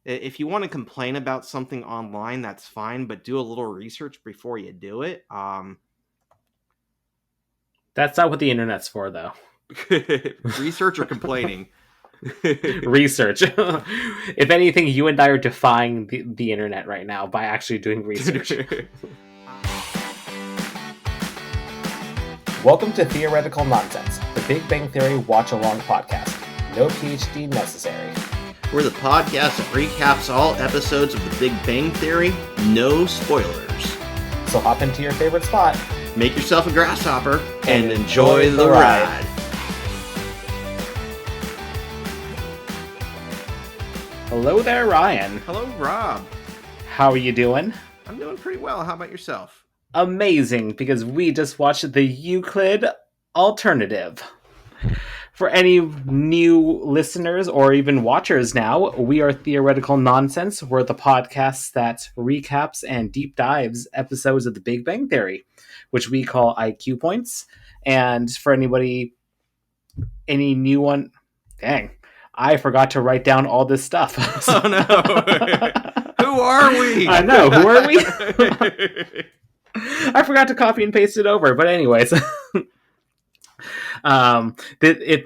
If you want to complain about something online, that's fine, but do a little research before you do it. That's not what the internet's for, though. Research or complaining? Research. If anything, you and I are defying the internet right now by actually doing research. Welcome to Theoretical Nonsense, the Big Bang Theory watch-along podcast. No PhD necessary. We're the podcast that recaps all episodes of the Big Bang Theory, no spoilers. So hop into your favorite spot, make yourself a grasshopper, and enjoy the ride. Hello there, Ryan. Hello, Rob. How are you doing? I'm doing pretty well. How about yourself? Amazing, because we just watched the Euclid Alternative. For any new listeners or even watchers now, we are Theoretical Nonsense. We're the podcast that recaps and deep dives episodes of the Big Bang Theory, which we call IQ points. And for any new one, dang, I forgot to write down all this stuff. Oh no! Who are we? I know, who are we? I forgot to copy and paste it over, but anyways. If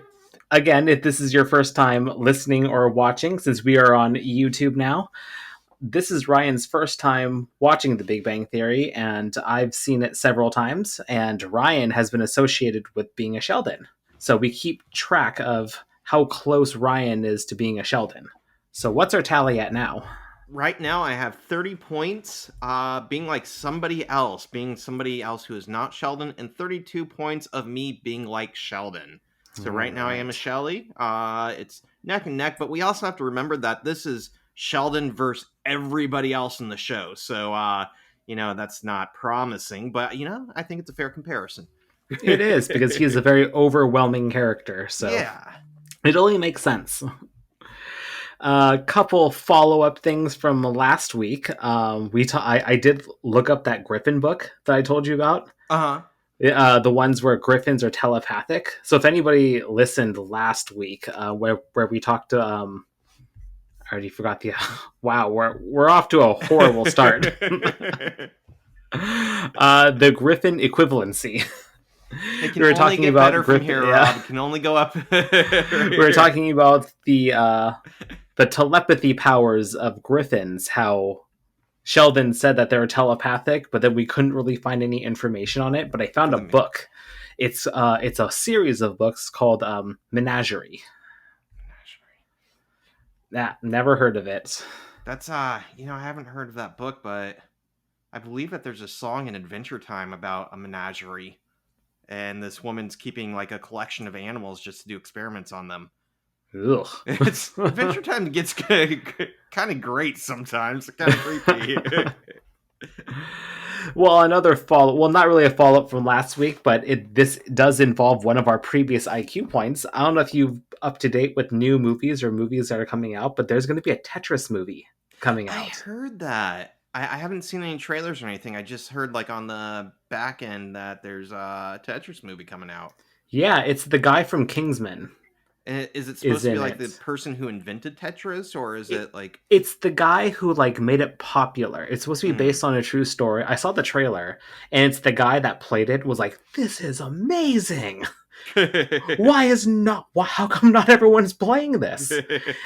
this is your first time listening or watching, since we are on YouTube now, this is Ryan's first time watching The Big Bang Theory, and I've seen it several times, and Ryan has been associated with being a Sheldon. So we keep track of how close Ryan is to being a Sheldon. So what's our tally at now? Right now I have 30 points, being somebody else who is not Sheldon, and 32 points of me being like Sheldon. So right now I am a Shelley. It's neck and neck, but we also have to remember that this is Sheldon versus everybody else in the show. So, that's not promising, but, I think it's a fair comparison. It is, because he is a very overwhelming character. So yeah, it only makes sense. A couple follow-up things from last week. I did look up that Griffin book that I told you about. The ones where Griffins are telepathic. So if anybody listened last week, where we talked to, I already forgot the. Wow, we're off to a horrible start. The Griffin equivalency. It can only get better from here, Rob. It can only go up. We were talking about the telepathy powers of Griffins, how Sheldon said that they're telepathic, but then we couldn't really find any information on it. But I found a book. It's a series of books called Menagerie. Never heard of it. That's I haven't heard of that book, but I believe that there's a song in Adventure Time about a menagerie, and this woman's keeping a collection of animals just to do experiments on them. Ugh. It's Adventure Time gets kind of great sometimes. Kind of creepy. Well, another not really a follow-up from last week, but this does involve one of our previous IQ points. I don't know if you're up to date with new movies or movies that are coming out, but there's going to be a Tetris movie coming out. I heard that. I haven't seen any trailers or anything. I just heard on the back end that there's a Tetris movie coming out. Yeah, it's the guy from Kingsman. Is it supposed to be the person who invented Tetris, or is it It's the guy who made it popular. It's supposed to be based on a true story. I saw the trailer, and it's the guy that played it was like, "This is amazing. How come not everyone's playing this?"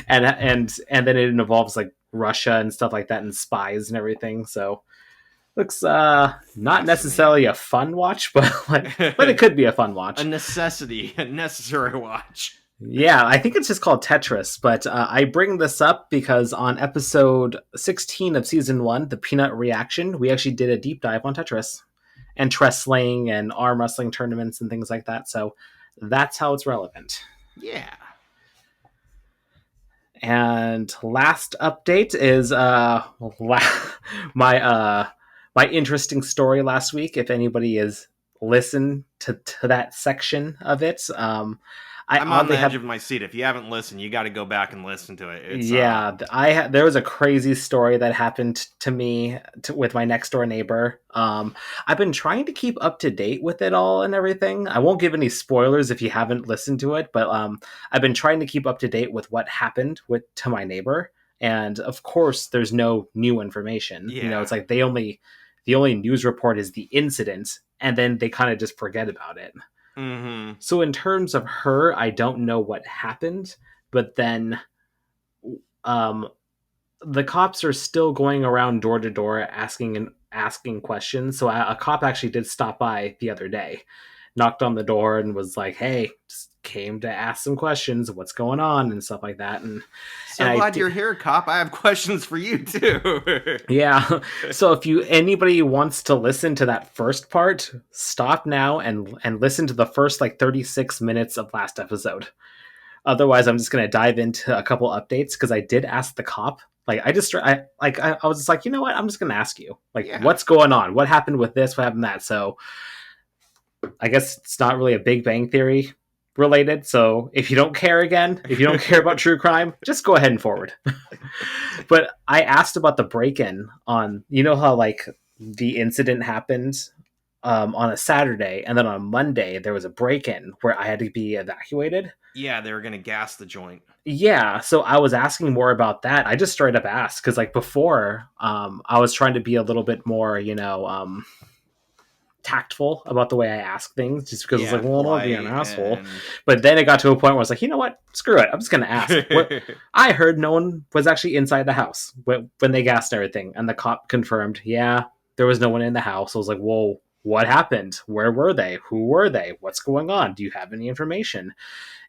and then it involves Russia and stuff like that, and spies and everything. So looks not necessarily a fun watch, but it could be a fun watch. A necessary watch. Yeah, I think it's just called Tetris, but I bring this up because on episode 16 of season 1, the Peanut Reaction, we actually did a deep dive on Tetris and wrestling and arm wrestling tournaments and things like that. So that's how it's relevant. Yeah. And last update is my interesting story last week. If anybody has listened to that section of it, I'm on the edge of my seat. If you haven't listened, you got to go back and listen to it. There was a crazy story that happened to me with my next door neighbor. I've been trying to keep up to date with it all and everything. I won't give any spoilers if you haven't listened to it, but I've been trying to keep up to date with what happened to my neighbor. And of course, there's no new information. Yeah. It's like the only news report is the incident, and then they kind of just forget about it. Mm-hmm. So in terms of her, I don't know what happened, but then the cops are still going around door to door asking questions. So a cop actually did stop by the other day, knocked on the door and was like, "Hey, just came to ask some questions. What's going on?" and stuff like that. And glad you're here, cop. I have questions for you too. Yeah. So if anybody wants to listen to that first part, stop now and listen to the first 36 minutes of last episode. Otherwise, I'm just going to dive into a couple updates because I did ask the cop. I was just like, you know what? I'm just going to ask you, what's going on? What happened with this? What happened with that? So I guess it's not really a Big Bang Theory related. So if you don't care if you don't care about true crime, just go ahead and forward. But I asked about the break-in on, how the incident happened on a Saturday, and then on Monday there was a break-in where I had to be evacuated. Yeah, they were going to gas the joint. Yeah, so I was asking more about that. I just straight up asked because before, I was trying to be a little bit more, tactful about the way I ask things, just because I was like, well, don't be an asshole. But then it got to a point where I was like, you know what? Screw it. I'm just going to ask. I heard no one was actually inside the house when they gassed everything, and the cop confirmed, yeah, there was no one in the house. I was like, whoa, what happened? Where were they? Who were they? What's going on? Do you have any information?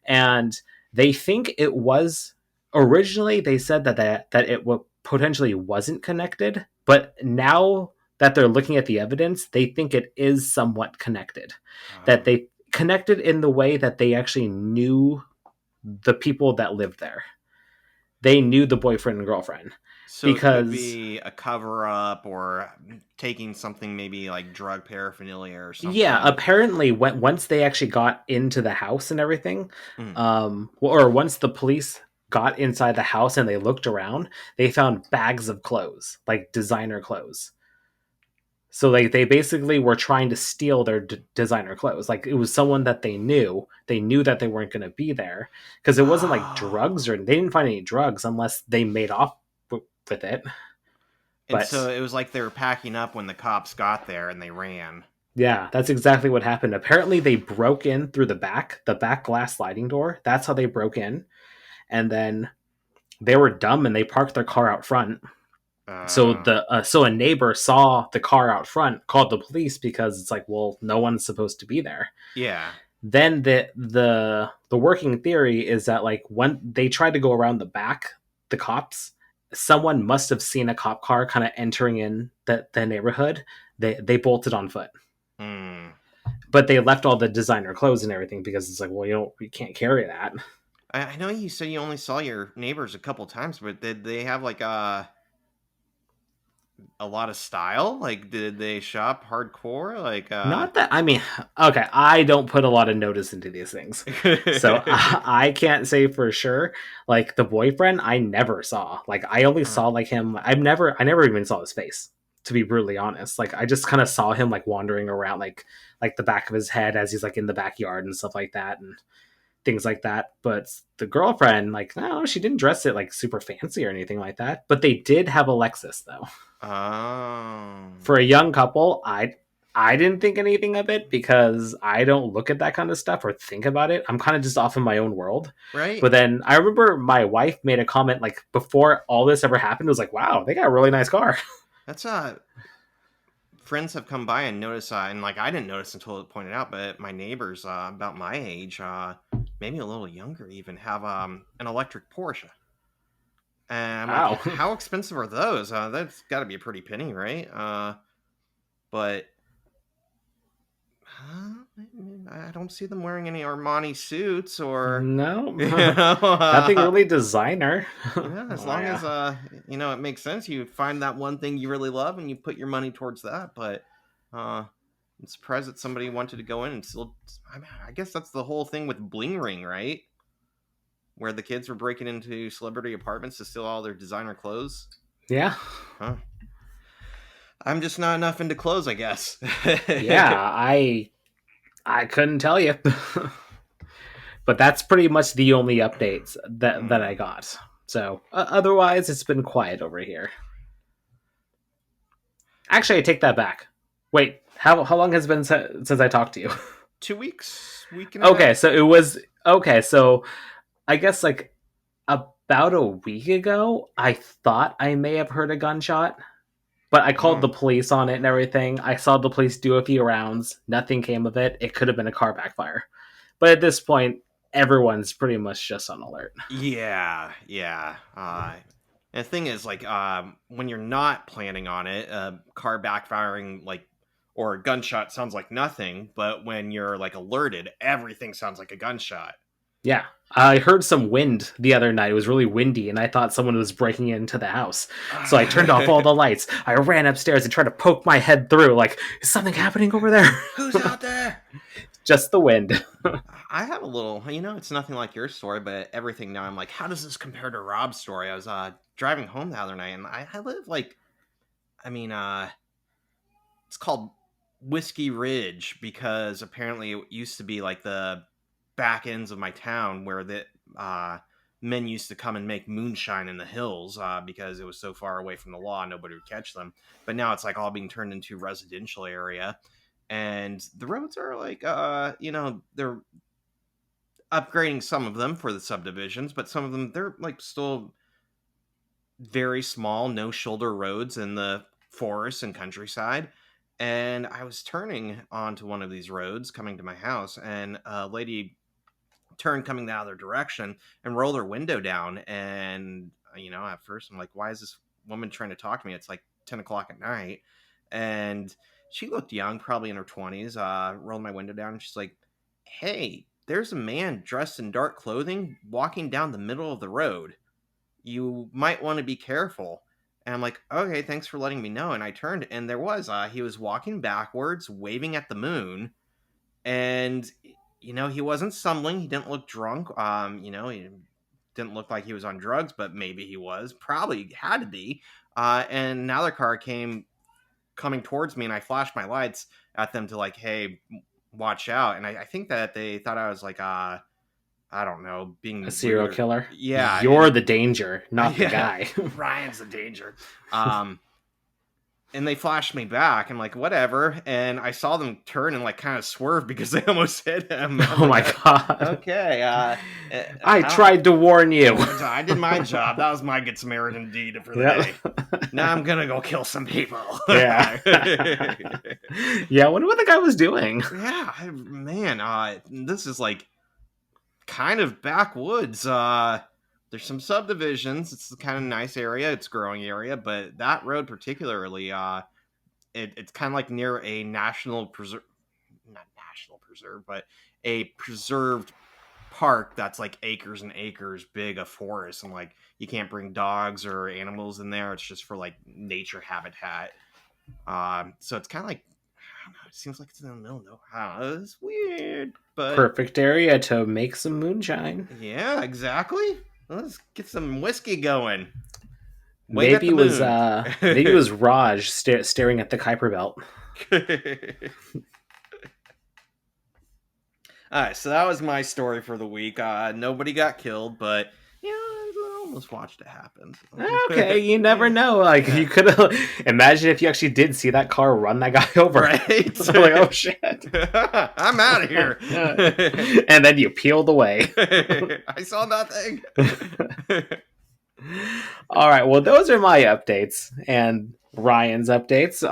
And they think it was originally. They said that it potentially wasn't connected, but now that they're looking at the evidence, they think it is somewhat connected. That they connected in the way that they actually knew the people that lived there. They knew the boyfriend and girlfriend. So because it could be a cover-up or taking something maybe like drug paraphernalia or something. Yeah, apparently once they actually got into the house and everything, or once the police got inside the house and they looked around, they found bags of clothes, like designer clothes. So they basically were trying to steal their designer clothes. It was someone that they knew. They knew that they weren't going to be there because it wasn't like drugs, or they didn't find any drugs unless they made off with it. And so it was like they were packing up when the cops got there and they ran. Yeah, that's exactly what happened. Apparently they broke in through the back glass sliding door. That's how they broke in. And then they were dumb and they parked their car out front. So a neighbor saw the car out front, called the police because it's like, well, no one's supposed to be there. Yeah. Then the working theory is that when they tried to go around the back, the cops, someone must have seen a cop car kind of entering in the neighborhood. They bolted on foot. But they left all the designer clothes and everything because it's like, well, you can't carry that. I know you said you only saw your neighbors a couple times, but did they have a lot of style? Did they shop hardcore? Not that, I mean, okay, I don't put a lot of notice into these things, so I can't say for sure. The boyfriend, I never saw. I only saw him. I never even saw his face, to be brutally honest. I just kind of saw him wandering around, like the back of his head as he's in the backyard and stuff like that, and things like that. But the girlfriend, no, she didn't dress it super fancy or anything like that. But they did have a Lexus though. Oh. For a young couple, I didn't think anything of it because I don't look at that kind of stuff or think about it. I'm kind of just off in my own world. Right. But then I remember my wife made a comment before all this ever happened. It was like, wow, they got a really nice car. That's friends have come by and noticed, and I didn't notice until it pointed out, but my neighbors about my age, maybe a little younger even, have an electric Porsche. And I'm like, how expensive are those? That's got to be a pretty penny, right? But I don't see them wearing any Armani suits or no, nothing really designer. Yeah, as long as it makes sense. You find that one thing you really love and you put your money towards that. But I'm surprised that somebody wanted to go in and still. I guess that's the whole thing with Bling Ring, right? Where the kids were breaking into celebrity apartments to steal all their designer clothes. Yeah. Huh. I'm just not enough into clothes, I guess. Yeah, I couldn't tell you. But that's pretty much the only updates that I got. So otherwise, it's been quiet over here. Actually, I take that back. Wait, how long has it been since I talked to you? 2 weeks, week and a half. Okay, so it was okay. So I guess like about a week ago, I thought I may have heard a gunshot, but I called the police on it and everything. I saw the police do a few rounds. Nothing came of it. It could have been a car backfire. But at this point, everyone's pretty much just on alert. Yeah. And the thing is, like, when you're not planning on it, car backfiring, like, or a gunshot sounds like nothing. But when you're like alerted, everything sounds like a gunshot. Yeah. I heard some wind the other night. It was really windy, and I thought someone was breaking into the house. So I turned off all the lights. I ran upstairs and tried to poke my head through, like, is something happening over there? Who's out there? Just the wind. I have a little, it's nothing like your story, but everything now I'm like, how does this compare to Rob's story? I was driving home the other night, and I live like, it's called Whiskey Ridge because apparently it used to be like the back ends of my town where the men used to come and make moonshine in the hills because it was so far away from the law, nobody would catch them. But now it's like all being turned into residential area, and the roads are like, they're upgrading some of them for the subdivisions, but some of them they're like still very small, no shoulder roads in the forest and countryside. And I was turning onto one of these roads coming to my house, and a lady turned coming the other direction and rolled her window down. And at first I'm like, why is this woman trying to talk to me? It's like 10 o'clock at night, and she looked young, probably in her 20s. Rolled my window down, and she's like, hey, there's a man dressed in dark clothing walking down the middle of the road. You might want to be careful. And I'm like, okay, thanks for letting me know. And I turned, and there was, he was walking backwards, waving at the moon. And, he wasn't stumbling. He didn't look drunk. He didn't look like he was on drugs, but maybe he was. Probably had to be. And another car coming towards me, and I flashed my lights at them to like, hey, watch out. And I think that they thought I was like, I don't know, being a serial weird. killer. Yeah, you're the danger, not the guy. Ryan's the danger. And they flashed me back. I'm like, whatever. And I saw them turn and like kind of swerve because they almost hit him. Oh my god. Okay. I tried to warn you. I did my job. That was my Good Samaritan deed for the day. Now I'm gonna go kill some people. Yeah. Yeah. I wonder what the guy was doing. Yeah, man. This is like kind of backwoods. There's some subdivisions. It's a kind of nice area. It's a growing area, but that road particularly, it's kind of like near a national preserve, not national preserve, but a preserved park that's like acres and acres big, a forest, and like you can't bring dogs or animals in there. It's just for like nature habitat. So it's kind of like, I don't know, it seems like it's in the middle of nowhere. I don't know, it's weird, but perfect area to make some moonshine. Yeah, exactly. Let's get some whiskey going. Maybe it was Raj staring at the Kuiper Belt. Alright, so that was my story for the week. Nobody got killed, but I almost watched it happen. Okay, you never know. Like, you could have imagine if you actually did see that car run that guy over. Right? So like, oh shit. I'm out of here. And then you peeled away. I saw nothing. All right, well, those are my updates and Ryan's updates.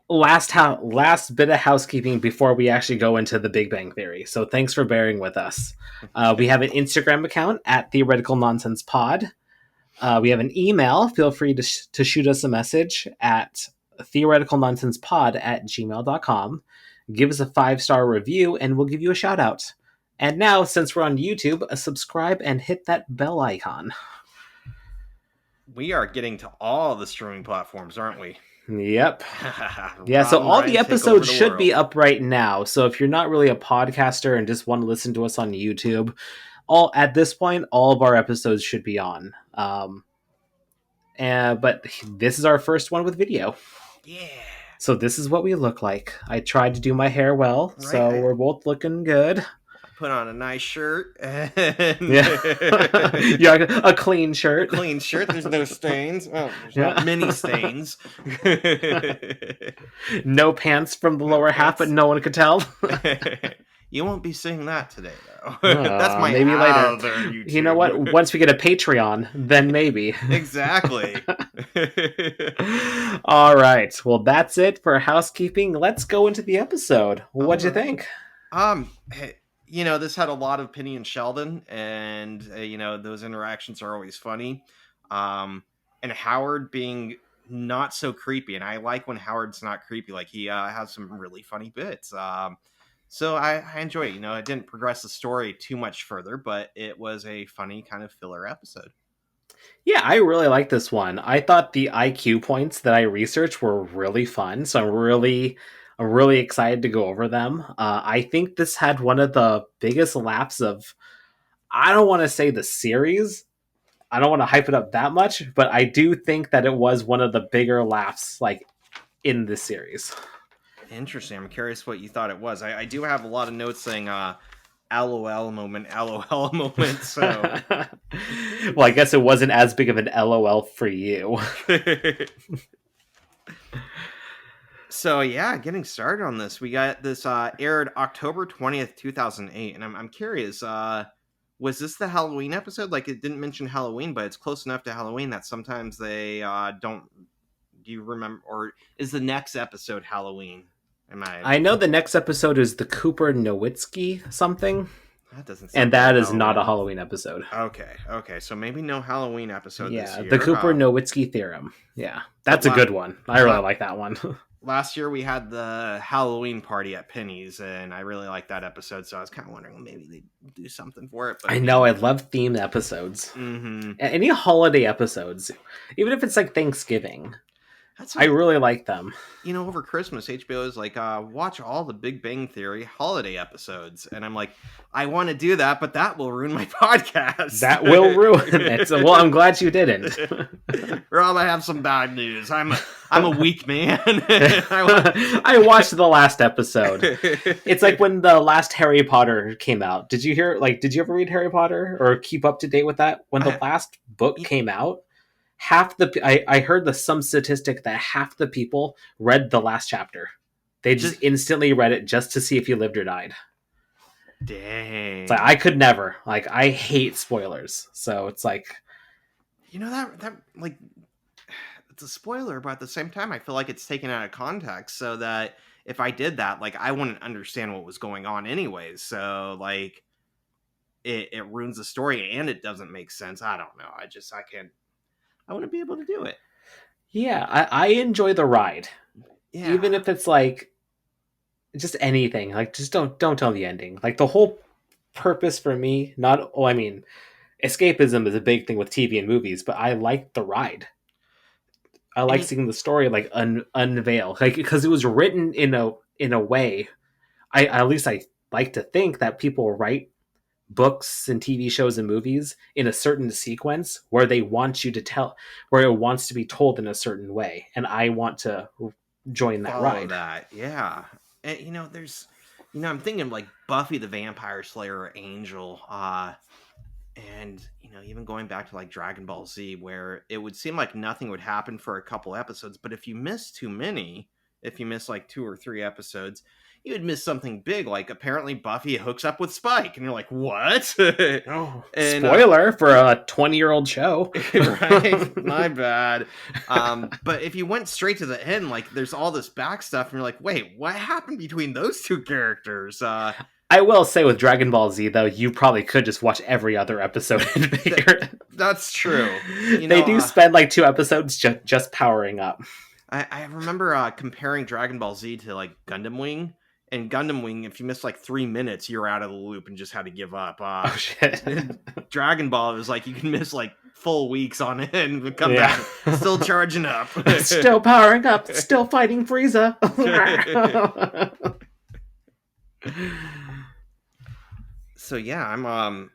Last bit of housekeeping before we actually go into the Big Bang Theory. So thanks for bearing with us. We have an Instagram account at Theoretical Nonsense Pod. We have an email. Feel free to shoot us a message at theoreticalnonsensepod@gmail.com. Give us a 5-star review and we'll give you a shout out. And now, since we're on YouTube, subscribe and hit that bell icon. We are getting to all the streaming platforms, aren't we? Yep. Yeah, so all the episodes should be up right now. So if you're not really a podcaster and just want to listen to us on YouTube, at this point, all of our episodes should be on. But this is our first one with video. Yeah. So this is what we look like. I tried to do my hair well, right. So we're both looking good. put on a nice shirt. And yeah, a clean shirt. A clean shirt. There's no stains. Oh, there's not many stains. No pants from the lower half, but no one could tell. You won't be seeing that today, though. That's my maybe later. YouTube. You know what? Once we get a Patreon, then maybe. Exactly. All right. Well, that's it for housekeeping. Let's go into the episode. What'd you think? This had a lot of Penny and Sheldon, and those interactions are always funny. And Howard being not so creepy, and I like when Howard's not creepy. Like he has some really funny bits. So I enjoy it. It didn't progress the story too much further, but it was a funny kind of filler episode. Yeah, I really like this one. I thought the IQ points that I researched were really fun, so I'm really excited to go over them. I think this had one of the biggest laughs of, I don't want to say the series. I don't want to hype it up that much, but I do think that it was one of the bigger laughs like in this series. Interesting. I'm curious what you thought it was. I do have a lot of notes saying LOL moment, so well, I guess it wasn't as big of an LOL for you. So yeah, getting started on this, we got this aired October 20th, 2008, and I'm curious, was this the Halloween episode? Like, it didn't mention Halloween, but it's close enough to Halloween that sometimes they don't. Do you remember, or is the next episode Halloween? I know the next episode is the Cooper Nowitzki something. That doesn't. And that is not a Halloween episode. Okay. So maybe no Halloween episode this year. The Cooper Nowitzki theorem. Yeah, that's a good one. I really like that one. Last year we had the Halloween party at Penny's, and I really liked that episode. So I was kind of wondering maybe they'd do something for it. But I know I love themed episodes. Mm-hmm. Any holiday episodes, even if it's like Thanksgiving. I really like them. Over Christmas, HBO is like, watch all the Big Bang Theory holiday episodes. And I'm like, I want to do that, but that will ruin my podcast. That will ruin it. So, well, I'm glad you didn't. Rob, I have some bad news. I'm a weak man. I watched the last episode. It's like when the last Harry Potter came out. Did you ever read Harry Potter or keep up to date with that? When the last book came out, I heard some statistic that half the people read the last chapter. They just instantly read it just to see if you lived or died. Dang. It's like, I could never. Like, I hate spoilers. So it's like, that like, it's a spoiler, but at the same time, I feel like it's taken out of context, so that if I did that, like, I wouldn't understand what was going on anyways. So like, it ruins the story and it doesn't make sense. I don't know. I can't. I want to be able to do it. Yeah, I enjoy the ride. Yeah. Even if it's like just anything. Like, just don't tell the ending. Like, the whole purpose for me, escapism is a big thing with TV and movies, but I like the ride. I like seeing the story like unveil. Like, because it was written in a way. At least I like to think that people write books and TV shows and movies in a certain sequence where they want you to tell, where it wants to be told in a certain way, and I want to join that ride. That, yeah. And there's, I'm thinking of like Buffy the Vampire Slayer or Angel, and even going back to like Dragon Ball Z, where it would seem like nothing would happen for a couple episodes, but if you miss too many, if you miss like 2 or 3 episodes, you would miss something big, like apparently Buffy hooks up with Spike, and you're like, what? Oh, and, spoiler for a 20-year-old show. Right? My bad. But if you went straight to the end, like, there's all this back stuff, and you're like, wait, what happened between those two characters? I will say with Dragon Ball Z, though, you probably could just watch every other episode and figure it. That's true. They do spend like 2 episodes just powering up. I remember comparing Dragon Ball Z to like Gundam Wing. And Gundam Wing, if you missed like 3 minutes, you're out of the loop and just had to give up. Oh, shit. Dragon Ball, it was like you can miss like full weeks on it and come back still charging up. Still powering up. Still fighting Frieza. So yeah, I'm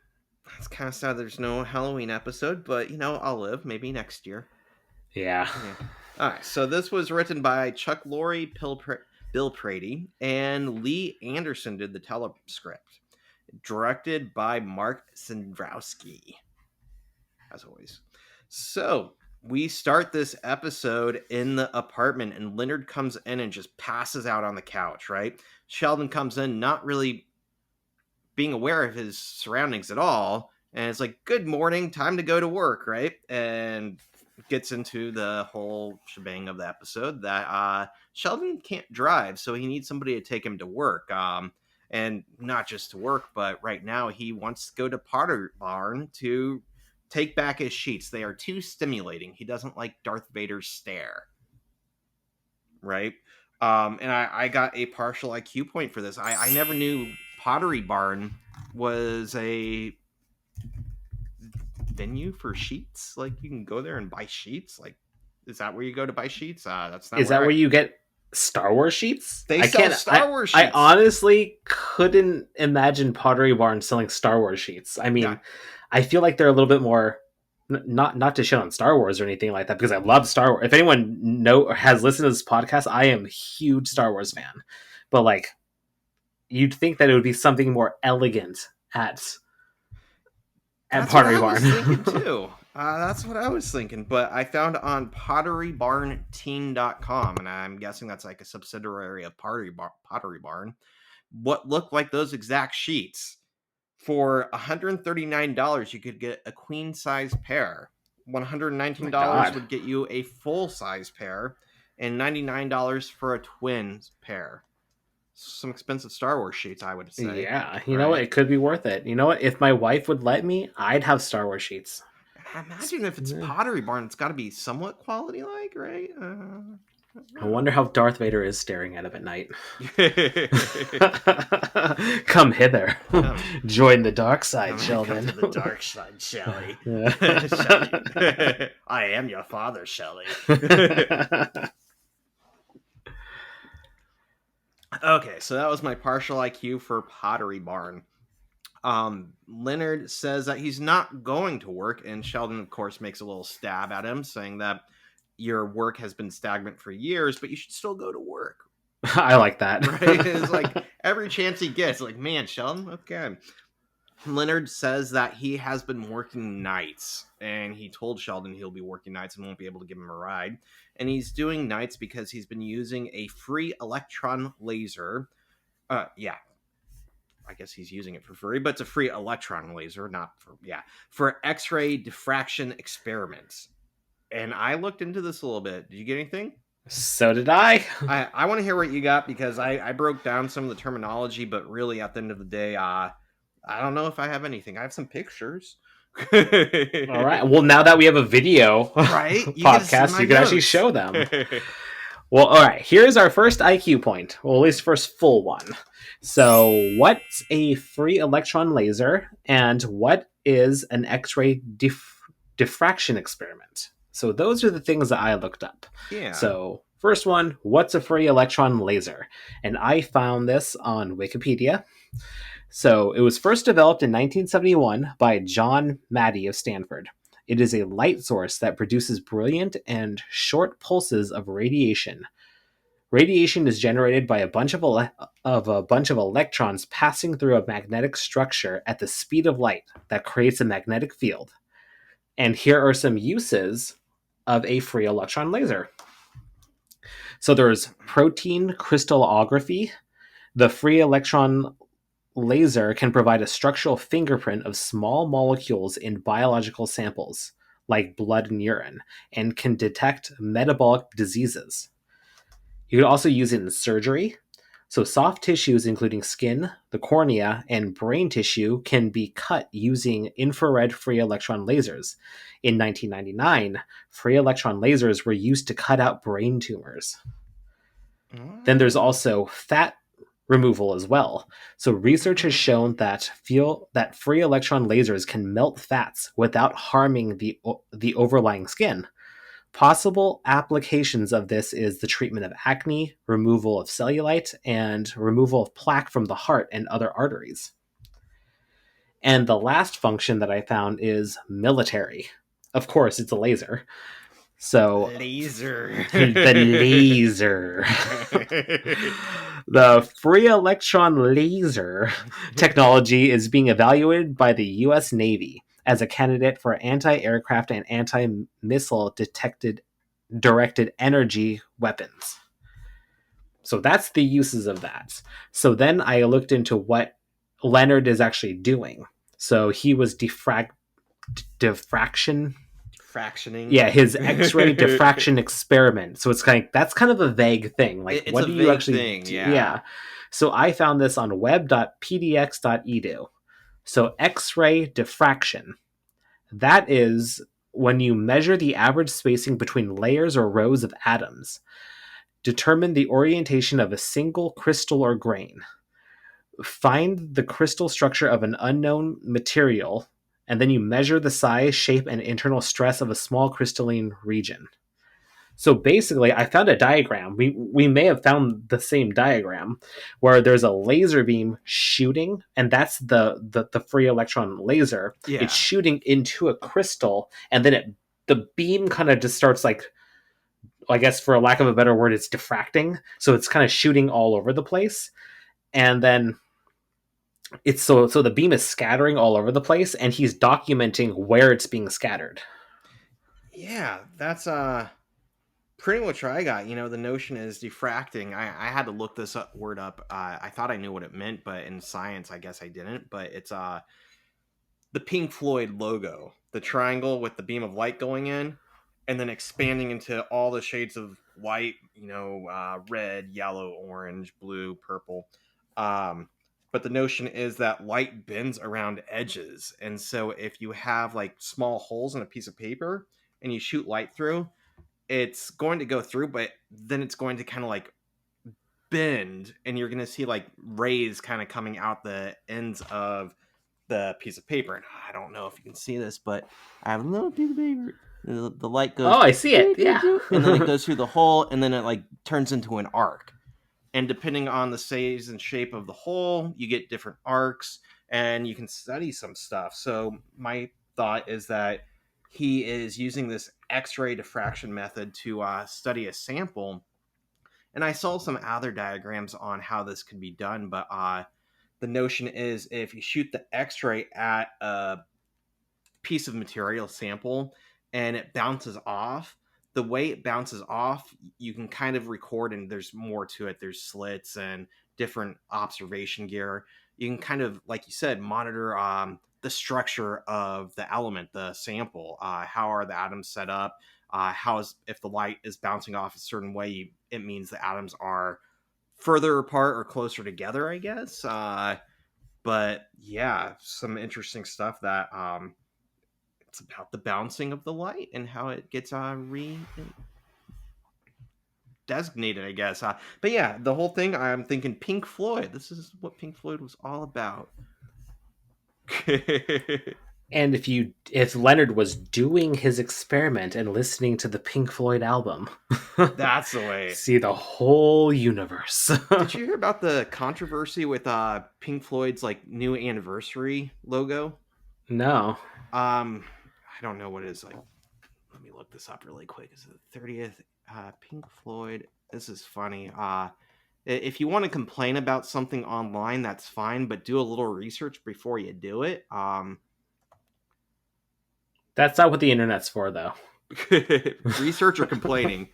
it's kind of sad there's no Halloween episode, but I'll live. Maybe next year. Yeah. All right, so this was written by Chuck Lorre, Bill Prady, and Lee Anderson did the telescript. directed by Mark Sandrowski, as always. So we start this episode in the apartment, and Leonard comes in and just passes out on the couch, right? Sheldon comes in not really being aware of his surroundings at all, and it's like, good morning, time to go to work, right? And gets into the whole shebang of the episode that Sheldon can't drive, so he needs somebody to take him to work. And not just to work, but right now he wants to go to Pottery Barn to take back his sheets. They are too stimulating. He doesn't like Darth Vader's stare. Right? And I got a partial IQ point for this. I never knew Pottery Barn was a venue for sheets. Like, you can go there and buy sheets. Like, is that where you go to buy sheets? That's not. Is that where you get Star Wars sheets? They sell Star Wars sheets. I honestly couldn't imagine Pottery Barn selling Star Wars sheets. I mean, I feel like they're a little bit more, not to shit on Star Wars or anything like that, because I love Star Wars. If anyone has listened to this podcast, I am a huge Star Wars fan. But like, you'd think that it would be something more elegant at Pottery Barn. That's what I was thinking too. That's what I was thinking. But I found on potterybarnteen.com, and I'm guessing that's like a subsidiary of Pottery Barn, what looked like those exact sheets. For $139, you could get a queen size pair. $119 would get you a full size pair, and $99 for a twin pair. Some expensive Star Wars sheets, I would say. Yeah, you know what? It could be worth it. You know what? If my wife would let me, I'd have Star Wars sheets. I imagine if it's Pottery Barn, it's got to be somewhat quality-like, right? I wonder how Darth Vader is staring at him at night. Come hither. Join the dark side, Sheldon. Come to the dark side, Shelley. I am your father, Shelley. Okay, so that was my partial IQ for Pottery Barn. Leonard says that he's not going to work, and Sheldon, of course, makes a little stab at him, saying that your work has been stagnant for years, but you should still go to work. I like that. Right? It's like every chance he gets, like, man, Sheldon, okay. Leonard says that he has been working nights, and he told Sheldon he'll be working nights and won't be able to give him a ride. And he's doing nights because he's been using a free-electron laser. Yeah. I guess he's using it for free, but it's a free electron laser, for X-ray diffraction experiments. And I looked into this a little bit. Did you get anything? So did I. I want to hear what you got, because I broke down some of the terminology, but really at the end of the day, I don't know if I have anything. I have some pictures. All right. Well, now that we have a video podcast, you can actually show them. Well, all right. Here's our first IQ point. Well, at least first full one. So, what's a free electron laser, and what is an X-ray diffraction experiment? So those are the things that I looked up. Yeah. So first one, what's a free electron laser? And I found this on Wikipedia. So it was first developed in 1971 by John Maddie of Stanford. It is a light source that produces brilliant and short pulses of radiation. Radiation is generated by a bunch of electrons passing through a magnetic structure at the speed of light that creates a magnetic field. And here are some uses of a free electron laser. So there's protein crystallography. The free electron laser can provide a structural fingerprint of small molecules in biological samples, like blood and urine, and can detect metabolic diseases. You could also use it in surgery. So soft tissues, including skin, the cornea, and brain tissue, can be cut using infrared free electron lasers. In 1999, free electron lasers were used to cut out brain tumors. Then there's also fat removal as well. So research has shown that free electron lasers can melt fats without harming the overlying skin. Possible applications of this is the treatment of acne, removal of cellulite, and removal of plaque from the heart and other arteries. And the last function that I found is military. Of course, it's a laser. So laser. The laser. The Free-Electron Laser technology is being evaluated by the U.S. Navy as a candidate for anti-aircraft and anti-missile directed energy weapons. So that's the uses of that. So then I looked into what Leonard is actually doing. So he was diffraction. Fractioning. Yeah, his X-ray diffraction experiment. So it's that's kind of a vague thing. Like, it's what a do vague you actually thing, do? yeah. So I found this on web.pdx.edu. So X-ray diffraction. That is when you measure the average spacing between layers or rows of atoms, determine the orientation of a single crystal or grain, find the crystal structure of an unknown material, and then you measure the size, shape, and internal stress of a small crystalline region. So basically, I found a diagram. We may have found the same diagram where there's a laser beam shooting, and that's the free electron laser. Yeah. It's shooting into a crystal, and then the beam kind of just starts like, I guess for a lack of a better word, it's diffracting. So it's kind of shooting all over the place, and then it's so the beam is scattering all over the place, and he's documenting where it's being scattered. Yeah, that's pretty much what I got. The notion is diffracting. I had to look this word up. I thought I knew what it meant, but in science, I guess I didn't. But it's the Pink Floyd logo, the triangle with the beam of light going in, and then expanding into all the shades of light. Red, yellow, orange, blue, purple. But the notion is that light bends around edges, and so if you have like small holes in a piece of paper and you shoot light through, it's going to go through, but then it's going to kind of like bend, and you're going to see like rays kind of coming out the ends of the piece of paper. And I don't know if you can see this, but I have a little piece of paper. The light goes. Oh, I see it. Yeah. And then it goes through the hole, and then it like turns into an arc. And depending on the size and shape of the hole, you get different arcs, and you can study some stuff. So my thought is that he is using this X-ray diffraction method to study a sample. And I saw some other diagrams on how this could be done, but the notion is if you shoot the X-ray at a piece of material sample and it bounces off, the way it bounces off, you can kind of record, and there's more to it. There's slits and different observation gear. You can kind of, like you said, monitor the structure of the element, the sample. How are the atoms set up? If the light is bouncing off a certain way, it means the atoms are further apart or closer together, I guess. But yeah, some interesting stuff that it's about the bouncing of the light and how it gets designated, I guess. But yeah, the whole thing, I'm thinking Pink Floyd. This is what Pink Floyd was all about. And if Leonard was doing his experiment and listening to the Pink Floyd album, that's the way. See the whole universe. Did you hear about the controversy with Pink Floyd's like new anniversary logo? No. I don't know what it is like. Let me look this up really quick. Is it the 30th? Pink Floyd. This is funny. If you want to complain about something online, that's fine, but do a little research before you do it. That's not what the internet's for, though. Research or complaining?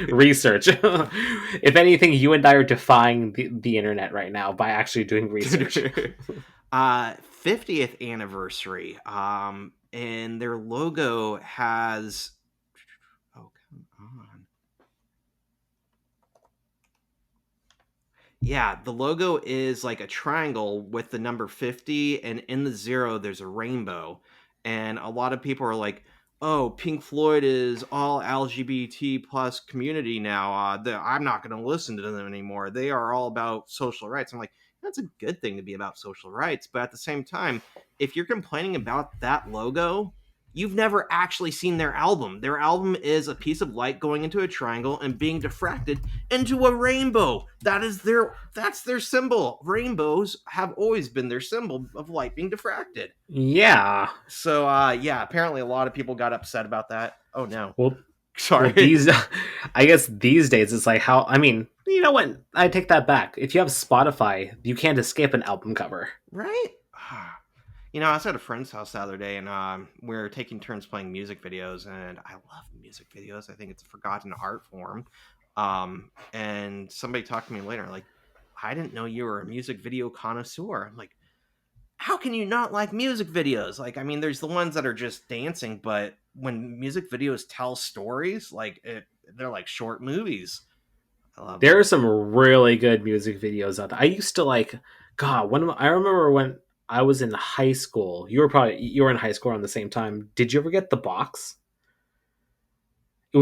Research. If anything, you and I are defying the internet right now by actually doing research. 50th anniversary. And their logo has... Oh, come on. Yeah, the logo is like a triangle with the number 50, and in the 0, there's a rainbow. And a lot of people are like, oh, Pink Floyd is all LGBT plus community now. I'm not going to listen to them anymore. They are all about social rights. I'm like, that's a good thing to be about social rights. But at the same time, if you're complaining about that logo, you've never actually seen their album. Their album is a piece of light going into a triangle and being diffracted into a rainbow. That's their symbol. Rainbows have always been their symbol of light being diffracted. Yeah. So, yeah, apparently a lot of people got upset about that. Oh, no. Well, Sorry. Well, I guess these days it's like how, I mean, you know what? I take that back. If you have Spotify, you can't escape an album cover. Right? I was at a friend's house the other day, and we were taking turns playing music videos, and I love music videos. I think it's a forgotten art form. And somebody talked to me later, like, I didn't know you were a music video connoisseur. I'm like, how can you not like music videos? Like, I mean, there's the ones that are just dancing, but when music videos tell stories, they're like short movies. I love There them. are some really good music videos out there. I used to like, God, I remember when I was in high school. You were in high school around the same time. Did you ever get the box? No.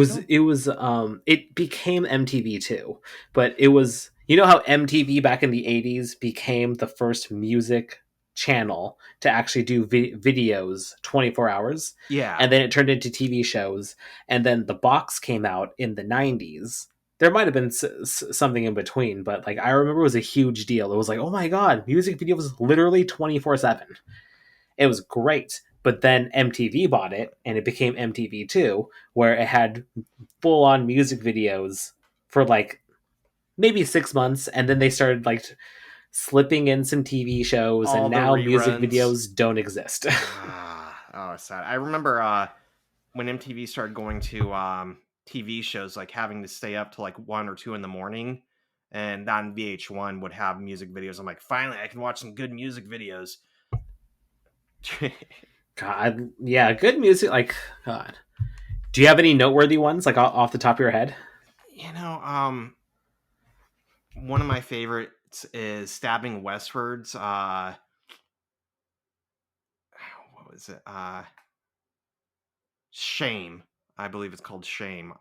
It became MTV too, but it was, you know how MTV back in the 80s became the first music channel to actually do videos 24 hours, Yeah. and then it turned into TV shows, and then the box came out in the 90s. There might have been something in between, but like I remember it was a huge deal. It was like, oh my god, music videos literally 24/7. It was great. But then MTV bought it and it became MTV2, where it had full on music videos for like maybe 6 months. And then they started like slipping in some TV shows. All And the now music reruns. videos don't exist. Oh, sad. I remember when MTV started going to TV shows, like having to stay up till like 1 or 2 in the morning, and on VH1 would have music videos. I'm like, finally, I can watch some good music videos. God, yeah, good music. Like, God. Do you have any noteworthy ones, like off the top of your head? One of my favorites is Stabbing Westwards. What was it? Shame. I believe it's called Shame.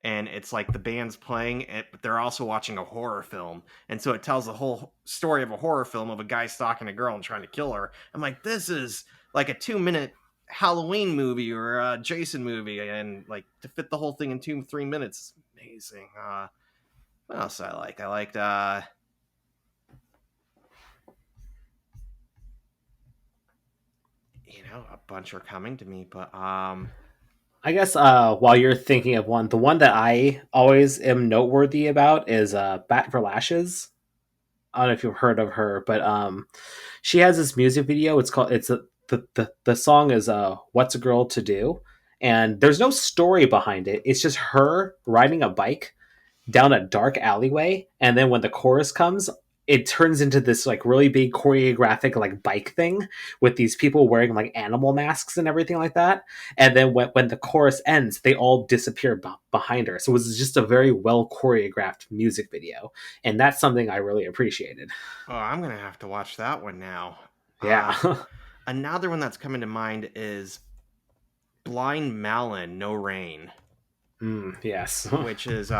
And it's like the band's playing it, but they're also watching a horror film. And so it tells the whole story of a horror film of a guy stalking a girl and trying to kill her. I'm like, this is like a 2-minute Halloween movie or a Jason movie. And like to fit the whole thing in 2-3 minutes is amazing. What else I like? I liked a bunch are coming to me, but I guess while you're thinking of one, the one that I always am noteworthy about is Bat for Lashes. I don't know if you've heard of her, but she has this music video. The song is "What's a Girl to Do," and there's no story behind it. It's just her riding a bike down a dark alleyway, and then when the chorus comes, it turns into this like really big choreographic like bike thing with these people wearing like animal masks and everything like that. And then when the chorus ends, they all disappear behind her. So it was just a very well choreographed music video, and that's something I really appreciated. oh, I'm gonna have to watch that one now. Yeah. Another one that's coming to mind is Blind Melon, No Rain. Yes. Which is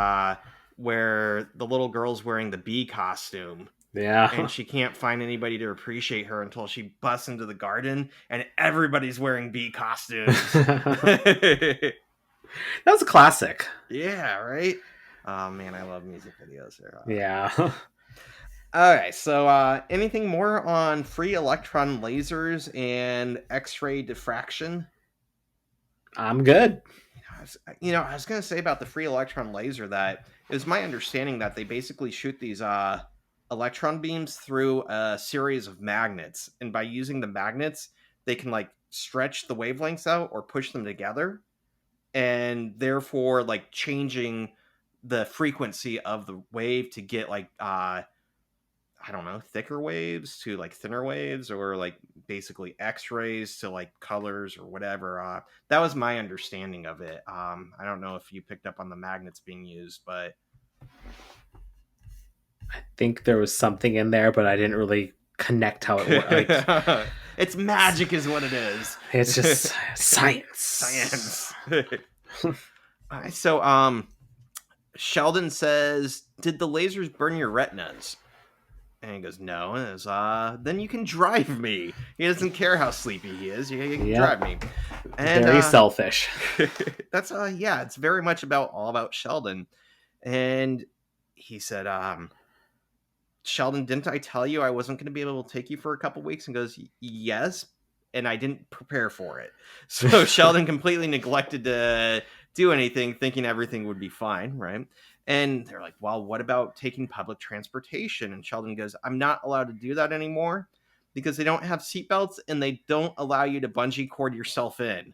where the little girl's wearing the bee costume. Yeah. And she can't find anybody to appreciate her until she busts into the garden and everybody's wearing bee costumes. That was a classic. Yeah, right? Oh man, I love music videos. Yeah. Okay, so anything more on free electron lasers and X-ray diffraction? I'm good. I was going to say about the free electron laser that it was my understanding that they basically shoot these electron beams through a series of magnets, and by using the magnets, they can like stretch the wavelengths out or push them together, and therefore like changing the frequency of the wave to get like I don't know, thicker waves to like thinner waves, or like basically X-rays to like colors or whatever. That was my understanding of it. I don't know if you picked up on the magnets being used, but I think there was something in there, but I didn't really connect how it worked. Like, it's magic is what it is. It's just science. Science. So, Sheldon says, "Did the lasers burn your retinas?" And he goes, "No." And goes, "Then you can drive me." He doesn't care how sleepy he is. You can drive me. And very selfish. That's yeah, it's very much all about Sheldon. And he said, "Sheldon, didn't I tell you I wasn't going to be able to take you for a couple weeks?" And goes, "Yes, and I didn't prepare for it." So Sheldon completely neglected to do anything, thinking everything would be fine, right? And they're like, well, what about taking public transportation? And Sheldon goes, I'm not allowed to do that anymore because they don't have seatbelts and they don't allow you to bungee cord yourself in.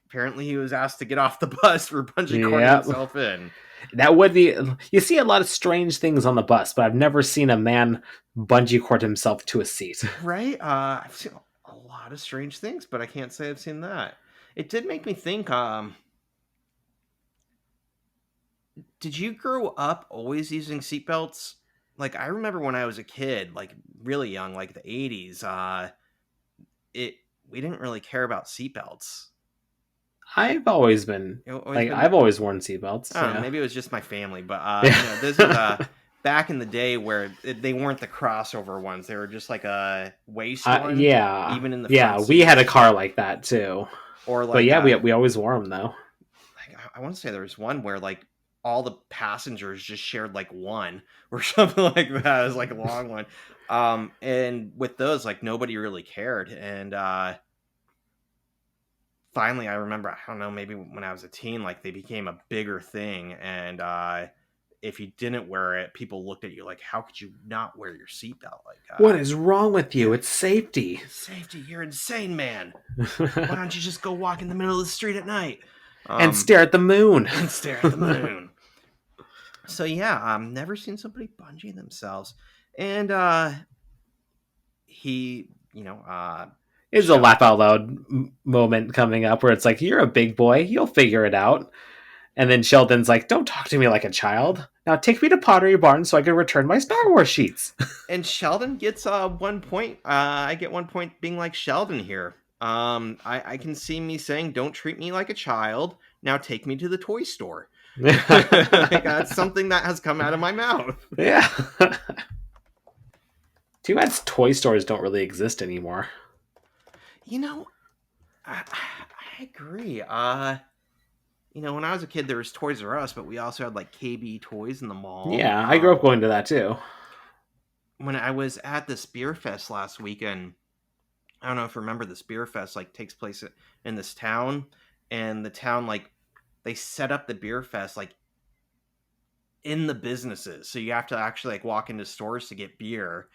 Apparently he was asked to get off the bus for bungee cording himself in. That would be... You see a lot of strange things on the bus, but I've never seen a man bungee cord himself to a seat. Right? I've seen a lot of strange things, but I can't say I've seen that. It did make me think, did you grow up always using seatbelts? Like, I remember when I was a kid, like really young, like the 80s, we didn't really care about seatbelts. I've always been I've always worn seatbelts. I don't know, maybe it was just my family, but this is back in the day where they weren't the crossover ones; they were just like a waist one. Yeah, even in the we had a car like that too. Or like, but yeah, we always wore them though. Like, I want to say there was one where like all the passengers just shared like one or something like that. It was like a long one. And with those, like nobody really cared, and finally, I remember, I don't know, maybe when I was a teen, like they became a bigger thing. And if you didn't wear it, people looked at you like, how could you not wear your seatbelt? Like, what is wrong with you? It's safety. Safety. You're insane, man. Why don't you just go walk in the middle of the street at night? And stare at the moon. So yeah, I've never seen somebody bungee themselves. And he, is a laugh out loud moment coming up where it's like, you're a big boy, you'll figure it out. And then Sheldon's like, don't talk to me like a child. Now take me to Pottery Barn so I can return my Star Wars sheets. And Sheldon gets 1 point. I get 1 point being like Sheldon here. I can see me saying, don't treat me like a child. Now take me to the toy store. That's something that has come out of my mouth. Yeah. Too bad toy stores don't really exist anymore. I agree. When I was a kid, there was Toys R Us, but we also had like KB Toys in the mall. Yeah, I grew up going to that too. When I was at this beer fest last weekend, I don't know if you remember, this beer fest like takes place in this town, and the town, like, they set up the beer fest like in the businesses, so you have to actually like walk into stores to get beer.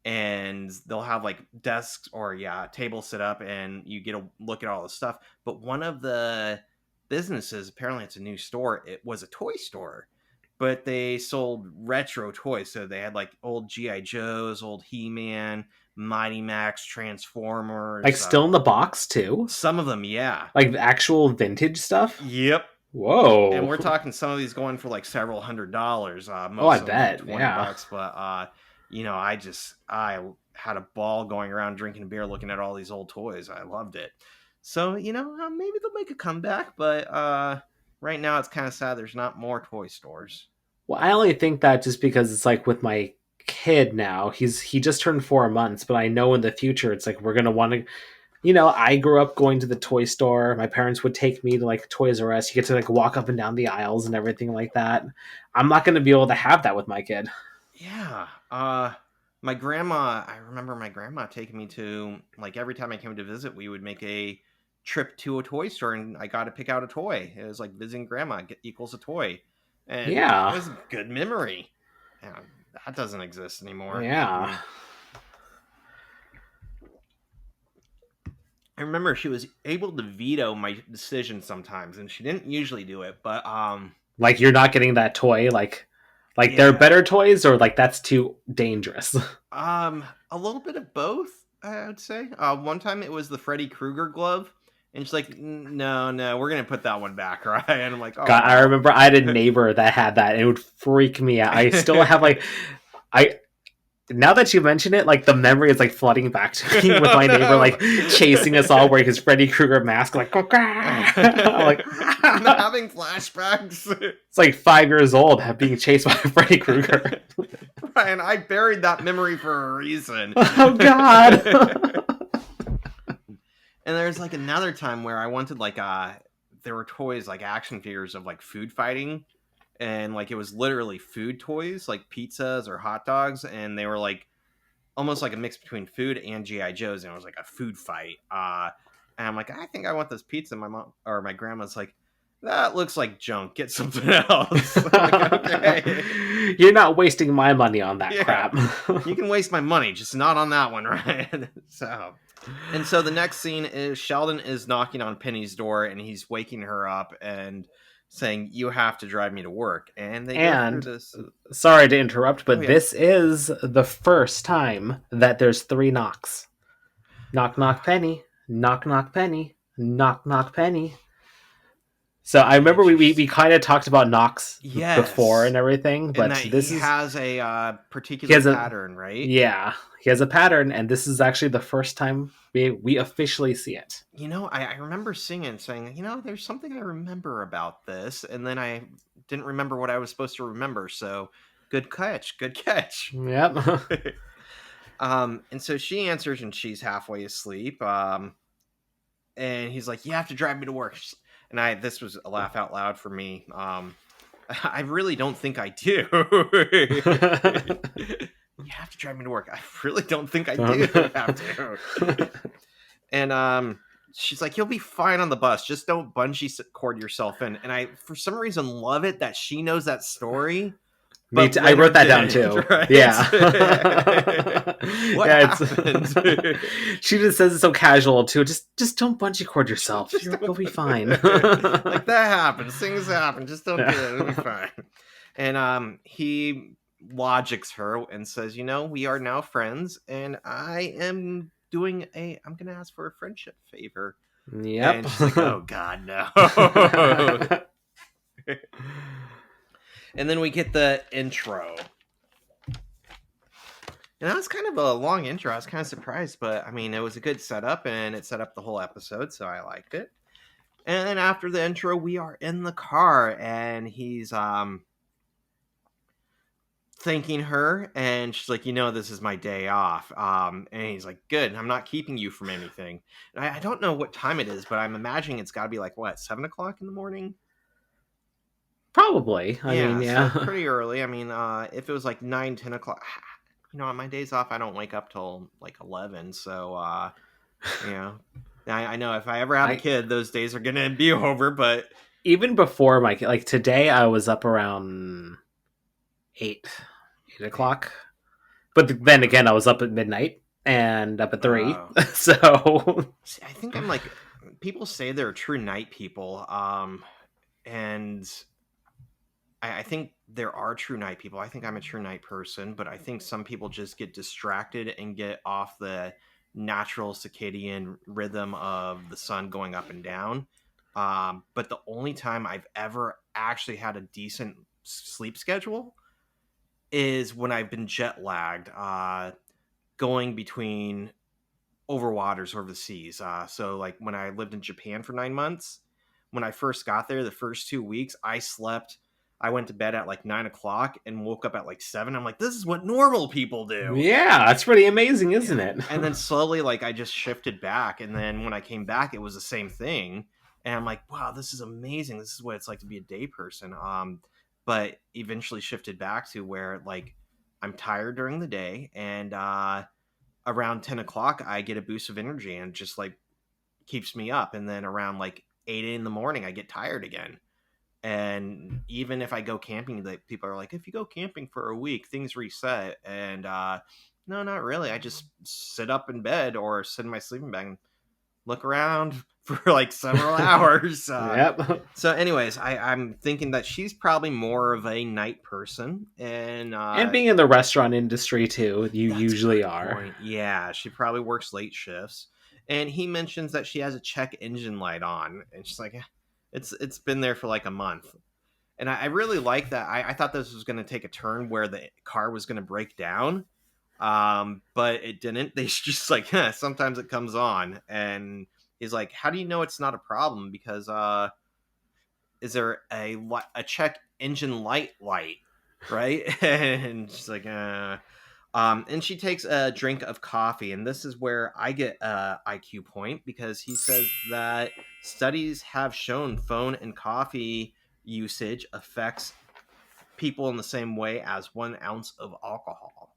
And they'll have like desks or tables set up, and you get a look at all the stuff. But one of the businesses, apparently it's a new store, it was a toy store, but they sold retro toys. So they had like old G.I. Joes, old He-Man, Mighty Max, Transformers, like still in the box too. Some of them, yeah, like the actual vintage stuff. Yep. Whoa. And we're talking some of these going for like several $100s. I bet. $20, but I had a ball going around drinking beer, looking at all these old toys. I loved it. So, maybe they'll make a comeback, but right now it's kind of sad there's not more toy stores. Well, I only think that just because it's like with my kid now, he just turned 4 months, but I know in the future it's like we're going to want to, I grew up going to the toy store. My parents would take me to like Toys R Us. You get to like walk up and down the aisles and everything like that. I'm not going to be able to have that with my kid. Yeah. I remember my grandma taking me to, like, every time I came to visit, we would make a trip to a toy store, and I got to pick out a toy. It was like visiting grandma equals a toy. And it was a good memory. Yeah, that doesn't exist anymore. Yeah. I remember she was able to veto my decision sometimes, and she didn't usually do it, but like, you're not getting that toy, like they're better toys, or like that's too dangerous. A little bit of both, I would say. One time it was the Freddy Krueger glove, and she's like, no, we're gonna put that one back, right? And I'm like, oh, God, I remember I had a neighbor that had that, and it would freak me out. I still have now that you mention it, like the memory is like flooding back to me with my neighbor like chasing us all wearing his Freddy Krueger mask, like, like I'm having flashbacks. It's like 5 years old being chased by Freddy Krueger. Ryan, I buried that memory for a reason. Oh God. And there's like another time where I wanted like there were toys, like action figures of like food fighting. And like it was literally food toys, like pizzas or hot dogs, and they were like almost like a mix between food and G.I. Joes, and it was like a food fight. And I'm like, I think I want this pizza. My mom or my grandma's like, that looks like junk. Get something else. I'm like, okay. You're not wasting my money on that crap. You can waste my money, just not on that one, right? So the next scene is Sheldon is knocking on Penny's door, and he's waking her up and saying, "You have to drive me to work." And they go through this. Sorry to interrupt, but this is the first time that there's 3 knocks. Knock, knock, Penny. Knock, knock, Penny. Knock, knock, Penny. So I remember we kind of talked about knocks before and everything, but this has a particular pattern, right? Yeah, he has a pattern, and this is actually the first time we officially see it. I remember seeing it and saying, there's something I remember about this, and then I didn't remember what I was supposed to remember. So good catch. Yep. And so she answers, and she's halfway asleep. And he's like, "You have to drive me to work." And this was a laugh out loud for me. I really don't think I do. You have to drive me to work. I really don't think I do have to. And she's like, "You'll be fine on the bus. Just don't bungee cord yourself in." And I, for some reason, love it that she knows that story. Me too. I wrote that down too. Right? Yeah. What happened? She just says it so casual too. Just don't bungee cord yourself. You'll be fine. Like, that happens. Things happen. Just don't do it. It'll be fine. And he logics her and says, "We are now friends, and I am I'm gonna ask for a friendship favor." Yep. And she's like, "Oh God, no." And then we get the intro. And that was kind of a long intro. I was kind of surprised, but I mean, it was a good setup, and it set up the whole episode, so I liked it. And then after the intro, we are in the car, and he's thanking her, and she's like, "This is my day off." And he's like, "Good, I'm not keeping you from anything." And I don't know what time it is, but I'm imagining it's got to be like, 7:00 in the morning? Probably. I mean, So pretty early. I mean, if it was like 9, 10 o'clock, on my days off, I don't wake up till like 11. So, I know if I ever have a kid, those days are going to be over. But even before my kid, like today, I was up around 8 o'clock. But then again, I was up at midnight and up at 3. So I think I'm like, people say they're true night people. And I think there are true night people. I think I'm a true night person, but I think some people just get distracted and get off the natural circadian rhythm of the sun going up and down. But the only time I've ever actually had a decent sleep schedule is when I've been jet lagged, going between over waters, over the seas. So like when I lived in Japan for 9 months, when I first got there, the first 2 weeks, I went to bed at like 9 o'clock and woke up at like 7. I'm like, this is what normal people do. Yeah, that's pretty amazing, isn't it? And then slowly, like, I just shifted back. And then when I came back, it was the same thing. And I'm like, wow, this is amazing. This is what it's like to be a day person. But eventually shifted back to where, like, I'm tired during the day. And around 10 o'clock, I get a boost of energy and just, like, keeps me up. And then around, like, 8 in the morning, I get tired again. And even if I go camping, like, people are like, if you go camping for a week, things reset. And no, not really. I just sit up in bed or sit in my sleeping bag and look around for like several hours. Yep. So anyways, I'm thinking that she's probably more of a night person. And being in the restaurant industry too, you usually are. Point. Yeah, she probably works late shifts. And he mentions that she has a check engine light on. And she's like, It's been there for like a month. And I really like that. I thought this was going to take a turn where the car was going to break down. But it didn't. They just like, sometimes it comes on. And he's like, how do you know it's not a problem? Because is there a check engine light? Right? And she's like, and she takes a drink of coffee, and this is where I get a IQ point, because he says that studies have shown phone and coffee usage affects people in the same way as 1 ounce of alcohol.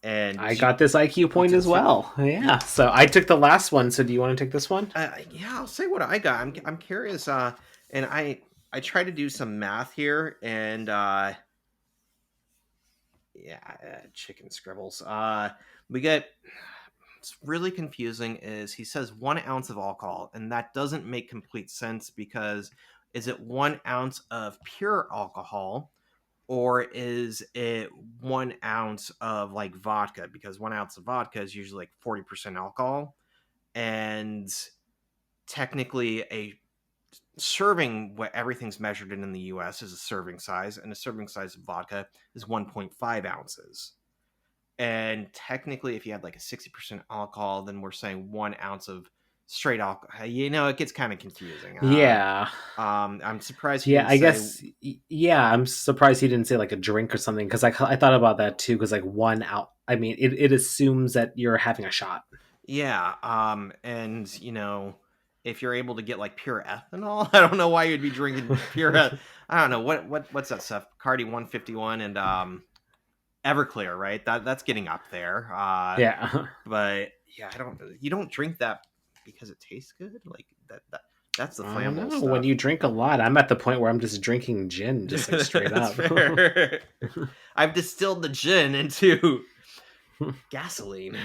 And I got this IQ point as well. Yeah. So I took the last one. So do you want to take this one? Yeah, I'll say what I got. I'm curious. And I try to do some math here, and yeah, chicken scribbles. We get It's really confusing. Is he says 1 ounce of alcohol, and that doesn't make complete sense because is it 1 ounce of pure alcohol? Or is it 1 ounce of like vodka? Because 1 ounce of vodka is usually like 40% alcohol. And technically, a serving, what everything's measured in the US is a serving size, and a serving size of vodka is 1.5 ounces. And technically, if you had like a 60% alcohol, then we're saying 1 ounce of straight alcohol. It gets kind of confusing. Yeah. I'm surprised he Yeah, didn't I say. guess. Yeah, I'm surprised he didn't say like a drink or something because I thought about that too. Because like 1 out, I mean, it assumes that you're having a shot. Yeah, and if you're able to get like pure ethanol, I don't know why you'd be drinking pure. I don't know what's that stuff? Cardi 151 and Everclear, right? That's getting up there. Yeah. But yeah, You don't drink that because it tastes good, like that. That's the I don't flammable know. When stuff. you drink a lot, I'm at the point where I'm just drinking gin, just like straight That's up. fair. I've distilled the gin into gasoline.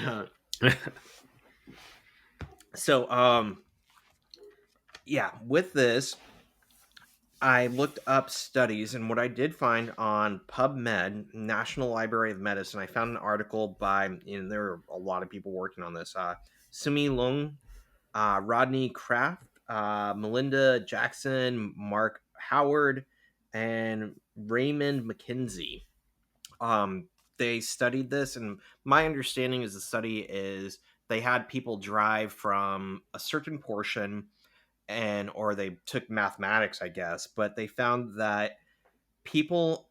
So, yeah, with this, I looked up studies, and what I did find on PubMed, National Library of Medicine, I found an article by, there are a lot of people working on this. Sumi Lung, Rodney Kraft, Melinda Jackson, Mark Howard, and Raymond McKenzie. They studied this, and my understanding is the study is they had people drive from a certain portion, or they took mathematics, I guess, but they found that people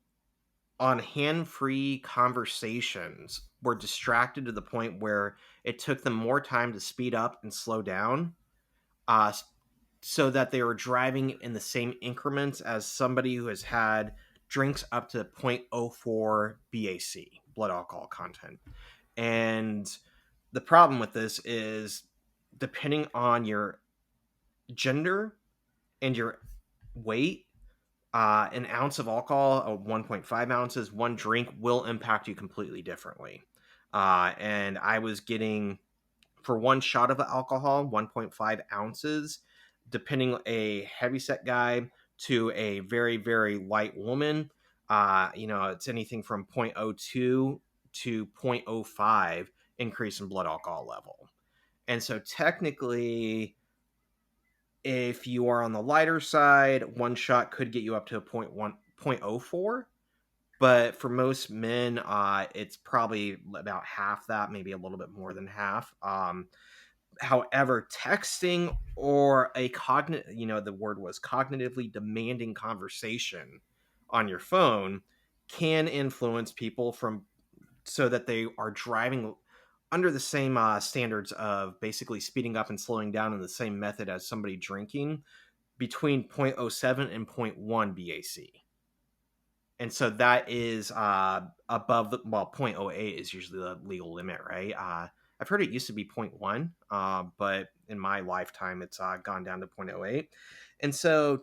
on hand-free conversations were distracted to the point where it took them more time to speed up and slow down, uh, so that they were driving in the same increments as somebody who has had drinks up to 0.04 BAC, blood alcohol content. And the problem with this is, depending on your gender and your weight, an ounce of alcohol, 1.5 ounces, one drink will impact you completely differently. And I was getting, for one shot of alcohol, 1.5 ounces, depending a heavyset guy to a very, very light woman. It's anything from 0.02 to 0.05 increase in blood alcohol level. And so technically, if you are on the lighter side, one shot could get you up to a 0.04. But for most men, it's probably about half that, maybe a little bit more than half. However, texting or the word was cognitively demanding conversation on your phone can influence people so that they are driving under the same standards of basically speeding up and slowing down in the same method as somebody drinking, between 0.07 and 0.1 BAC. And so that is above the, 0.08 is usually the legal limit, right? I've heard it used to be 0.1, but in my lifetime, it's gone down to 0.08. And so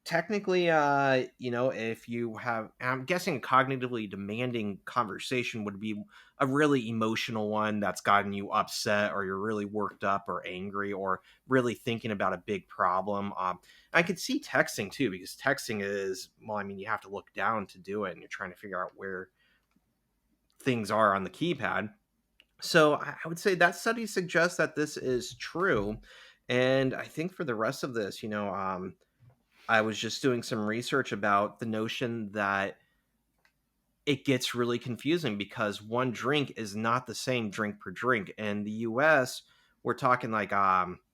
technically, if you have, I'm guessing, a cognitively demanding conversation would be a really emotional one that's gotten you upset, or you're really worked up or angry, or really thinking about a big problem. I could see texting too, because texting is, you have to look down to do it, and you're trying to figure out where things are on the keypad. So I would say that study suggests that this is true. And I think for the rest of this, I was just doing some research about the notion that it gets really confusing because one drink is not the same drink per drink. In the US, we're talking like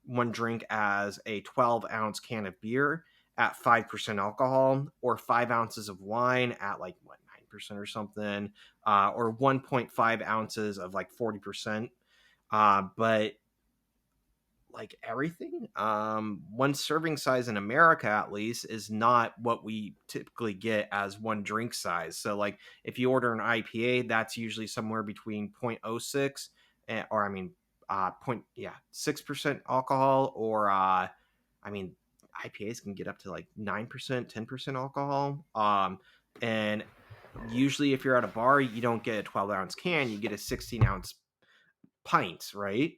one drink as a 12-ounce can of beer at 5% alcohol, or 5 ounces of wine at like 9% or something, or 1.5 ounces of like 40%. But like everything. One serving size in America, at least, is not what we typically get as one drink size. So, like, if you order an IPA, that's usually somewhere between 0.06 or I mean, 6% alcohol, or I mean, IPAs can get up to like 9%, 10% alcohol. And usually, if you're at a bar, you don't get a 12-ounce can; you get a 16-ounce pints, right?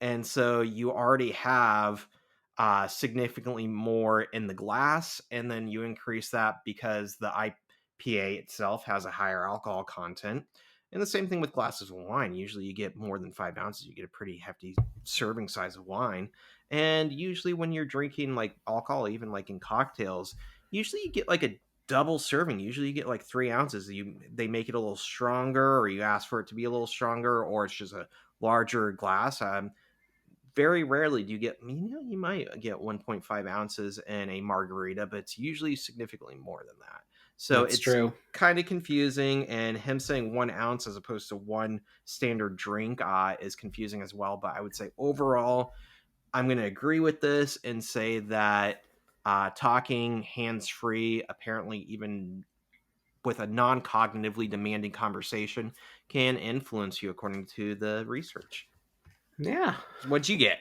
And so you already have significantly more in the glass, and then you increase that because the IPA itself has a higher alcohol content. And the same thing with glasses of wine. Usually you get more than 5 ounces, you get a pretty hefty serving size of wine. And usually when you're drinking like alcohol, even like in cocktails, usually you get like a double serving. Usually you get like 3 ounces. They make it a little stronger, or you ask for it to be a little stronger, or it's just a larger glass. Very rarely do you get, you might get 1.5 ounces in a margarita, but it's usually significantly more than that. So That's it's true. kind of confusing, and him saying 1 ounce as opposed to one standard drink is confusing as well. But I would say overall, I'm going to agree with this and say that talking hands-free, apparently even with a non-cognitively demanding conversation, can influence you according to the research. Yeah. What'd you get?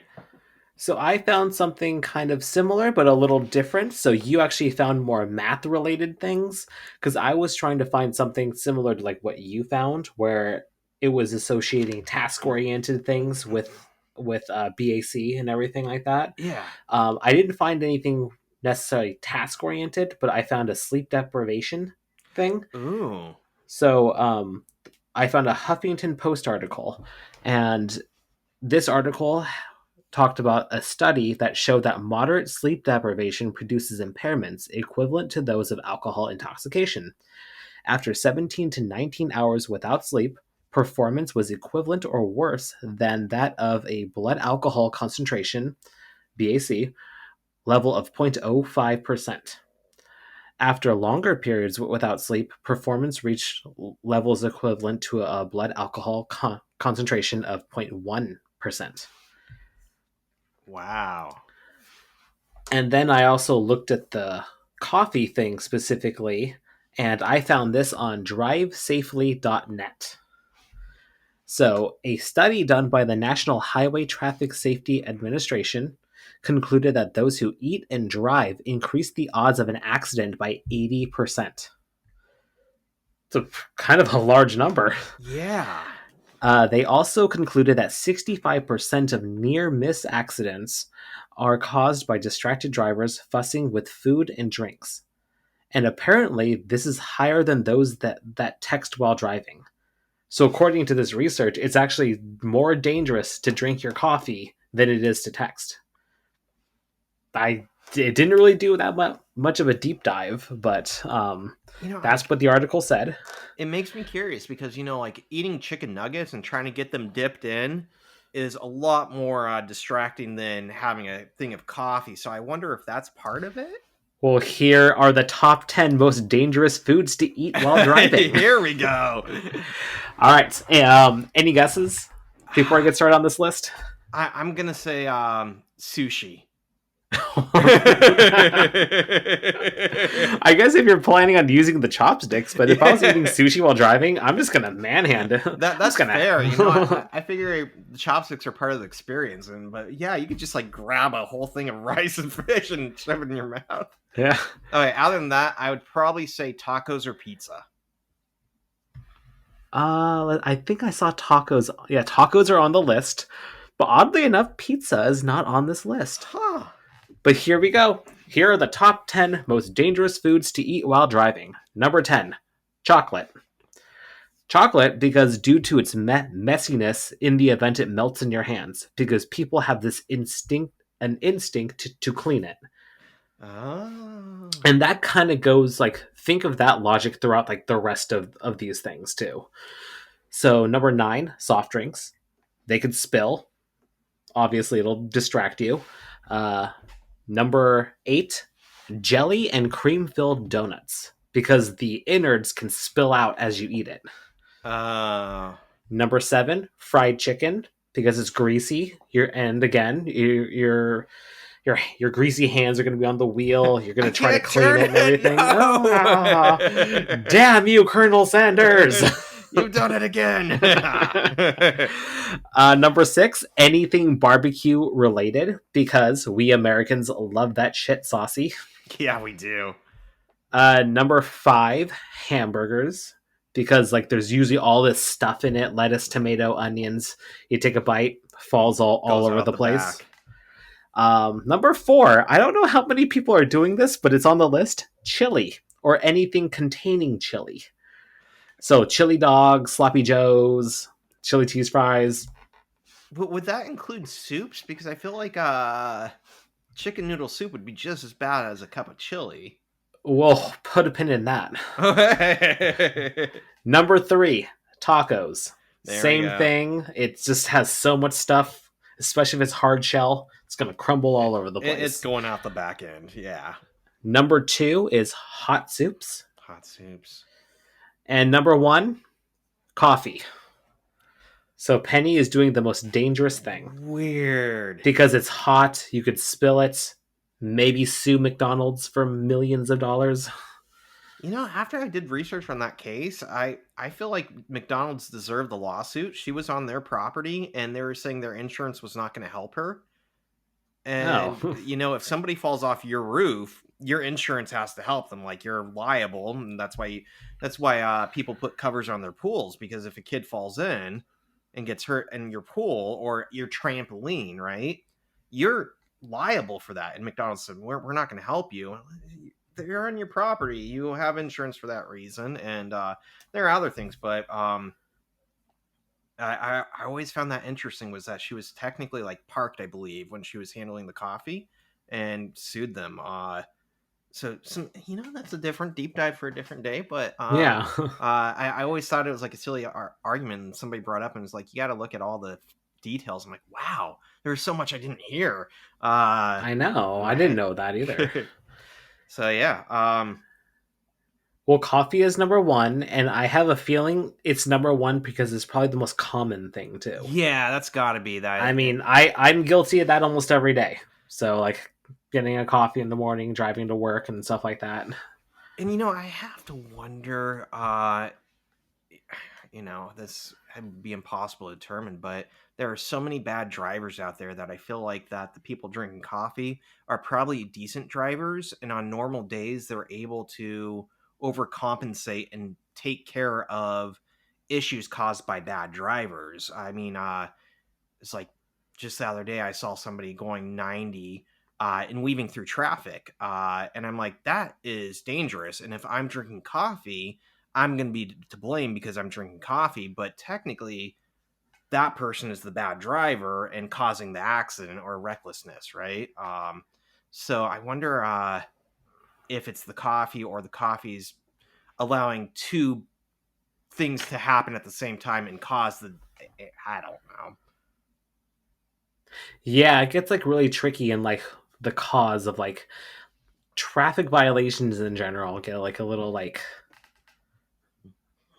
So I found something kind of similar, but a little different. So you actually found more math related things, because I was trying to find something similar to like what you found, where it was associating task oriented things with BAC and everything like that. Yeah. I didn't find anything necessarily task oriented, but I found a sleep deprivation thing. Ooh. So I found a Huffington Post article, and this article talked about a study that showed that moderate sleep deprivation produces impairments equivalent to those of alcohol intoxication. After 17 to 19 hours without sleep, performance was equivalent or worse than that of a blood alcohol concentration, BAC, level of 0.05%. After longer periods without sleep, performance reached levels equivalent to a blood alcohol concentration of 0.1%. Wow. And then I also looked at the coffee thing specifically, and I found this on drivesafely.net. So, a study done by the National Highway Traffic Safety Administration concluded that those who eat and drive increase the odds of an accident by 80%. It's a kind of a large number. Yeah. They also concluded that 65% of near miss accidents are caused by distracted drivers fussing with food and drinks. And apparently, this is higher than those that text while driving. So, according to this research, it's actually more dangerous to drink your coffee than it is to text. It didn't really do that much of a deep dive, but that's what the article said. It makes me curious because, like eating chicken nuggets and trying to get them dipped in is a lot more distracting than having a thing of coffee. So I wonder if that's part of it. Well, here are the top 10 most dangerous foods to eat while driving. Here we go. All right. Any guesses before I get started on this list? I'm going to say sushi. I guess if you're planning on using the chopsticks, but if I was eating sushi while driving, I'm just gonna manhand it. That's fair. I figure the chopsticks are part of the experience, but yeah, you could just like grab a whole thing of rice and fish and shove it in your mouth. Yeah. Okay. Other than that, I would probably say tacos or pizza. I think I saw tacos. Yeah, tacos are on the list, but oddly enough, pizza is not on this list. Huh. But here we go. Here are the top 10 most dangerous foods to eat while driving. Number 10, chocolate. Chocolate, because due to its messiness in the event it melts in your hands, because people have this instinct to clean it. Oh. And that kind of goes, like, think of that logic throughout, like, the rest of these things, too. So, number 9, soft drinks. They could spill. Obviously, it'll distract you. Number 8, jelly and cream-filled donuts, because the innards can spill out as you eat it. Number 7, fried chicken, because it's greasy. Your greasy hands are going to be on the wheel. You're going I to try to can't clean turn it and it. everything. No. Damn you, Colonel Sanders! You've done it again. Number 6, anything barbecue related, because we Americans love that shit saucy. Yeah, we do. Number 5, hamburgers, because like there's usually all this stuff in it: lettuce, tomato, onions. You take a bite, falls all over the place. Back. Number 4, I don't know how many people are doing this, but it's on the list: chili, or anything containing chili. So chili dogs, sloppy joes, chili cheese fries. But would that include soups? Because I feel like chicken noodle soup would be just as bad as a cup of chili. We'll put a pin in that. Number 3, tacos. Same thing. It just has so much stuff, especially if it's hard shell. It's going to crumble all over the place. It's going out the back end, yeah. Number 2 is hot soups. Hot soups. And number 1, coffee. So Penny is doing the most dangerous thing. Weird. Because it's hot, you could spill it, maybe sue McDonald's for millions of dollars. You know, after I did research on that case, I feel like McDonald's deserved the lawsuit. She was on their property, and they were saying their insurance was not going to help her. And, you know, if somebody falls off your roof, your insurance has to help them. Like, you're liable, and that's why people put covers on their pools, because if a kid falls in and gets hurt in your pool or your trampoline, right, you're liable for that. And McDonald's said, we're not going to help you. You're on your property. You have insurance for that reason. And there are other things, but I always found that interesting, was that she was technically like parked, I believe, when she was handling the coffee, and sued them. So some, you know, that's a different deep dive for a different day. But yeah, I always thought it was like a silly argument. And somebody brought up and was like, you got to look at all the details. I'm like, wow, there's so much I didn't hear. I know. I didn't know that either. So yeah. Well, coffee is number 1, and I have a feeling it's number 1 because it's probably the most common thing too. Yeah, that's got to be that. I mean, I'm guilty of that almost every day. So like getting a coffee in the morning, driving to work, and stuff like that. And you know, I have to wonder. You know, this would be impossible to determine, but there are so many bad drivers out there that I feel like that the people drinking coffee are probably decent drivers, and on normal days they're able to overcompensate and take care of issues caused by bad drivers. I mean, it's like just the other day I saw somebody going 90 and weaving through traffic, and I'm like, that is dangerous. And if I'm drinking coffee, I'm going to be to blame because I'm drinking coffee, but technically that person is the bad driver and causing the accident or recklessness, right? So I wonder if it's the coffee, or the coffee's allowing two things to happen at the same time and cause I don't know. Yeah, it gets like really tricky, and like the cause of like traffic violations in general get like a little like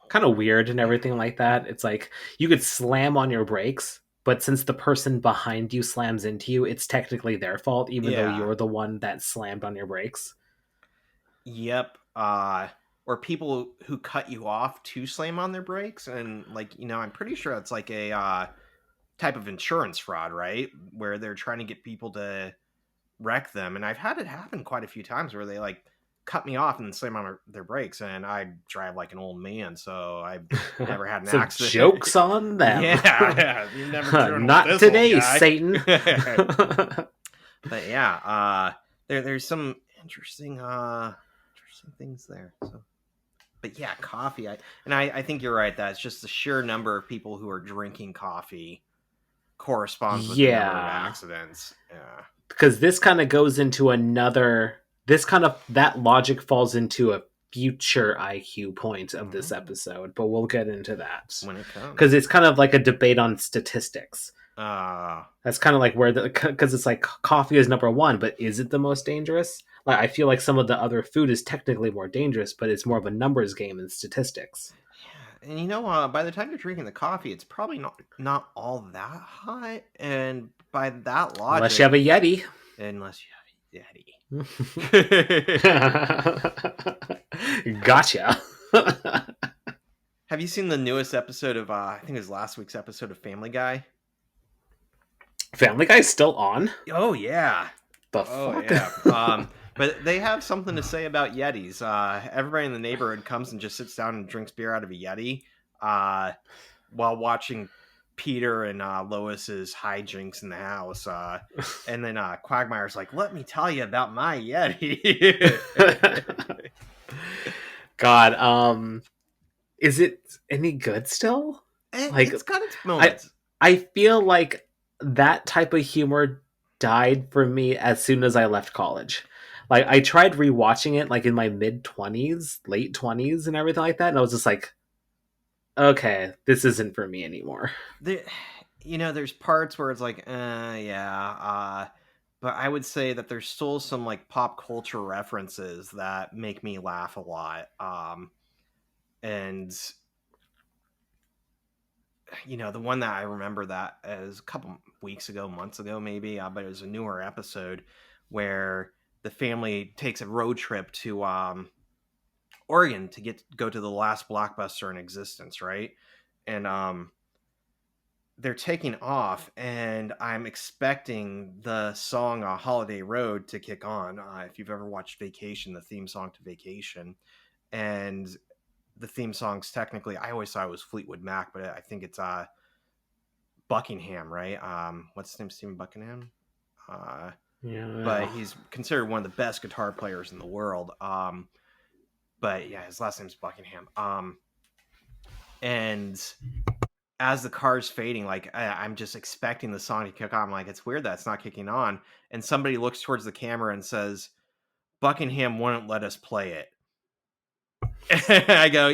kind of weird and everything like that. It's like you could slam on your brakes, but since the person behind you slams into you, it's technically their fault, even though you're the one that slammed on your brakes. Yep. Or people who cut you off to slam on their brakes, and like, you know, I'm pretty sure it's like a type of insurance fraud, right? Where they're trying to get people to wreck them. And I've had it happen quite a few times where they like cut me off and slam on their brakes, and I drive like an old man, so I've never had an accident. Joke's on them. Yeah, you never not today, Satan. But yeah, there's some interesting things there. So, but yeah, coffee. I think you're right that it's just the sheer number of people who are drinking coffee corresponds with the number of accidents. Yeah, because this kind of goes into another. That logic falls into a future IQ point of this episode, but we'll get into that when it comes, because it's kind of like a debate on statistics. That's kind of like where because it's like coffee is number 1, but is it the most dangerous? Like, I feel like some of the other food is technically more dangerous, but it's more of a numbers game than statistics. and by the time you're drinking the coffee, it's probably not all that hot. And by that logic, unless you have a Yeti. Gotcha. Have you seen the newest episode of I think it was last week's episode of Family Guy? Family Guy's still on? Oh yeah. Fuck? Yeah. But they have something to say about Yetis. Everybody in the neighborhood comes and just sits down and drinks beer out of a Yeti while watching Peter and Lois's hijinks in the house. And then Quagmire's like, let me tell you about my Yeti. God, is it any good still? It's got its moments. I feel like that type of humor died for me as soon as I left college. Like, I tried rewatching it like in my mid-20s, late 20s and everything like that, and I was just like, okay, this isn't for me anymore. There's parts where it's like, yeah, but I would say that there's still some like pop culture references that make me laugh a lot. And the one that I remember that is a couple months ago maybe, but it was a newer episode where the family takes a road trip to Oregon to go to the last Blockbuster in existence, right? And they're taking off, and I'm expecting the song Holiday Road to kick on. If you've ever watched Vacation, the theme song to Vacation. And the theme song's technically, I always thought it was Fleetwood Mac, but I think it's Buckingham, right? What's his name? Stephen Buckingham? Yeah. But he's considered one of the best guitar players in the world. But yeah, his last name's Buckingham. And as the car's fading, like I'm just expecting the song to kick on. I'm like, it's weird that it's not kicking on. And somebody looks towards the camera and says, Buckingham wouldn't let us play it. I go,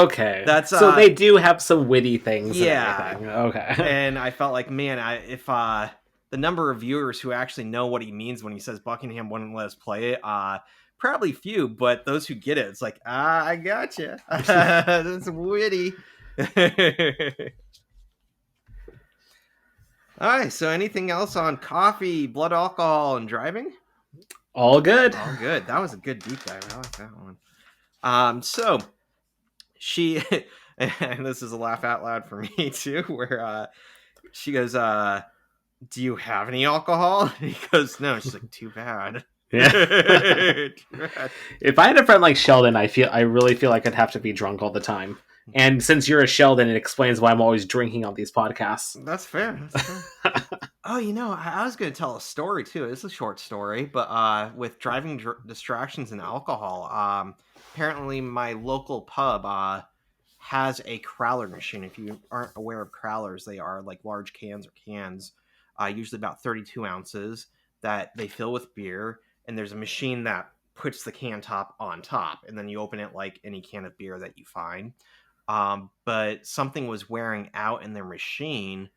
okay. That's so they do have some witty things. Yeah. And okay. And I felt like, man, if the number of viewers who actually know what he means when he says Buckingham wouldn't let us play it, probably few, but those who get it, it's like, I gotcha. That's witty. All right. So anything else on coffee, blood alcohol, and driving? All good. All good. That was a good deep dive. I like that one. So she, and this is a laugh out loud for me too, where she goes, do you have any alcohol? And he goes, no. She's like, too bad. Yeah. If I had a friend like Sheldon, I really feel like I'd have to be drunk all the time. And since you're a Sheldon, it explains why I'm always drinking on these podcasts. That's fair. Oh, I was going to tell a story too. It's a short story, but with driving distractions and alcohol, apparently my local pub has a crowler machine. If you aren't aware of crowlers, they are like large cans, usually about 32 ounces, that they fill with beer. And there's a machine that puts the can top on top, and then you open it like any can of beer that you find. But something was wearing out in their machine,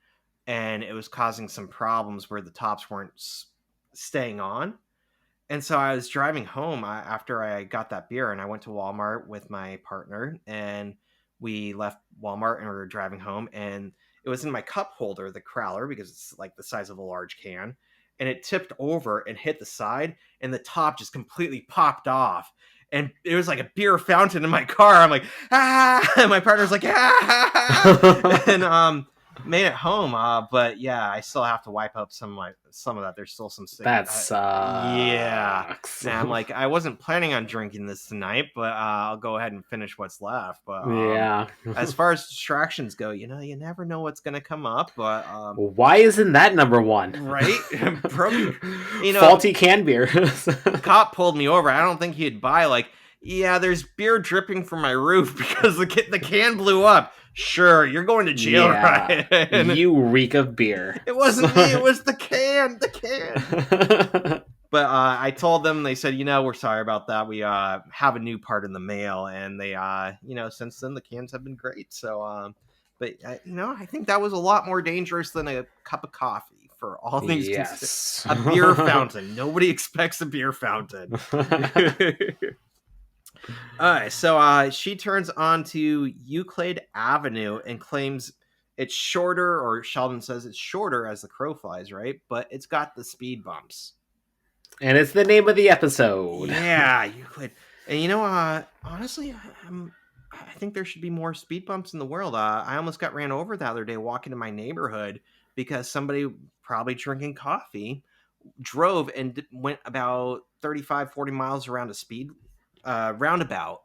and it was causing some problems where the tops weren't staying on. And so I was driving home after I got that beer, and I went to Walmart with my partner, and we left Walmart and we were driving home, and it was in my cup holder, the crowler, because it's like the size of a large can. And it tipped over and hit the side, and the top just completely popped off. And it was like a beer fountain in my car. I'm like, ah! And my partner's like, ah! And made it home. But yeah, I still have to wipe up some of that. There's still some sticky. That sucks. Yeah. And I'm like, I wasn't planning on drinking this tonight, but I'll go ahead and finish what's left. But yeah, as far as distractions go, you never know what's gonna come up. But why isn't that number one? Right? Faulty can beer. The cop pulled me over. I don't think he'd buy there's beer dripping from my roof because the can blew up. Sure, you're going to jail, right? You reek of beer. It wasn't me. It was the can. But I told them. They said, we're sorry about that. We have a new part in the mail, and they, since then the cans have been great. So, but I think that was a lot more dangerous than a cup of coffee for all things. Yes, a beer fountain. Nobody expects a beer fountain. So she turns onto Euclid Avenue and claims it's shorter, or Sheldon says it's shorter as the crow flies, right? But it's got the speed bumps. And it's the name of the episode. Yeah, Euclid. And honestly, I think there should be more speed bumps in the world. I almost got ran over the other day walking in my neighborhood because somebody, probably drinking coffee, drove and went about 35, 40 miles around a speed roundabout,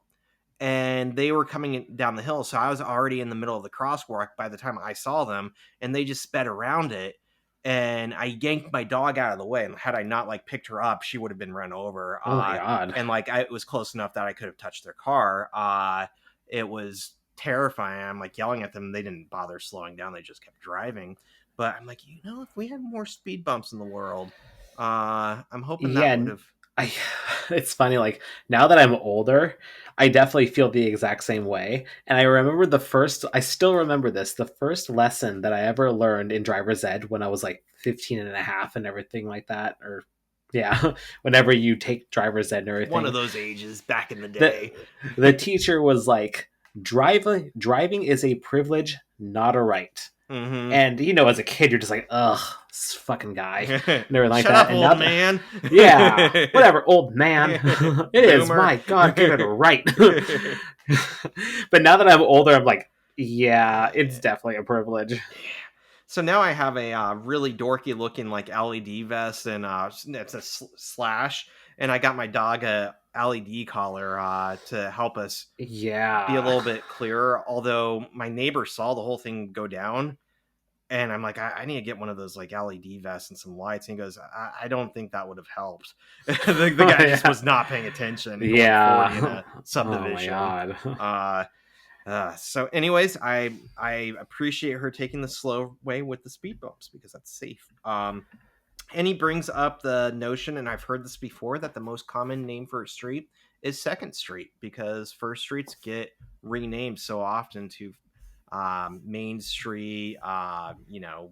and they were coming down the hill. So I was already in the middle of the crosswalk by the time I saw them, and they just sped around it. And I yanked my dog out of the way. And had I not picked her up, she would have been run over. Oh my God. And it was close enough that I could have touched their car. It was terrifying. I'm yelling at them. They didn't bother slowing down. They just kept driving. But I'm if we had more speed bumps in the world, I'm hoping that would have. It's funny, now that I'm older, I definitely feel the exact same way. And I remember I still remember this, the first lesson that I ever learned in driver's ed when I was 15 and a half and everything like that. Or yeah, whenever you take driver's ed and everything. One of those ages back in the day. The teacher was driving is a privilege, not a right. Mm-hmm. And as a kid, you're just ugh, this fucking guy. Never like Shut that. up, old man. Yeah, whatever, old man. It is. My God, give it a right. But now that I'm older, I'm yeah, it's definitely a privilege. So now I have a really dorky looking LED vest, and it's a slash, and I got my dog a LED collar to help us be a little bit clearer. Although my neighbor saw the whole thing go down, and I'm I need to get one of those LED vests and some lights. And he goes, I don't think that would have helped. the guy just was not paying attention. Yeah, in a subdivision. Oh my God. So anyways, I appreciate her taking the slow way with the speed bumps because that's safe. And he brings up the notion, and I've heard this before, that the most common name for a street is Second Street, because first streets get renamed so often to Main Street,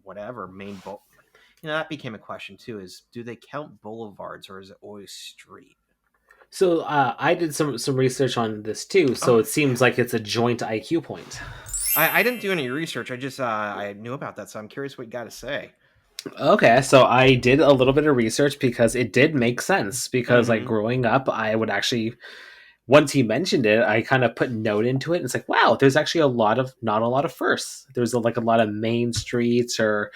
whatever, that became a question too, is do they count boulevards or is it always street? So I did some research on this too. So it seems like it's a joint IQ point. I didn't do any research. I just I knew about that, so I'm curious what you got to say. Okay, so I did a little bit of research because it did make sense. Because growing up, I would actually, once he mentioned it, I kind of put note into it. And it's wow, there's actually not a lot of firsts. There's a lot of main streets, or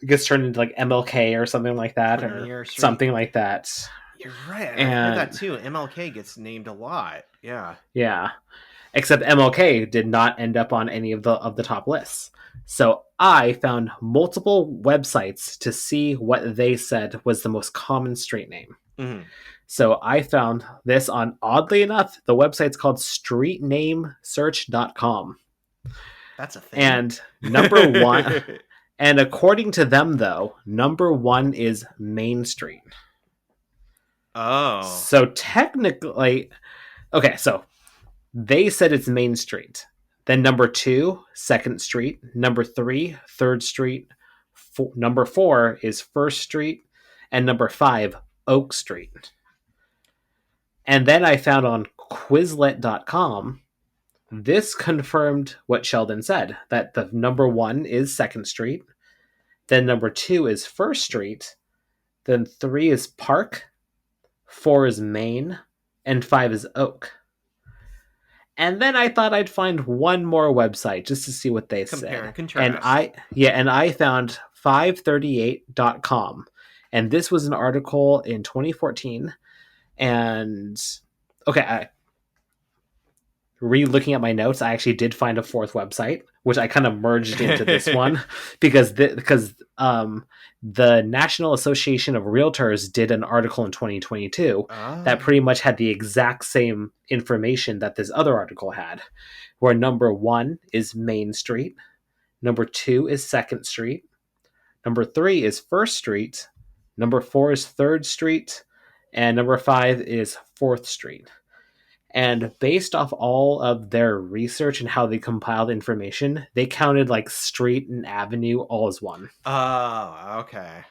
it gets turned into MLK or something like that, or something like that. You're right. I heard that too. MLK gets named a lot. Yeah. Yeah. Except MLK did not end up on any of the top lists. So I found multiple websites to see what they said was the most common street name. Mm-hmm. So I found this on, oddly enough, the website's called streetnamesearch.com. That's a thing. And number one, and according to them, though, number one is Main Street. Oh. So technically, okay, so they said it's Main Street. Then number 2, Second Street. Number 3, Third Street. Number 4 is First Street. And number 5, Oak Street. And then I found on Quizlet.com, this confirmed what Sheldon said, that the number 1 is Second Street. Then number 2 is First Street. Then 3 is Park. 4 is Main. And 5 is Oak. And then I thought I'd find one more website just to see what they Compare said. And contrast. And I found 538.com. And this was an article in 2014. And okay, re-looking at my notes, I actually did find a fourth website, which I kind of merged into this one because the National Association of Realtors did an article in 2022 that pretty much had the exact same information that this other article had, where number 1 is Main Street, number 2 is Second Street, number 3 is First Street, number 4 is Third Street, and number 5 is Fourth Street. And based off all of their research and how they compiled information, they counted street and avenue all as one. Oh, okay.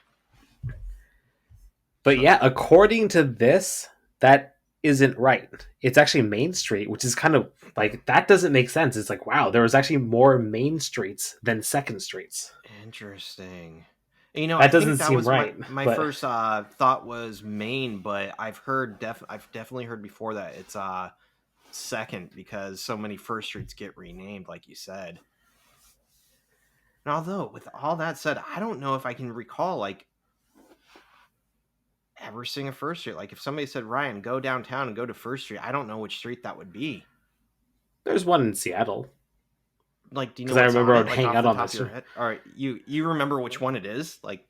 But yeah, according to this, that isn't right. It's actually Main Street, which is kind of like, that doesn't make sense. It's like, wow, there was actually more main streets than second streets. Interesting. I That think doesn't that seem was right. my But first thought was Maine, but I've definitely heard before that it's second because so many first streets get renamed, like you said. And although with all that said, I don't know if I can recall like ever seeing a first street. Like if somebody said, Ryan, go downtown and go to First Street, I don't know which street that would be. there's one in Seattle. Like, do you know Because I what's remember on I it? would Like hang off out the on top this. of your head? All right, you remember which one it is? Like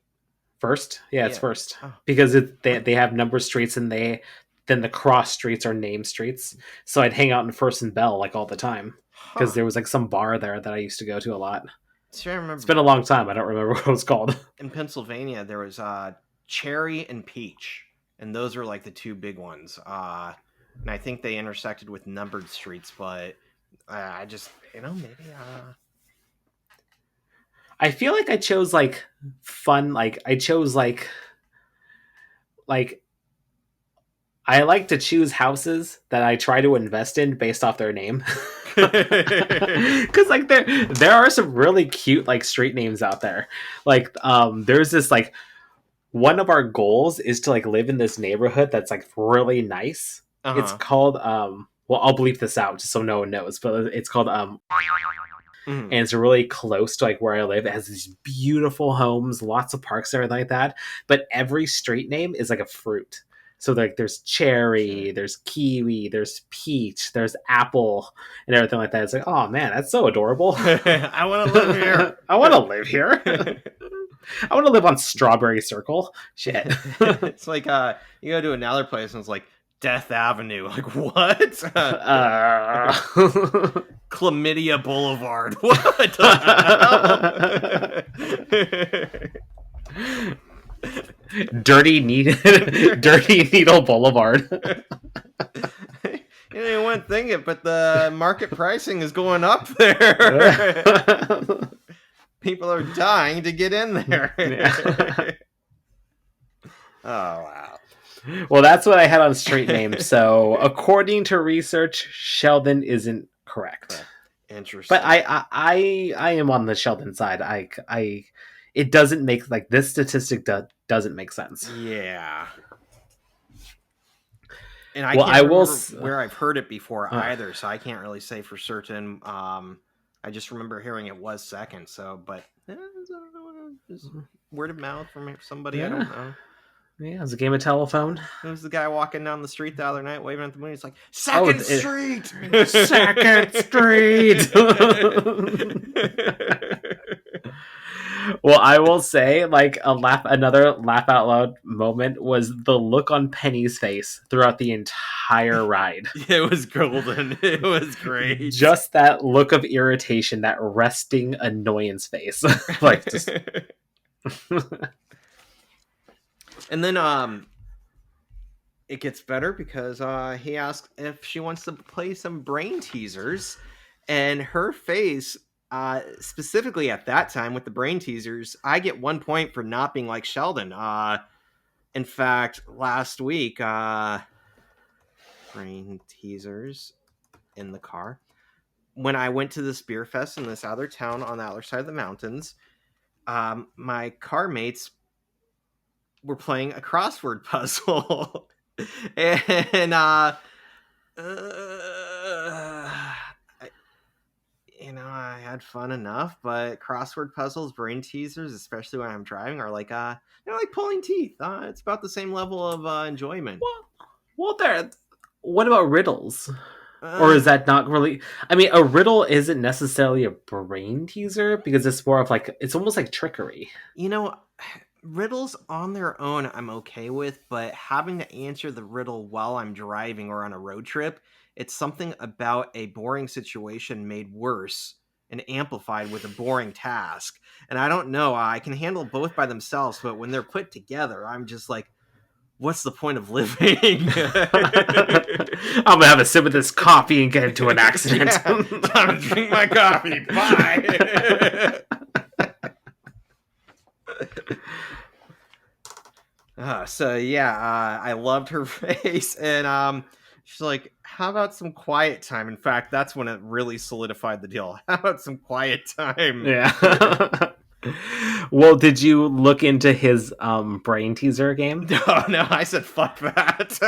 First? Yeah, it's yeah. First. Oh. Because they have number streets, and then the cross streets are name streets. So I'd hang out in First and Bell like all the time. Because there was like some bar there that I used to go to a lot. See, I remember. It's been a long time. I don't remember what it was called. In Pennsylvania, there was Cherry and Peach. And those were like the two big ones. And I think they intersected with numbered streets, but I just, maybe... I feel like I chose like fun, like I chose like I like to choose houses that I try to invest in based off their name. Because like there are some really cute like street names out there. Like there's this like, one of our goals is to like live in this neighborhood that's like really nice. It's called well, I'll bleep this out just so no one knows, but it's called and it's really close to like where I live. It has these beautiful homes, lots of parks, and everything like that. But every street name is like a fruit. So like there's cherry, there's kiwi, there's peach, there's apple, and everything like that. It's like, oh man, that's so adorable. I want to live here. I want to live here. I want to live on Strawberry Circle. Shit. It's like you go to another place and it's like Death Avenue. Like what? Chlamydia Boulevard. What the hell? Dirty Needle Boulevard. You didn't want to think it, but the market pricing is going up there. People are dying to get in there. Yeah. Oh, wow. Well, that's what I had on street names. So, according to research, Sheldon isn't correct. Interesting. But I am on the Sheldon side. I it doesn't make, like, this statistic doesn't make sense. Yeah. And I can't remember where I've heard it before either, so I can't really say for certain. I just remember hearing it was second. So, but just word of mouth from somebody. Yeah. I don't know. Yeah, it was a game of telephone. It was the guy walking down the street the other night, waving at the moon. He's like, "Second Street, Second Street." Well, I will say, like, another laugh out loud moment was the look on Penny's face throughout the entire ride. It was golden. It was great. Just that look of irritation, that resting annoyance face. Like, just... And then it gets better because he asks if she wants to play some brain teasers, and her face, specifically at that time with the brain teasers, I get 1 point for not being like Sheldon. In fact, last week, brain teasers in the car. When I went to this beer fest in this other town on the other side of the mountains, my car mates were playing a crossword puzzle. And I had fun enough, but crossword puzzles, brain teasers, especially when I'm driving, are like they're like pulling teeth. It's about the same level of enjoyment. Well, there. What about riddles? Or is that not really? I mean, a riddle isn't necessarily a brain teaser because it's more of like, it's almost like trickery. Riddles on their own I'm okay with, but having to answer the riddle while I'm driving or on a road trip, it's something about a boring situation made worse and amplified with a boring task. And I don't know, I can handle both by themselves, but when they're put together, I'm just like, what's the point of living? I'm gonna have a sip of this coffee and get into an accident. Yeah, time to drink my coffee. Bye. I loved her face, and she's like, "How about some quiet time?" In fact, that's when it really solidified the deal. How about some quiet time? Yeah. Well, did you look into his brain teaser game? No, I said fuck that.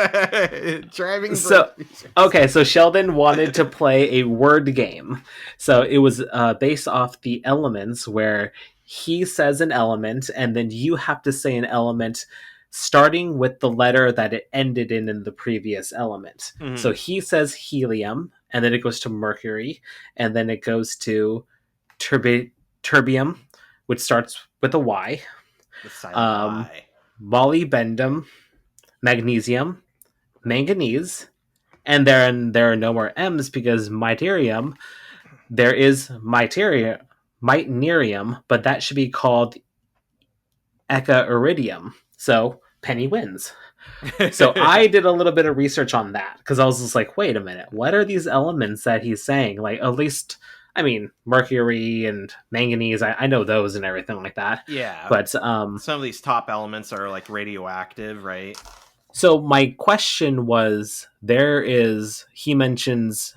Driving brain So, teasers. okay, so Sheldon wanted to play a word game. So it was based off the elements where he says an element, and then you have to say an element starting with the letter that it ended in the previous element. Mhm. So he says helium, and then it goes to mercury, and then it goes to terbium, which starts with a Y. The silent Y. Molybdenum, magnesium, manganese, and then there are no more M's because mitarium. There is mitarium, but that should be called eka-iridium. So Penny wins. So I did a little bit of research on that because I was just like, wait a minute, what are these elements that he's saying? Like, at least, I mean, mercury and manganese, I know those and everything like that. Yeah. But some of these top elements are like radioactive, right? So my question was, he mentions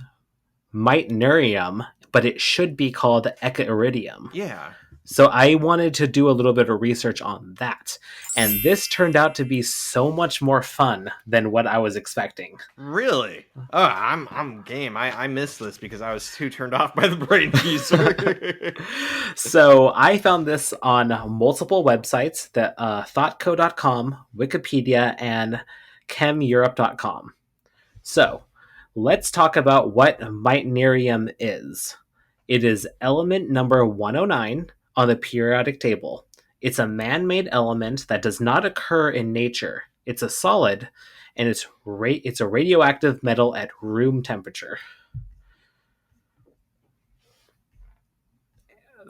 mitarium, but it should be called eka-iridium. Yeah. So I wanted to do a little bit of research on that. And this turned out to be so much more fun than what I was expecting. Really? Oh, I'm game. I missed this because I was too turned off by the brain teaser. So I found this on multiple websites, that thoughtco.com, Wikipedia, and chemeurope.com. So let's talk about what mitarium is. It is element number 109 on the periodic table. It's a man-made element that does not occur in nature. It's a solid, and it's a radioactive metal at room temperature.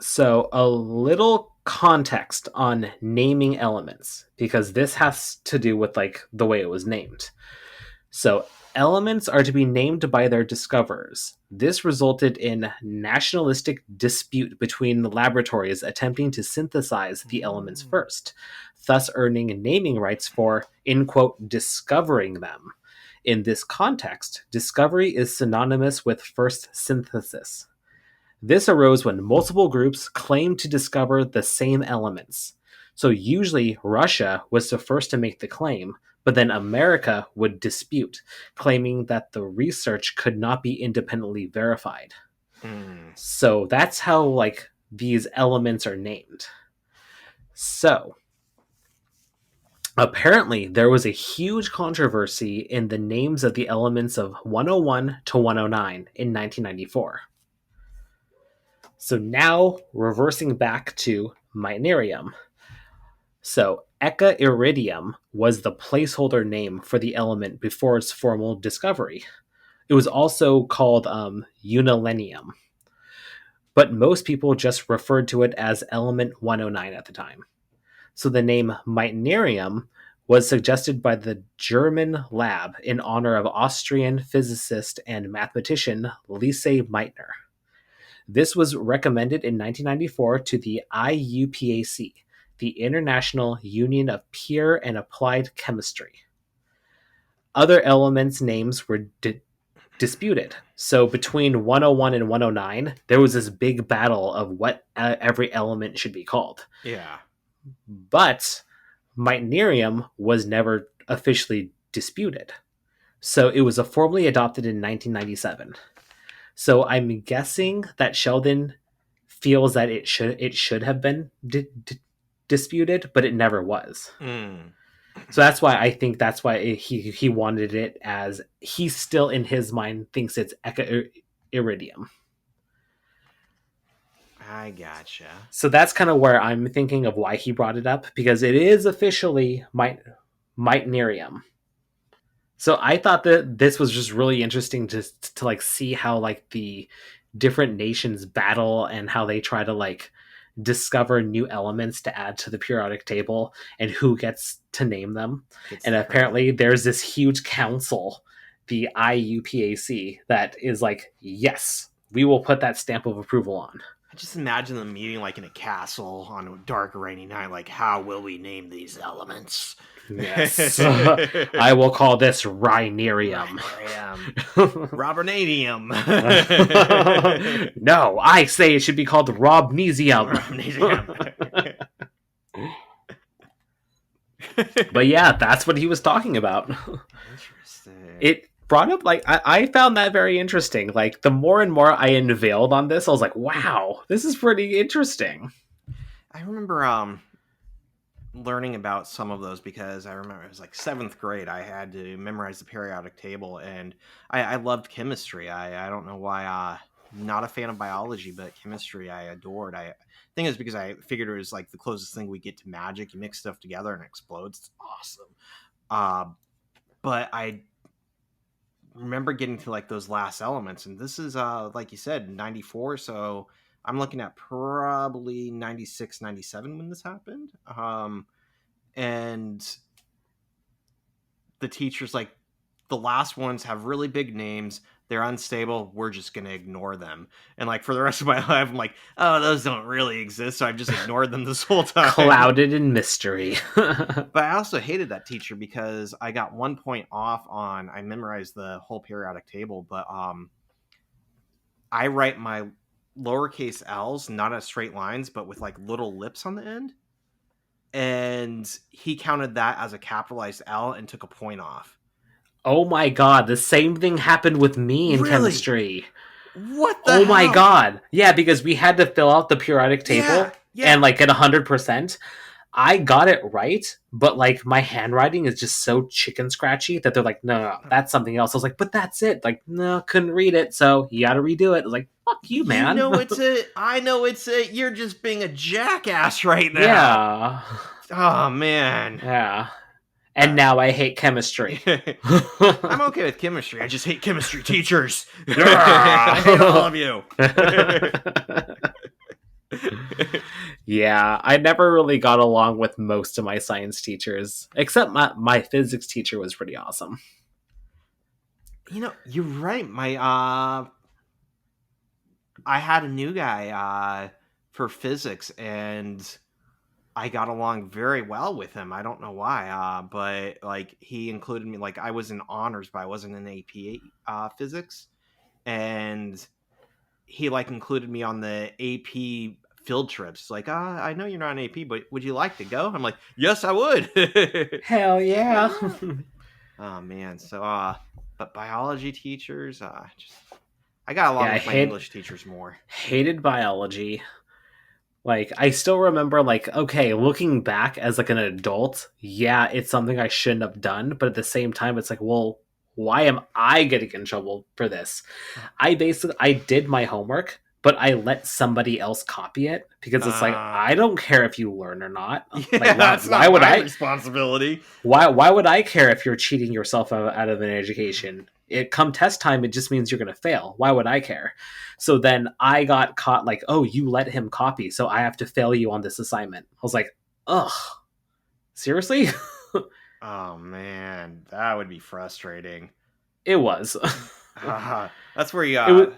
So a little context on naming elements, because this has to do with like the way it was named. So elements are to be named by their discoverers. This resulted in nationalistic dispute between the laboratories attempting to synthesize the elements first, thus earning naming rights for, in quote, discovering them. In this context, discovery is synonymous with first synthesis. This arose when multiple groups claimed to discover the same elements. So usually Russia was the first to make the claim, but then America would dispute, claiming that the research could not be independently verified. So that's how like these elements are named. So apparently there was a huge controversy in the names of the elements of 101 to 109 in 1994. So now reversing back to mitarium. So eka-iridium was the placeholder name for the element before its formal discovery. It was also called unilenium, but most people just referred to it as element 109 at the time. So the name mitarium was suggested by the German lab in honor of Austrian physicist and mathematician Lise Meitner. This was recommended in 1994 to the IUPAC, the International Union of Pure and Applied Chemistry. Other elements' names were disputed. So between 101 and 109, there was this big battle of what every element should be called. Yeah. But mitarium was never officially disputed. So it was formally adopted in 1997. So I'm guessing that Sheldon feels that it should have been disputed, but it never was. So that's why he wanted it, as he still in his mind thinks it's eka-iridium. I gotcha. So that's kind of where I'm thinking of why he brought it up, because it is officially mitarium. So I thought that this was just really interesting to like see how like the different nations battle and how they try to like discover new elements to add to the periodic table and who gets to name them. And apparently there's this huge council, the IUPAC, that is like, yes, we will put that stamp of approval on. I just imagine them meeting like in a castle on a dark rainy night, like, how will we name these elements? Yes. I will call this Rhinerium. Robernadium. No, I say it should be called Robnesium. But yeah, that's what he was talking about. Interesting. It brought up, like, I found that very interesting. Like, the more and more I unveiled on this, I was like, wow, this is pretty interesting. I remember learning about some of those because I remember it was like 7th grade. I had to memorize the periodic table, and I loved chemistry. I don't know why. Not a fan of biology, but chemistry I adored. I think it's because I figured it was like the closest thing we get to magic. You mix stuff together and it explodes. It's awesome. But I remember getting to like those last elements, and this is like you said, 94. So I'm looking at probably 96, 97 when this happened. And the teacher's like, the last ones have really big names. They're unstable. We're just going to ignore them. And like for the rest of my life, I'm like, oh, those don't really exist. So I've just ignored them this whole time. Clouded in mystery. But I also hated that teacher because I got 1 point off on, I memorized the whole periodic table, but I write my lowercase L's, not as straight lines, but with like little lips on the end. And he counted that as a capitalized L and took a point off. Oh my god, the same thing happened with me in chemistry. What the hell? My god. Yeah, because we had to fill out the periodic table and like get 100%. I got it right, but like my handwriting is just so chicken scratchy that they're like, no, that's something else. I was like, but that's it. Like, no, couldn't read it, so you gotta redo it. I was like, fuck you, man. I know it's it. You're just being a jackass right now. Yeah. Oh, man. Yeah. And now I hate chemistry. I'm okay with chemistry. I just hate chemistry teachers. I hate all of you. Yeah, I never really got along with most of my science teachers, except my physics teacher was pretty awesome. You know, you're right. I had a new guy for physics, and I got along very well with him. I don't know why, but like he included me. Like I was in honors, but I wasn't in AP physics, and he like included me on the AP field trips. Like, I know you're not an AP, but would you like to go? I'm like, yes, I would. Hell yeah. Oh man, so but biology teachers, I got along with my English teachers more. Hated biology. Like, I still remember, like, okay, looking back as, like, an adult, yeah, it's something I shouldn't have done, but at the same time, it's like, well, why am I getting in trouble for this? I did my homework, but I let somebody else copy it, because it's like, I don't care if you learn or not. Yeah, like, that's not my responsibility. Why would I care if you're cheating yourself out of an education? Come test time, it just means you're going to fail. Why would I care? So then I got caught like, oh, you let him copy, so I have to fail you on this assignment. I was like, ugh, seriously? Oh man, that would be frustrating. It was. That's where you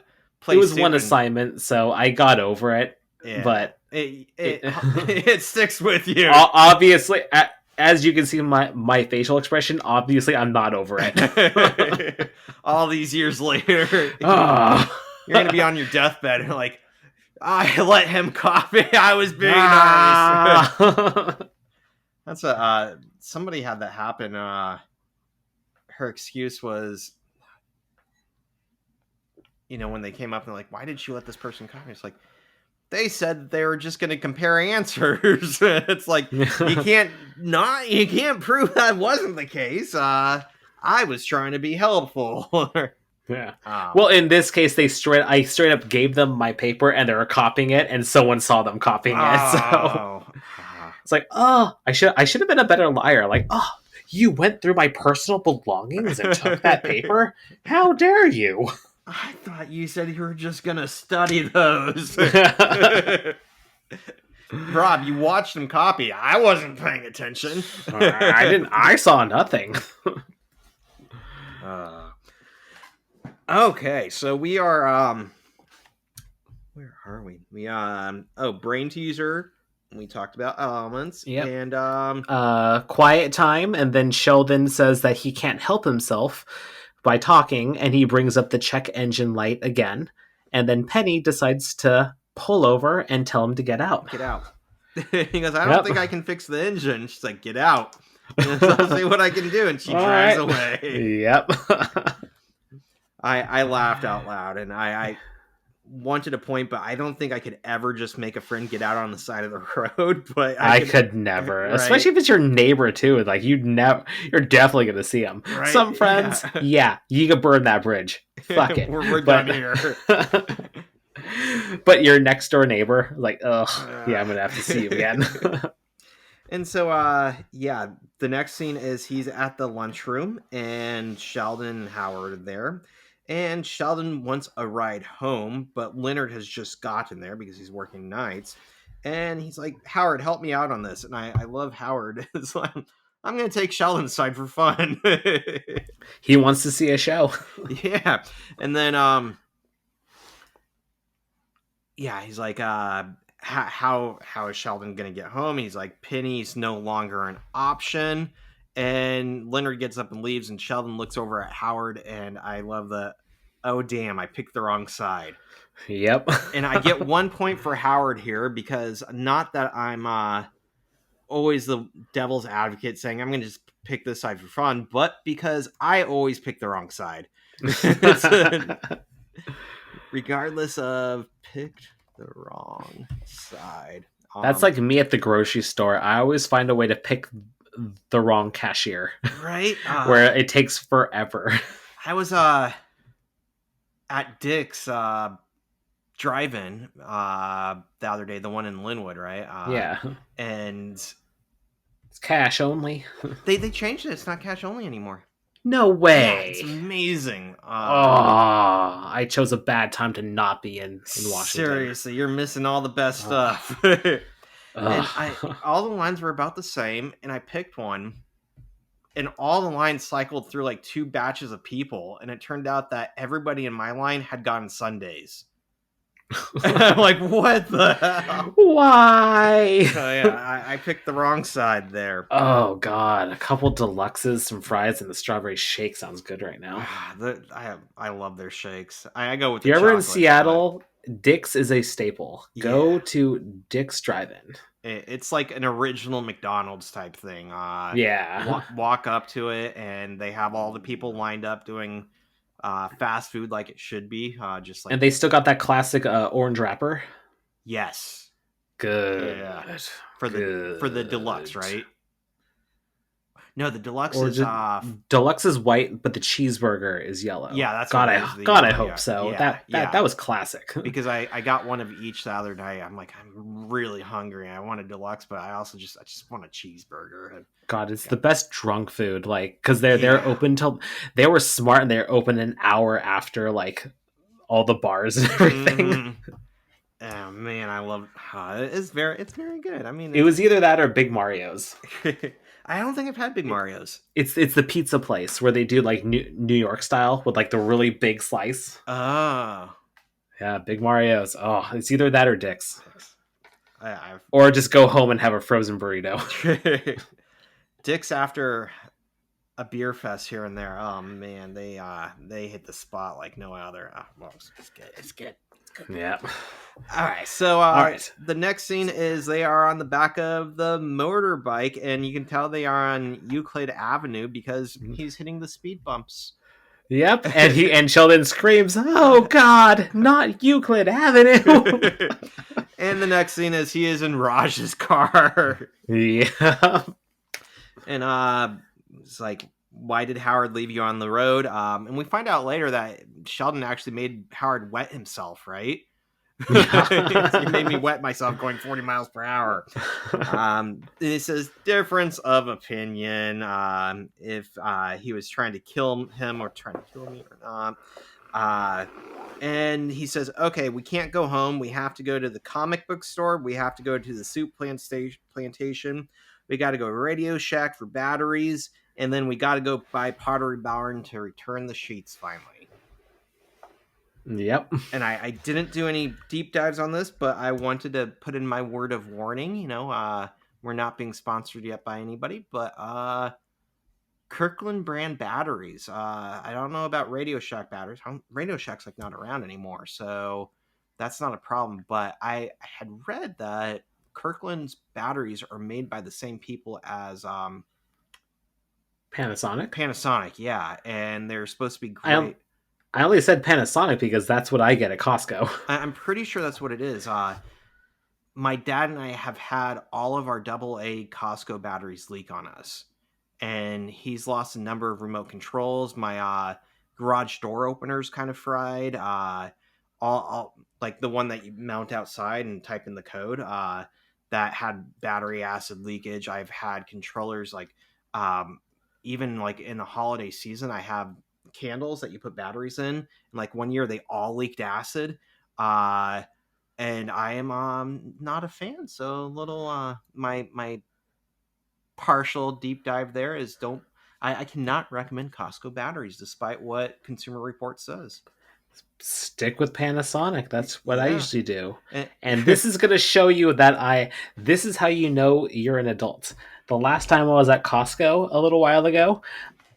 it was one assignment, so I got over it. Yeah. But it sticks with you. Obviously, as you can see my facial expression, obviously I'm not over it. All these years later, you're going to be on your deathbed and like, I let him copy. I was being nice. That's somebody had that happen. Her excuse was, you know, when they came up and like, why did she let this person copy? It's like, they said they were just going to compare answers. It's like, you can't prove that wasn't the case. I was trying to be helpful. Yeah. Well, in this case, I straight up gave them my paper and they were copying it, and someone saw them copying it. So it's like, oh, I should have been a better liar. Like, oh, you went through my personal belongings and took that paper? How dare you? I thought you said you were just gonna study those. Rob, you watched him copy. I wasn't paying attention. I didn't. I saw nothing. Okay, so we are where are we? We brain teaser, We talked about elements. Yep. And quiet time, and then Sheldon says that he can't help himself by talking, and he brings up the check engine light again. And then Penny decides to pull over and tell him to get out. Get out. He goes, I don't think I can fix the engine. She's like, get out. And so I'll see what I can do. And she drives away. Yep. I laughed out loud, and I wanted a point, but I don't think I could ever just make a friend get out on the side of the road. But I could never, right? Especially if it's your neighbor too. Like you're definitely gonna see him. Right? Some friends, yeah, you can burn that bridge. Fuck it, we're done here. But your next door neighbor, like, ugh, yeah, I'm gonna have to see you again. And so, yeah, the next scene is he's at the lunchroom, and Sheldon and Howard are there. And Sheldon wants a ride home, but Leonard has just gotten there because he's working nights. And he's like, Howard, help me out on this. And I love Howard. It's like, I'm going to take Sheldon's side for fun. He wants to see a show. Yeah. And then, yeah, he's like, how is Sheldon going to get home? He's like, Penny's no longer an option. And Leonard gets up and leaves, and Sheldon looks over at Howard, and I love oh, damn, I picked the wrong side. Yep. And I get 1 point for Howard here, because not that I'm always the devil's advocate saying I'm going to just pick this side for fun, but because I always pick the wrong side. Regardless of picked the wrong side. That's like me at the grocery store. I always find a way to pick the wrong cashier, right? Where it takes forever. I was at Dick's drive-in the other day, the one in Linwood, right? Yeah, and it's cash only. they changed it. It's not cash only anymore. No way. Yeah, it's amazing. I chose a bad time to not be in Washington. Seriously, you're missing all the best stuff. And all the lines were about the same, and I picked one, and all the lines cycled through like 2 batches of people, and it turned out that everybody in my line had gotten Sundays. I'm like, what the hell? Why? So yeah, I picked the wrong side there. Oh god, a couple deluxes, some fries, and the strawberry shake sounds good right now. I love their shakes. I go with. If you're ever in Seattle, Dick's is a staple. Go to Dick's Drive-In. It's like an original McDonald's type thing. Yeah. Walk up to it, and they have all the people lined up doing fast food like it should be. Just like, and they still got that classic orange wrapper. Yes. Good. Yeah. For the deluxe, right? No, the deluxe is deluxe is white, but the cheeseburger is yellow. Yeah, that's I hope so. Yeah, that was classic. Because I got one of each the other day. I'm like, I'm really hungry. I want a deluxe, but I just want a cheeseburger. God, it's the best drunk food. Like, because they're open till they were smart, and they're open an hour after like all the bars and everything. Mm-hmm. Oh man, I love it. It's very good. I mean, it was either that or Big Mario's. I don't think I've had Big Mario's. It's the pizza place where they do like New York style with like the really big slice. Oh. Yeah, Big Mario's. Oh, it's either that or Dick's. Or just go home and have a frozen burrito. Dick's after a beer fest here and there. Oh man, they hit the spot like no other. Well, it's good. Yeah. All right. So the next scene is they are on the back of the motorbike, and you can tell they are on Euclid Avenue because he's hitting the speed bumps. Yep. And Sheldon screams, "Oh God, not Euclid Avenue!" And the next scene is he is in Raj's car. Yeah. And it's like, why did Howard leave you on the road? And we find out later that Sheldon actually made Howard wet himself, right? He made me wet myself going 40 miles per hour. It says difference of opinion. If he was trying to kill him or trying to kill me or not. And he says, okay, we can't go home. We have to go to the comic book store. We have to go to the soup plantation. We got to go to Radio Shack for batteries. And then we got to go by Pottery Barn to return the sheets finally. Yep. And I didn't do any deep dives on this, but I wanted to put in my word of warning. We're not being sponsored yet by anybody, but Kirkland brand batteries. I don't know about Radio Shack batteries. Radio Shack's like not around anymore, so that's not a problem. But I had read that Kirkland's batteries are made by the same people as Panasonic. Panasonic, yeah, and they're supposed to be great. I only said Panasonic because that's what I get at Costco. I'm pretty sure that's what it is. My dad and I have had all of our AA Costco batteries leak on us, and he's lost a number of remote controls. My garage door openers kind of fried. All like the one that you mount outside and type in the code. That had battery acid leakage. I've had controllers like, even like in the holiday season, I have candles that you put batteries in. And like one year, they all leaked acid. And I am not a fan. So a little my partial deep dive there is I cannot recommend Costco batteries despite what Consumer Reports says. Stick with Panasonic. That's what I usually do. And this is going to show you that this is how you know you're an adult. The last time I was at Costco a little while ago,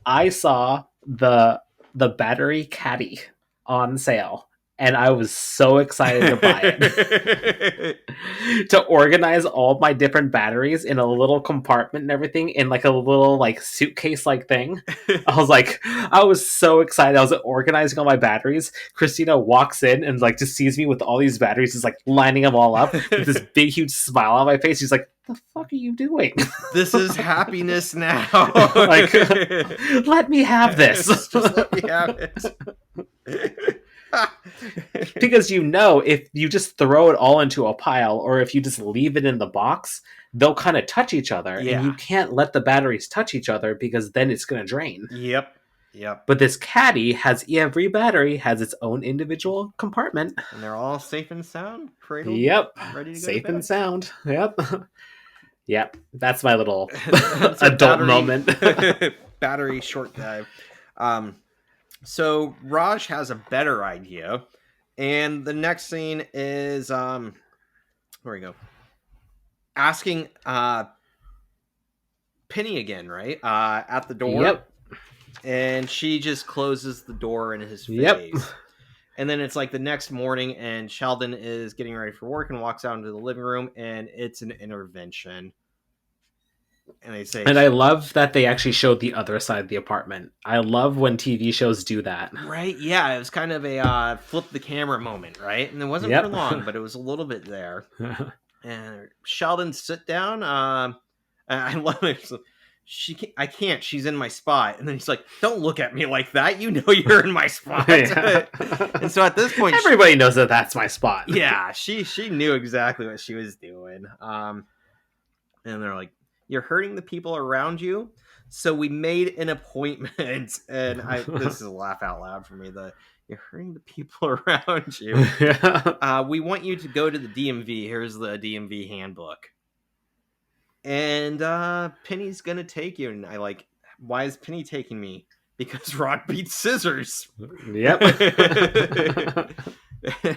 I saw the battery caddy on sale. And I was so excited to buy it. To organize all my different batteries in a little compartment and everything in like a little like suitcase like thing. I was so excited. I was organizing all my batteries. Christina walks in and like just sees me with all these batteries, just like lining them all up with this big huge smile on my face. She's like, "The fuck are you doing? This is happiness now." Like, let me have this. Just let me have it. Because if you just throw it all into a pile or if you just leave it in the box, they'll kind of touch each other, and you can't let the batteries touch each other because then it's going to drain. Yep. But this caddy every battery has its own individual compartment, and they're all safe and sound, cradled. Yep, ready to go safe to bed. and sound. Yep. That's my little adult moment. Battery short dive. So Raj has a better idea, and the next scene is where we go. Asking Penny again, right? At the door. Yep. And she just closes the door in his face. Yep. And then it's like the next morning, and Sheldon is getting ready for work and walks out into the living room, and it's an intervention. And they say, and I love that they actually showed the other side of the apartment. I love when TV shows do that. Right? Yeah, it was kind of a flip the camera moment, right? And it wasn't for long, but it was a little bit there. And Sheldon sit down. I love it. So I can't. She's in my spot. And then he's like, "Don't look at me like that. You know you're in my spot." And so at this point, everybody knows that that's my spot. Yeah, she knew exactly what she was doing. And they're like, "You're hurting the people around you." So we made an appointment, and this is a laugh out loud for me. You're hurting the people around you. We want you to go to the DMV. Here's the DMV handbook. And Penny's gonna take you. And I like, why is Penny taking me? Because rock beats scissors. Yep.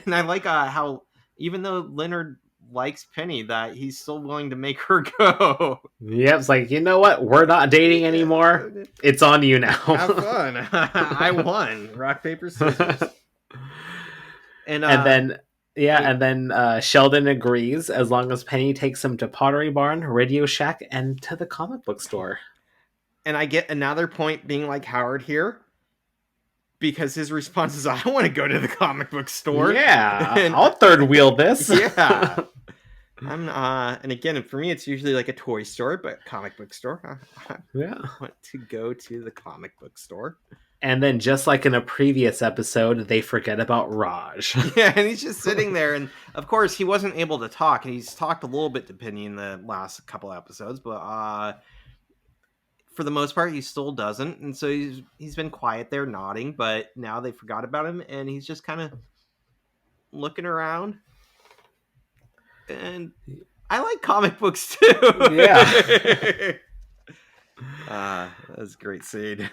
And I like how, even though Leonard likes Penny, that he's still willing to make her go. Yep, it's like, you know what? We're not dating anymore. It's on you now. Have fun. I won. Rock, paper, scissors. And then Sheldon agrees as long as Penny takes him to Pottery Barn, Radio Shack, and to the comic book store. And I get another point being like Howard here, because his response is, "I want to go to the comic book store." Yeah, and I'll third wheel this. Yeah. And again, for me, it's usually like a toy store, but comic book store. I want to go to the comic book store. And then, just like in a previous episode, they forget about Raj. Yeah, and he's just sitting there. And of course, he wasn't able to talk. And he's talked a little bit to Penny in the last couple episodes, but for the most part, he still doesn't. And so he's been quiet there, nodding. But now they forgot about him, and he's just kind of looking around. And I like comic books too. Yeah. That was a great scene.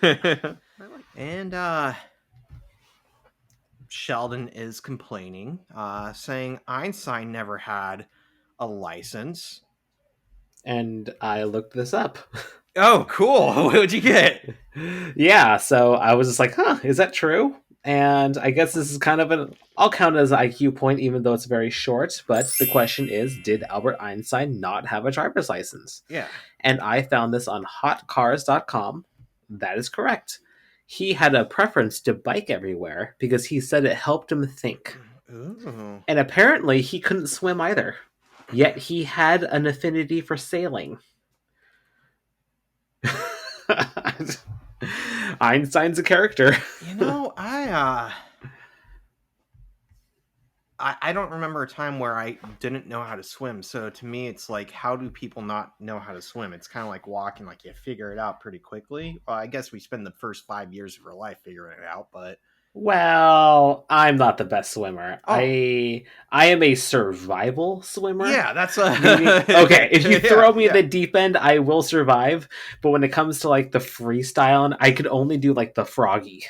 And Sheldon is complaining, saying Einstein never had a license. And I looked this up. Oh, cool. What'd you get? Yeah, so I was just like, huh, is that true? And I guess this is kind of an, I'll count it as an IQ point, even though it's very short. But the question is, did Albert Einstein not have a driver's license? Yeah. And I found this on hotcars.com. That is correct. He had a preference to bike everywhere because he said it helped him think. Ooh. And apparently he couldn't swim either. Yet he had an affinity for sailing. Einstein's a character. I don't remember a time where I didn't know how to swim. So to me, it's like, how do people not know how to swim? It's kind of like walking, like you figure it out pretty quickly. Well, I guess we spend the first 5 years of our life figuring it out, but... Well, I'm not the best swimmer. Oh. I am a survival swimmer. Yeah, that's okay, if you throw me in the deep end, I will survive. But when it comes to like the freestyle, I could only do like the froggy.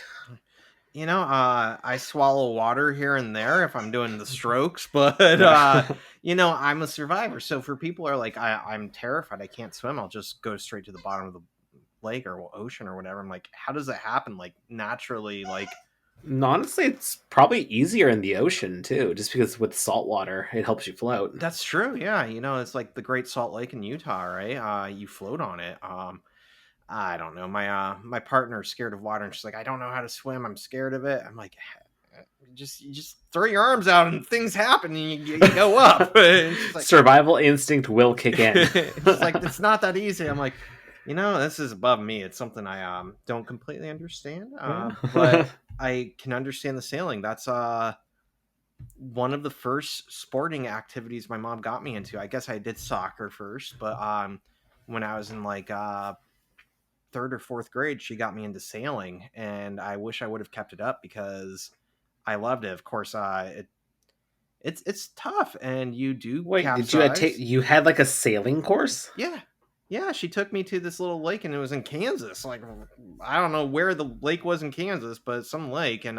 I swallow water here and there if I'm doing the strokes, but I'm a survivor. So for people who are like, I'm terrified, I can't swim, I'll just go straight to the bottom of the lake or ocean or whatever. I'm like, how does that happen? Like naturally, like... Honestly, it's probably easier in the ocean too, just because with salt water, it helps you float. That's true. Yeah. It's like the Great Salt Lake in Utah, right? You float on it. I don't know. My partner's scared of water, and she's like, I don't know how to swim. I'm scared of it. I'm like, you just throw your arms out and things happen and you go up. Like, survival instinct will kick in. It's like, it's not that easy. I'm like, this is above me. It's something I don't completely understand, but I can understand the sailing. That's one of the first sporting activities my mom got me into. I guess I did soccer first, but when I was in like third or fourth grade, she got me into sailing, and I wish I would have kept it up because I loved it. Of course, it's tough, and you do. Wait, did you had like a sailing course? Yeah, she took me to this little lake, and it was in Kansas. Like, I don't know where the lake was in Kansas, but some lake. And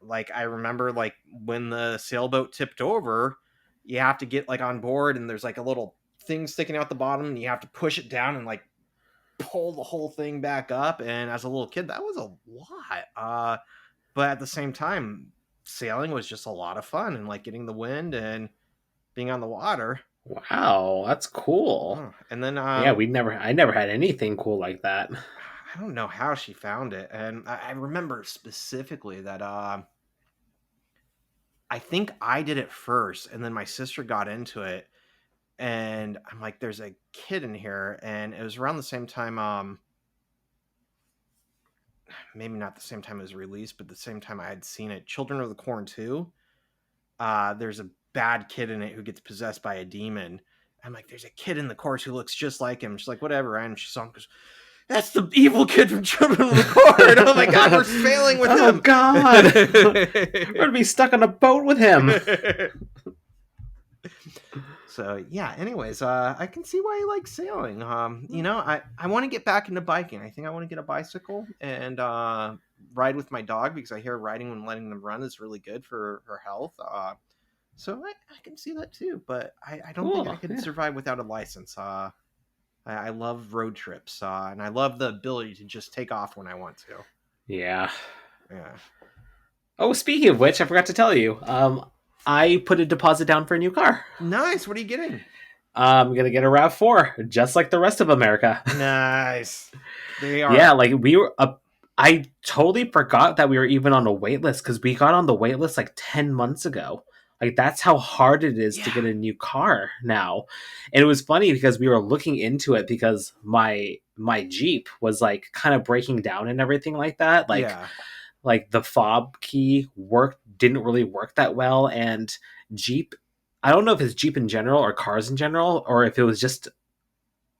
like I remember, like when the sailboat tipped over, you have to get like on board, and there's like a little thing sticking out the bottom, and you have to push it down and like pull the whole thing back up. And as a little kid, that was a lot. But at the same time, sailing was just a lot of fun, and like getting the wind and being on the water. Wow, that's cool. Oh, and then I never had anything cool like that. I don't know how she found it, and I remember specifically that I think I did it first, and then my sister got into it, and I'm like, there's a kid in here, and it was around the same time, maybe not the same time it was released, but the same time I had seen it, Children of the Corn 2. There's a bad kid in it who gets possessed by a demon. I'm like, there's a kid in the course who looks just like him. She's like, whatever. And she saw him, goes, that's the evil kid from Children of the Corn. Oh my God, we're sailing with him. Oh God, we're gonna be stuck on a boat with him. So yeah, anyways, I can see why you like sailing. I want to get back into biking. I think I want to get a bicycle and ride with my dog, because I hear riding when letting them run is really good for her health. So I can see that too, but I don't think I could survive without a license. I love road trips, and I love the ability to just take off when I want to. Yeah. Yeah. Oh, speaking of which, I forgot to tell you. I put a deposit down for a new car. Nice. What are you getting? I'm gonna get a RAV4, just like the rest of America. Nice. They are. Yeah, like we were. I totally forgot that we were even on a wait list, because we got on the wait list like 10 months ago. Like, that's how hard it is to get a new car now. And it was funny because we were looking into it because my Jeep was like kind of breaking down and everything like that. Like the fob key didn't really work that well. And Jeep, I don't know if it's Jeep in general or cars in general, or if it was just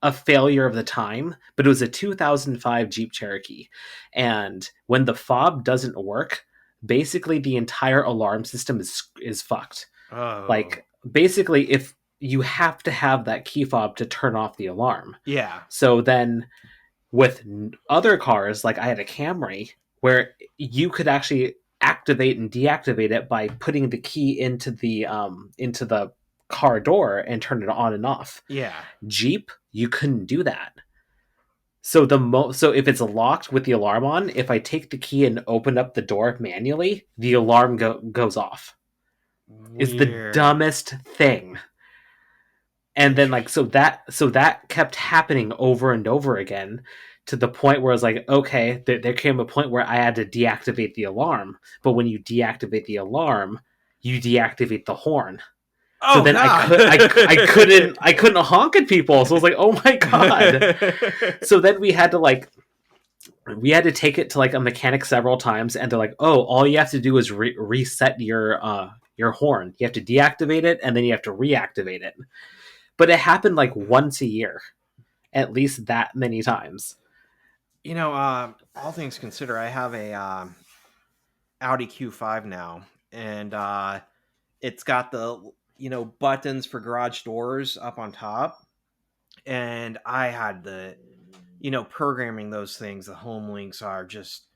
a failure of the time, but it was a 2005 Jeep Cherokee. And when the fob doesn't work, basically the entire alarm system is fucked. Oh. Like, basically, if you have to have that key fob to turn off the alarm. Yeah. So then with other cars, like I had a Camry, where you could actually activate and deactivate it by putting the key into the car door and turn it on and off. Yeah. Jeep, you couldn't do that. So so if it's locked with the alarm on, if I take the key and open up the door manually, the alarm goes off. Weird. It's the dumbest thing. And then like so that kept happening over and over again, to the point where I was like, okay, there came a point where I had to deactivate the alarm. But when you deactivate the alarm, you deactivate the horn. Oh, so then God. I couldn't honk at people. So I was like, oh my God. So then we had to take it to like a mechanic several times, and they're like, oh, all you have to do is reset your horn. You have to deactivate it, and then you have to reactivate it. But it happened like once a year, at least that many times. All things considered, I have a Audi Q5 now, and it's got the buttons for garage doors up on top, and I had the programming those things. The home links are just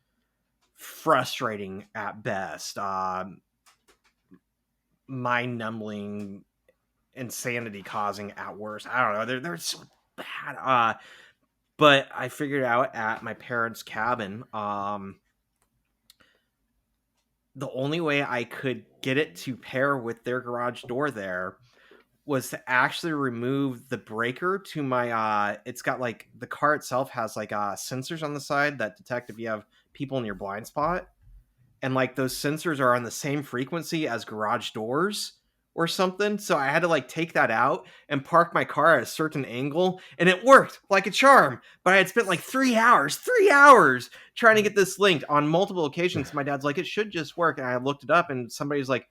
frustrating at best, mind-numbing, insanity causing at worst. I don't know, they're so bad. But I figured out at my parents' cabin, the only way I could get it to pair with their garage door there was to actually remove the breaker to my it's got like, the car itself has like sensors on the side that detect if you have people in your blind spot, and like those sensors are on the same frequency as garage doors or something. So I had to like take that out and park my car at a certain angle, and it worked like a charm. But I had spent like 3 hours trying to get this linked on multiple occasions. My dad's like, it should just work. And I looked it up, and somebody's like,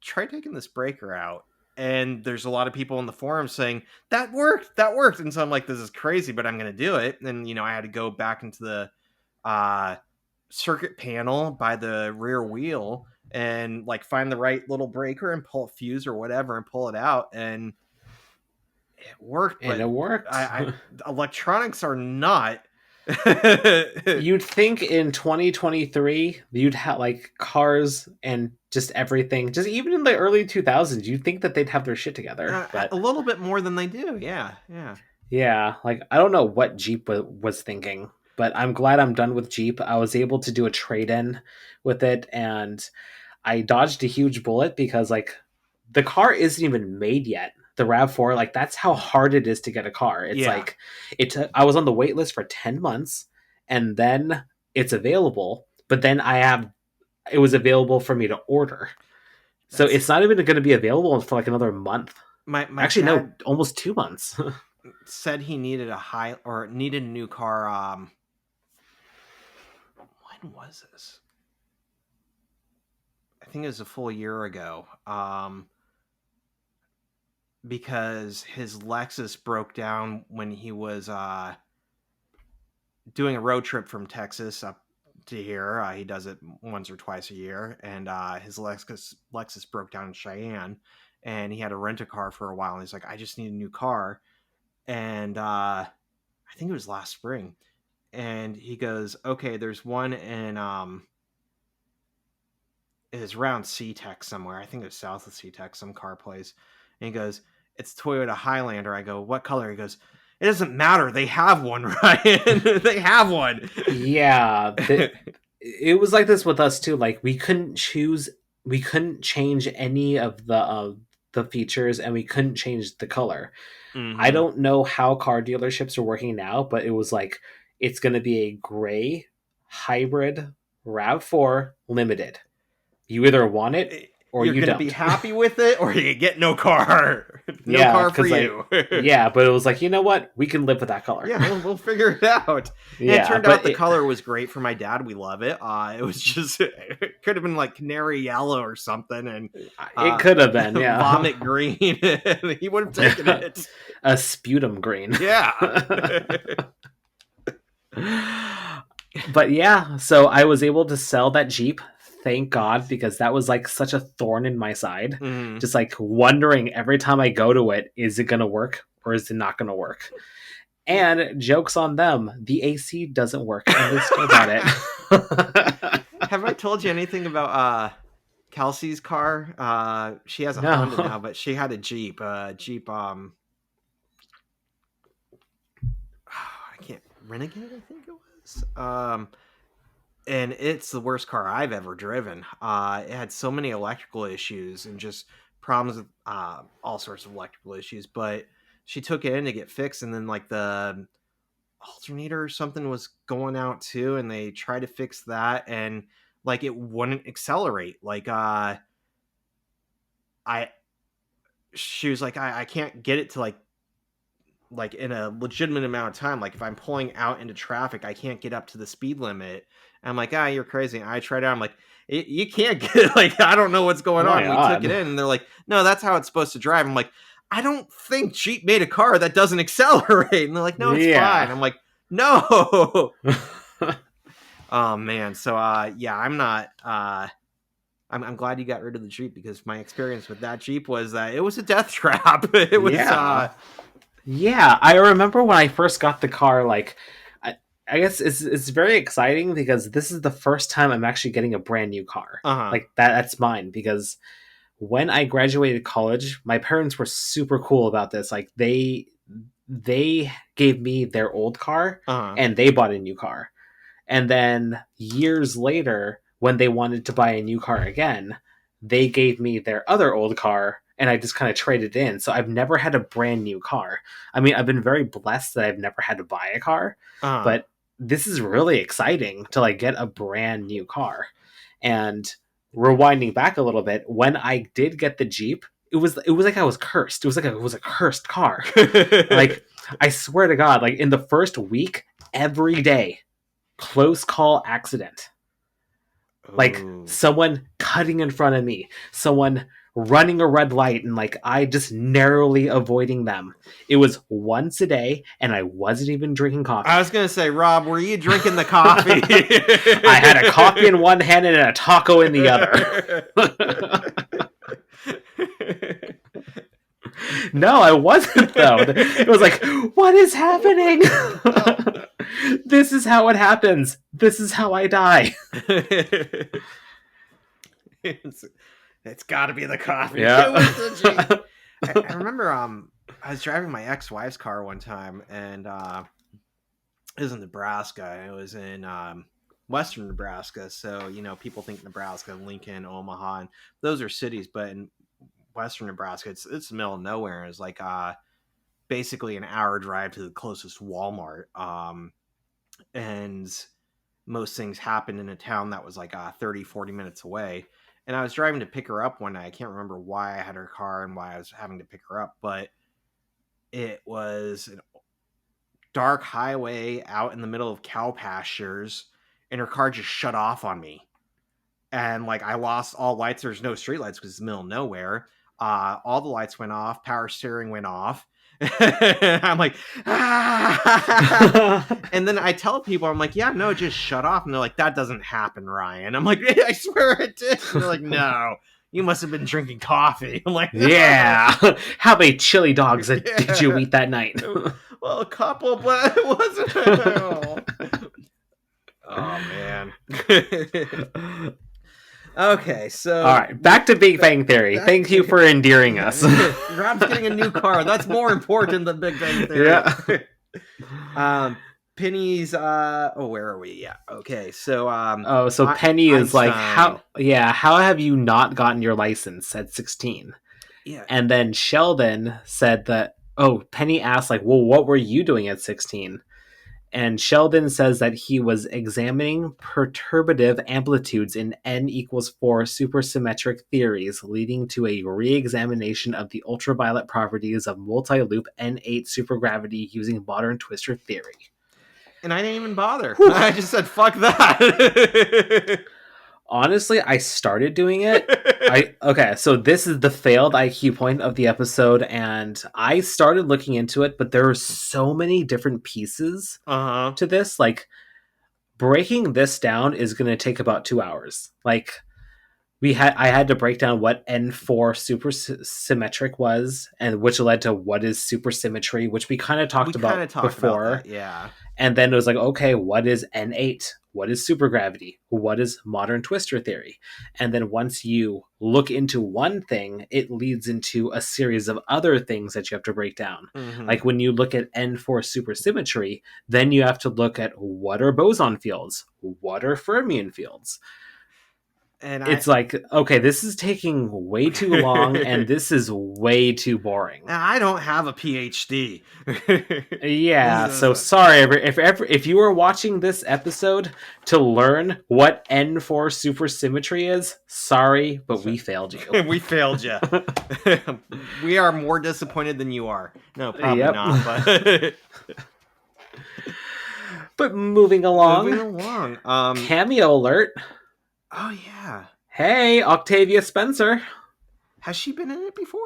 try taking this breaker out. And there's a lot of people in the forum saying that worked. And so I'm like, this is crazy, but I'm going to do it. And, I had to go back into the circuit panel by the rear wheel and like find the right little breaker and pull a fuse or whatever and pull it out, and it worked. And it worked. Electronics are not. You'd think in 2023 you'd have like cars and just everything, just even in the early 2000s, you'd think that they'd have their shit together, but a little bit more than they do. Yeah, like I don't know what Jeep was thinking, but I'm glad I'm done with Jeep. I was able to do a trade-in with it, and I dodged a huge bullet because like the car isn't even made yet. The RAV4, like that's how hard it is to get a car. It's like I was on the wait list for 10 months, and then it's available, but then it was available for me to order. So it's not even going to be available for like another month. Actually, no, almost 2 months. Said he needed needed a new car. When was this? I think it was a full year ago. Because his Lexus broke down when he was doing a road trip from Texas up to here. He does it once or twice a year, and his Lexus broke down in Cheyenne, and he had to rent a car for a while. And he's like, I just need a new car. And I think it was last spring. And he goes, okay, there's one in it is around SeaTac somewhere. I think it was south of SeaTac, some car place. And he goes, it's Toyota Highlander. I go, what color? He goes, it doesn't matter. They have one, Ryan. They have one. Yeah. It was like this with us too. Like we couldn't change any of the features, and we couldn't change the color. Mm-hmm. I don't know how car dealerships are working now, but it was like, it's going to be a gray hybrid RAV4 limited. You either want it or you're you gonna don't. Be happy with it, or you get no car. No car for you. Yeah, but it was like, you know what? We can live with that color. Yeah, we'll figure it out. Yeah, and it turned out the color was great for my dad. We love it. It was just, it could have been like canary yellow or something, and it could have been, yeah, vomit green. He would have taken it. A sputum green. Yeah. But yeah, so I was able to sell that Jeep. Thank God, because that was like such a thorn in my side. Mm. Just like wondering every time I go to it, is it going to work or is it not going to work? And jokes on them, the AC doesn't work and they still got it. Have told you anything about Kelsey's car? She has a No. Honda now, but she had a Jeep. I can't Renegade, I think it was. And it's the worst car I've ever driven. It had so many electrical issues and just problems with all sorts of electrical issues. But she took it in to get fixed, and then like the alternator or something was going out too, and they tried to fix that, and like it wouldn't accelerate. Like she was like, I can't get it to like in a legitimate amount of time. Like if I'm pulling out into traffic, I can't get up to the speed limit. And I'm like, you're crazy. And I tried it out. I'm like, you can't get it. Like, I don't know what's going on. We took it in, and they're like, no, that's how it's supposed to drive. I'm like, I don't think Jeep made a car that doesn't accelerate. And they're like, no, it's fine. I'm like, no. Oh man. So I'm not I'm glad you got rid of the Jeep, because my experience with that Jeep was that it was a death trap. It was yeah, I remember when I first got the car, like I guess it's very exciting because this is the first time I'm actually getting a brand new car. Like that's mine, because when I graduated college, my parents were super cool about this. Like they gave me their old car and they bought a new car. And then years later, when they wanted to buy a new car again, they gave me their other old car, and I just kind of traded in. So I've never had a brand new car. I mean, I've been very blessed that I've never had to buy a car, but this is really exciting to like get a brand new car. And rewinding back a little bit, when I did get the Jeep, it was like I was cursed. It was a cursed car. Like, I swear to God, like in the first week, every day, close call accident. Like someone cutting in front of me, someone running a red light, and like I just narrowly avoiding them. It was once a day, and I wasn't even drinking coffee. I was gonna say, Rob, were you drinking the coffee? I had a coffee in one hand and a taco in the other. No, I wasn't though. It was like, what is happening? This is how it happens. This is how I die. It's got to be the coffee. Yeah. I remember I was driving my ex-wife's car one time, and it was in Nebraska. It was in western Nebraska, so you know people think Nebraska, Lincoln, Omaha, and those are cities, but in western Nebraska, it's the middle of nowhere. It's like basically an hour drive to the closest Walmart, and most things happened in a town that was like 30-40 minutes away. And I was driving to pick her up one night. I can't remember why I had her car and why I was having to pick her up, but it was a dark highway out in the middle of cow pastures, and her car just shut off on me. And like I lost all lights. There's no street lights because it's the middle of nowhere. All the lights went off. Power steering went off. I'm like, and then I tell people, I'm like, yeah, no, just shut off. And they're like, that doesn't happen, Ryan. I'm like, I swear it did. And they're like, no, you must have been drinking coffee. I'm like, yeah. How many chili dogs did you eat that night? Well, a couple, but it wasn't. Oh man. Okay, so all right, back to Big Bang Theory. Thank you for endearing us. Rob's getting a new car. That's more important than Big Bang Theory. Yeah. Penny's where are we? Yeah. Okay. So so Penny is like, how have you not gotten your license at 16? Yeah. And then Sheldon said that Penny asked like, well, what were you doing at 16? And Sheldon says that he was examining perturbative amplitudes in n equals 4 supersymmetric theories, leading to a re-examination of the ultraviolet properties of multi-loop N8 supergravity using modern twistor theory. And I didn't even bother. Whew. I just said, fuck that. Honestly, I started doing it. So this is the failed IQ point of the episode, and I started looking into it, but there are so many different pieces to this. Like, breaking this down is going to take about 2 hours. Like, I had to break down what N4 supersymmetric was, and which led to what is supersymmetry, which we kind of talked about before. About that, yeah. And then it was like, okay, what is N8? What is supergravity? What is modern twister theory? And then once you look into one thing, it leads into a series of other things that you have to break down. Mm-hmm. Like when you look at N4 supersymmetry, then you have to look at what are boson fields? What are fermion fields? And it's like, okay, this is taking way too long, and this is way too boring. I don't have a PhD. Yeah, so sorry if you were watching this episode to learn what N4 supersymmetry is. Sorry, but we failed you. We failed you. We are more disappointed than you are. No, probably not. But but moving along. Cameo alert. Oh, yeah. Hey, Octavia Spencer. Has she been in it before?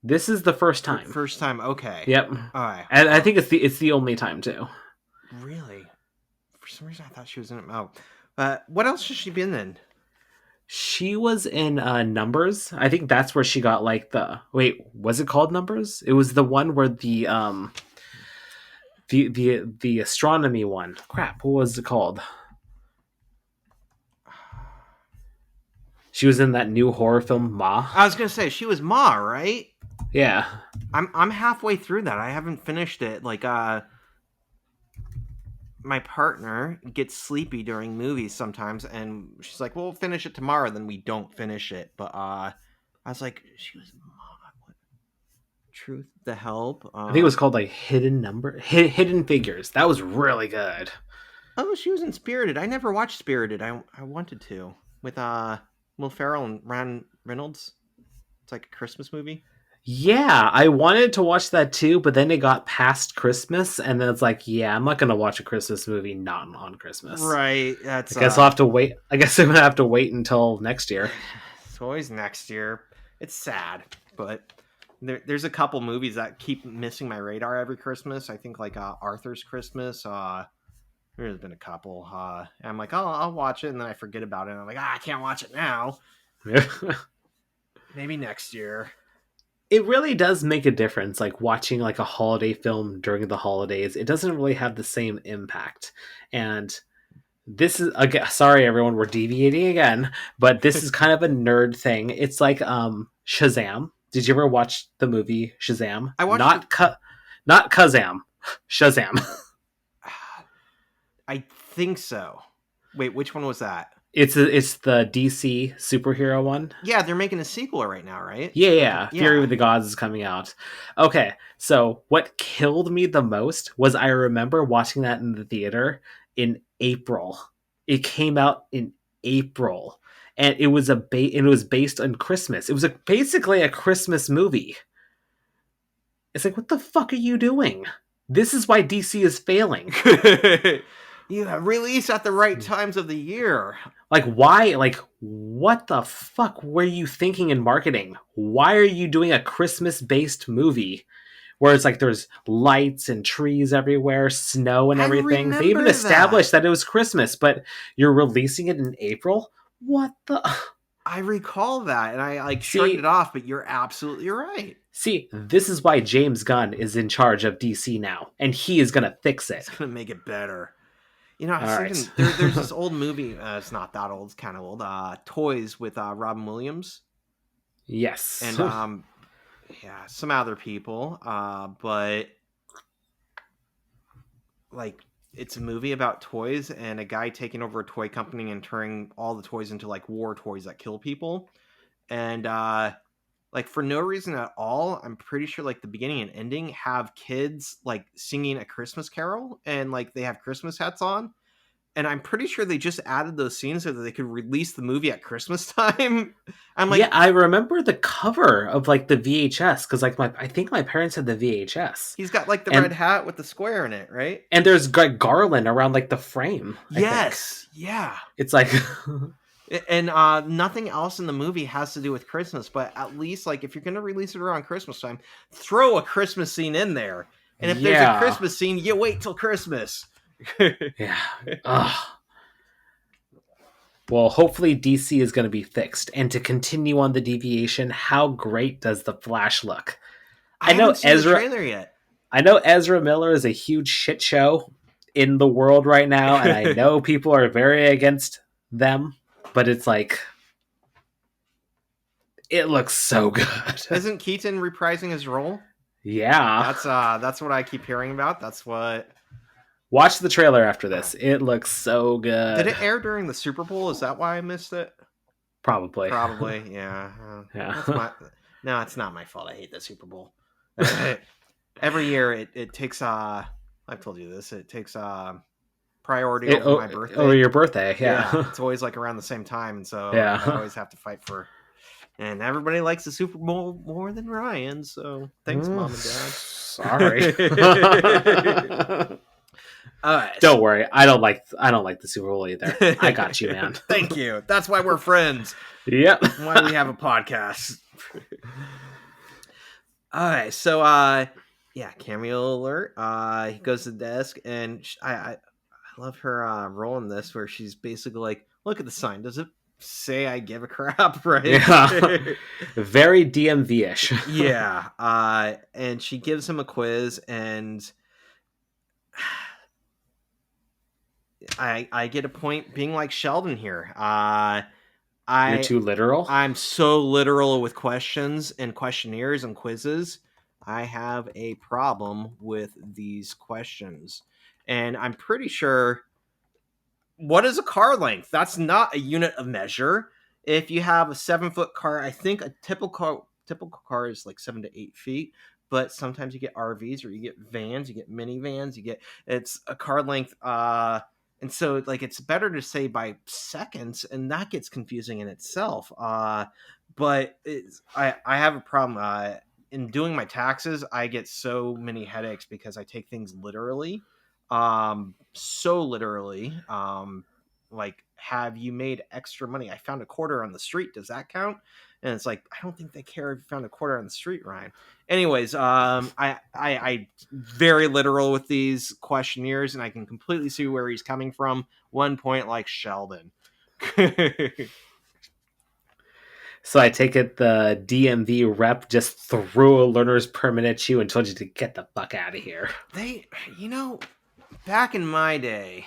This is the first time. First time, okay. Yep. All right. And I think it's the only time, too. Really? For some reason, I thought she was in it. Oh. What else has she been in? She was in Numbers. I think that's where she got, like, the... Wait, was it called Numbers? It was the one where the astronomy one. Crap, what was it called? She was in that new horror film, Ma. I was gonna say she was Ma, right? Yeah. I'm halfway through that. I haven't finished it. Like, my partner gets sleepy during movies sometimes, and she's like, "We'll finish it tomorrow." Then we don't finish it. But I was like, "She was Ma. What? Truth, The Help." I think it was called like Hidden Figures. That was really good. Oh, she was in Spirited. I never watched Spirited. I wanted to with Will Ferrell and Ryan Reynolds. It's like a Christmas movie. Yeah, I wanted to watch that too, but then it got past Christmas, and then it's like, yeah, I'm not going to watch a Christmas movie not on Christmas. Right. That's. I guess I'll have to wait. I guess I'm going to have to wait until next year. It's always next year. It's sad, but there's a couple movies that keep missing my radar every Christmas. I think like Arthur's Christmas. There's been a couple. And I'm like, oh, I'll watch it, and then I forget about it. And I'm like, I can't watch it now. Maybe next year. It really does make a difference, like watching like a holiday film during the holidays. It doesn't really have the same impact. And this is, again, sorry everyone, we're deviating again, but this is kind of a nerd thing. It's like Shazam. Did you ever watch the movie Shazam? I watched not Kazam. Shazam. I think so. Wait, which one was that? It's the DC superhero one. Yeah, they're making a sequel right now, right? Yeah. Fury with the Gods is coming out. Okay, so what killed me the most was I remember watching that in the theater in April. It came out in April, and it was based on Christmas. It was basically a Christmas movie. It's like, what the fuck are you doing? This is why DC is failing. Yeah, release at the right times of the year. Like, why? Like, what the fuck were you thinking in marketing? Why are you doing a Christmas-based movie where it's like there's lights and trees everywhere, snow and everything? They even established that it was Christmas, but you're releasing it in April? What the... I recall that, and I shrugged it off, but you're absolutely right. See, this is why James Gunn is in charge of DC now, and he is going to fix it. He's going to make it better. You know, I was thinking, there's this old movie, it's not that old, it's kind of old, Toys with Robin Williams. Yes. And, yeah, some other people, but, like, it's a movie about toys and a guy taking over a toy company and turning all the toys into, like, war toys that kill people. And, like, for no reason at all, I'm pretty sure, like, the beginning and ending have kids, like, singing a Christmas carol, and, like, they have Christmas hats on. And I'm pretty sure they just added those scenes so that they could release the movie at Christmas time. I'm like... Yeah, I remember the cover of, like, the VHS, because, like, I think my parents had the VHS. He's got, like, the red hat with the square in it, right? And there's garland around, like, the frame. Yes, yeah. It's like... And nothing else in the movie has to do with Christmas, but at least, like, if you're going to release it around Christmas time, throw a Christmas scene in there. And if there's a Christmas scene, you wait till Christmas. Yeah. Ugh. Well, hopefully DC is going to be fixed. And to continue on the deviation, how great does the Flash look? I haven't seen the trailer yet. I know Ezra Miller is a huge shit show in the world right now, and I know people are very against them, but it's like, it looks so good. Isn't Keaton reprising his role? Yeah. That's what I keep hearing about. That's what. Watch the trailer after this. It looks so good. Did it air during the Super Bowl? Is that why I missed it? Probably, yeah. Yeah. No, it's not my fault. I hate the Super Bowl. Every year it takes I've told you this. It takes priority over my birthday. Over your birthday, yeah. It's always like around the same time, and so Yeah. I always have to fight for. And everybody likes the Super Bowl more than Ryan, so thanks, Mom and Dad. Sorry. All right. Don't worry. I don't like the Super Bowl either. I got you, man. Thank you. That's why we're friends. Yep. Why we have a podcast. All right. So, cameo alert. He goes to the desk, and I love her role in this, where she's basically like, "Look at the sign. Does it say I give a crap?" Right? Yeah. Very DMV-ish. Yeah. And she gives him a quiz, and I get a point being like Sheldon here. You're too literal? I'm so literal with questions and questionnaires and quizzes. I have a problem with these questions. And I'm pretty sure, what is a car length? That's not a unit of measure. If you have a 7-foot car, I think a typical car is like 7 to 8 feet. But sometimes you get RVs, or you get vans, you get minivans, it's a car length. And so, like, it's better to say by seconds, and that gets confusing in itself. But I have a problem. In doing my taxes, I get so many headaches because I take things literally. So literally. Like, have you made extra money? I found a quarter on the street. Does that count? And it's like, I don't think they care if you found a quarter on the street, Ryan. Anyways, I very literal with these questionnaires, and I can completely see where he's coming from. 1 point like Sheldon. So I take it the DMV rep just threw a learner's permit at you and told you to get the fuck out of here. Back in my day,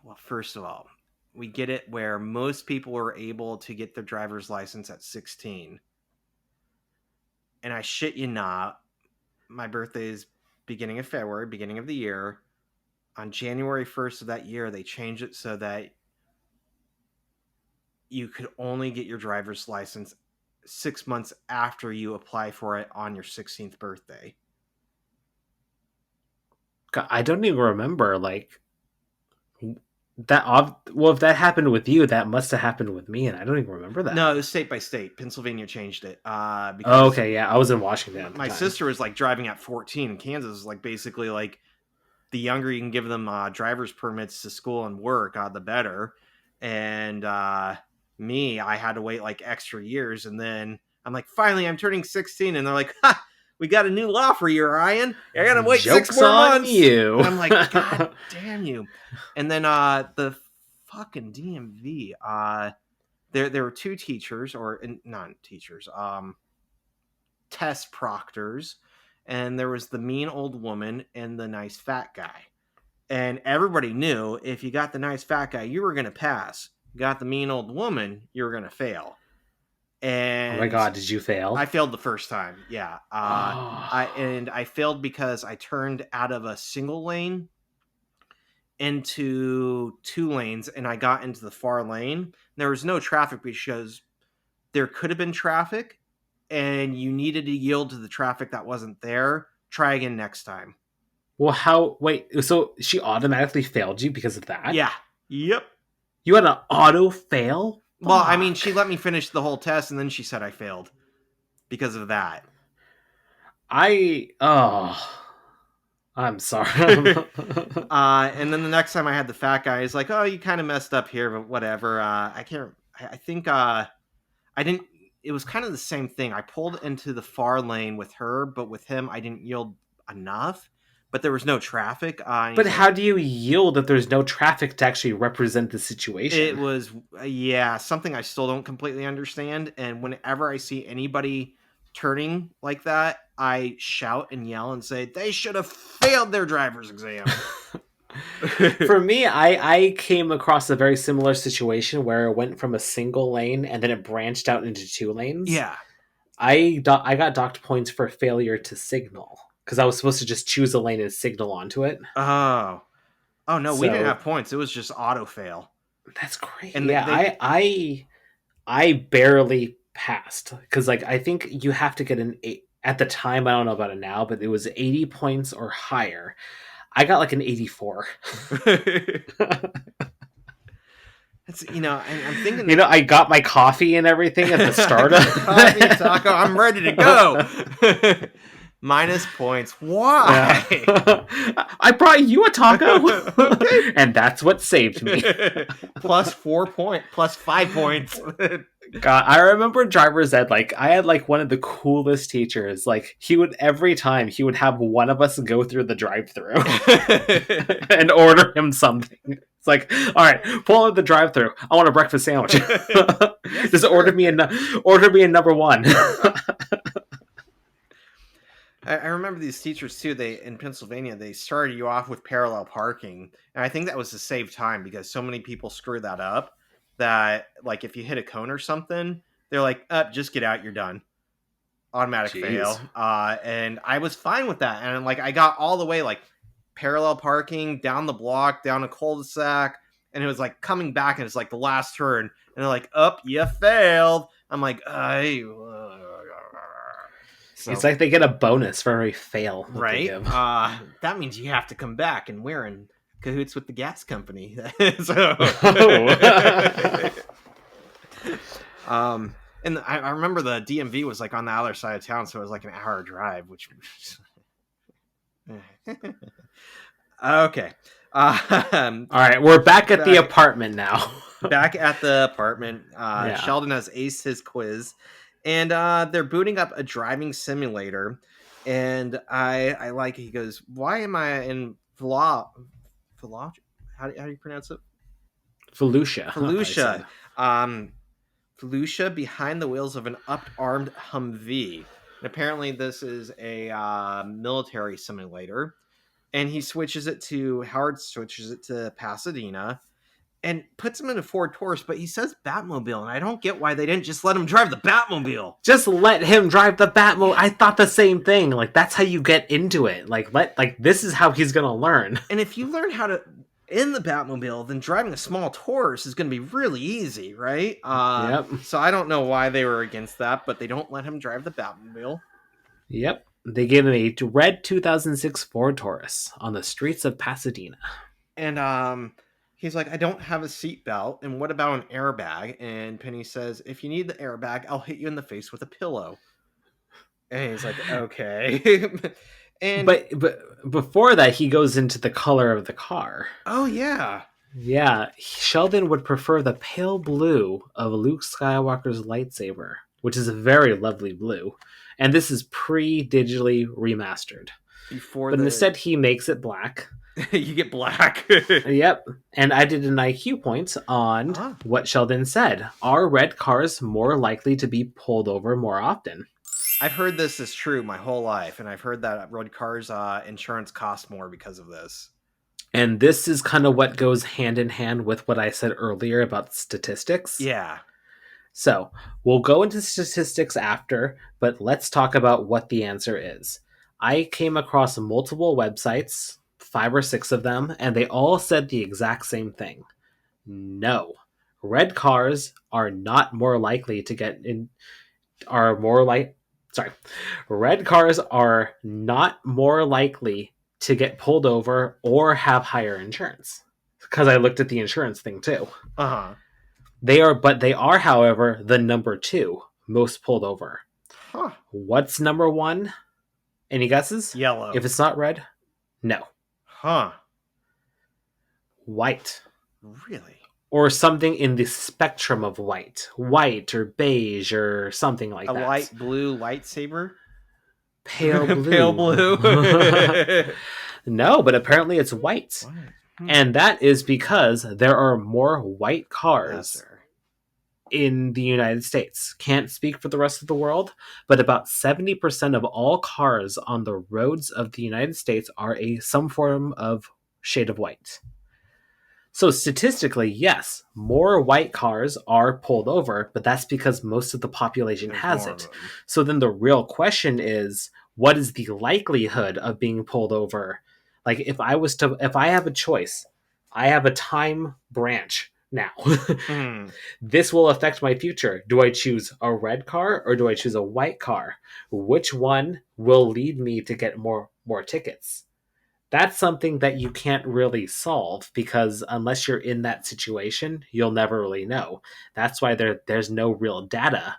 well, first of all, we get it where most people were able to get their driver's license at 16. And I shit you not, my birthday is beginning of February, beginning of the year. On January 1st of that year, they changed it so that you could only get your driver's license 6 months after you apply for it on your 16th birthday. God, I don't even remember, like, that. Well, if that happened with you, that must have happened with me, and I don't even remember that. No, it was state by state. Pennsylvania changed it. Because okay, yeah, I was in Washington. My sister was like driving at 14. Kansas is like basically like the younger you can give them driver's permits to school and work, the better. And me, I had to wait like extra years, and then I'm like, finally, I'm turning 16, and they're like, ha! We got a new law for you, Ryan. I gotta wait Joke's 6 more months. You. And I'm like, God damn you. And then the fucking DMV, there were two teachers, or not teachers, test proctors, and there was the mean old woman and the nice fat guy. And everybody knew if you got the nice fat guy, you were gonna pass. You got the mean old woman, you were gonna fail. And oh my god, did you fail? I failed the first time. Yeah. I failed because I turned out of a single lane into 2 lanes, and I got into the far lane. There was no traffic because there could have been traffic, and you needed to yield to the traffic that wasn't there. Try again next time. Well, so she automatically failed you because of that? Yeah. Yep. You had an auto fail? Well, I mean, she let me finish the whole test, and then she said I failed because of that. I'm sorry. And then the next time I had the fat guy, he's like, "Oh, you kind of messed up here, but whatever." I think I didn't. It was kind of the same thing. I pulled into the far lane with her, but with him, I didn't yield enough. but there was no traffic. But how do you yield if there's no traffic to actually represent the situation? It was, something I still don't completely understand. And whenever I see anybody turning like that, I shout and yell and say, they should have failed their driver's exam. For me, I came across a very similar situation where it went from a single lane and then it branched out into 2 lanes. Yeah. I got docked points for failure to signal because I was supposed to just choose a lane and signal onto it. Oh no, we didn't have points. It was just auto fail. That's great. And I barely passed because I think you have to get an 8 at the time. I don't know about it now, but it was 80 points or higher. I got an 84. It's, and I'm thinking, I got my coffee and everything at the start of coffee, taco. I'm ready to go. Minus points. Why? I brought you a taco, and that's what saved me. Plus 5 points. God, I remember driver's ed. I had one of the coolest teachers. Every time he would have one of us go through the drive-thru and order him something. It's all right, pull out the drive-thru. I want a breakfast sandwich. Yes, just order me a number 1. I remember these teachers too. In Pennsylvania, they started you off with parallel parking, and I think that was to save time because so many people screw that up. That if you hit a cone or something, they're like, just get out, you're done. Automatic fail. And I was fine with that. And I got all the way parallel parking down the block, down a cul-de-sac, and it was coming back and it's the last turn. And they're like, you failed. I'm like, so, it's they get a bonus for every fail. Right? That means you have to come back, and we're in cahoots with the gas company. And I remember the DMV was on the other side of town, so it was an hour drive, which okay. All right, we're back at the apartment now. Back at the apartment. Sheldon has aced his quiz, and they're booting up a driving simulator, and I he goes, why am I in How do you pronounce it? Felucia. Felucia behind the wheels of an up-armed Humvee. And apparently this is a military simulator. And Howard switches it to Pasadena and puts him in a Ford Taurus, but he says Batmobile, and I don't get why they didn't just let him drive the Batmobile. Just let him drive the Batmobile. I thought the same thing. That's how you get into it. This is how he's gonna learn. And if you learn how to in the Batmobile, then driving a small Taurus is gonna be really easy, right? Yep. So I don't know why they were against that, but they don't let him drive the Batmobile. Yep. They gave him a red 2006 Ford Taurus on the streets of Pasadena. And he's like, I don't have a seatbelt, and what about an airbag? And Penny says, if you need the airbag, I'll hit you in the face with a pillow. And he's like, okay. But before that, he goes into the color of the car. Oh, yeah. Yeah, Sheldon would prefer the pale blue of Luke Skywalker's lightsaber, which is a very lovely blue. And this is pre-digitally remastered. Instead, he makes it black. You get black. Yep. And I did an IQ point on what Sheldon said. Are red cars more likely to be pulled over more often? I've heard this is true my whole life, and I've heard that red cars' insurance costs more because of this. And this is kind of what goes hand in hand with what I said earlier about statistics. Yeah. So, we'll go into statistics after, but let's talk about what the answer is. I came across multiple websites, 5 or 6 of them, and they all said the exact same thing. No. Red cars are not more likely to get in... Red cars are not more likely to get pulled over or have higher insurance. Because I looked at the insurance thing too. Uh-huh. They are, however, the number 2 most pulled over. Huh. What's number 1? Any guesses? Yellow. If it's not red, no. Huh. White. Really? Or something in the spectrum of white. White or beige or something like that. A light blue lightsaber? Pale blue. Pale blue. No, but apparently it's white. And that is because there are more white cars in the United States. Can't speak for the rest of the world, but about 70% of all cars on the roads of the United States are some form of shade of white. So statistically, yes, more white cars are pulled over, but that's because most of the population has it. So then the real question is, what is the likelihood of being pulled over? Like if I have a choice, I have a time branch now. This will affect my future. Do I choose a red car or do I choose a white car? Which one will lead me to get more tickets? That's something that you can't really solve because unless you're in that situation, you'll never really know. That's why there's no real data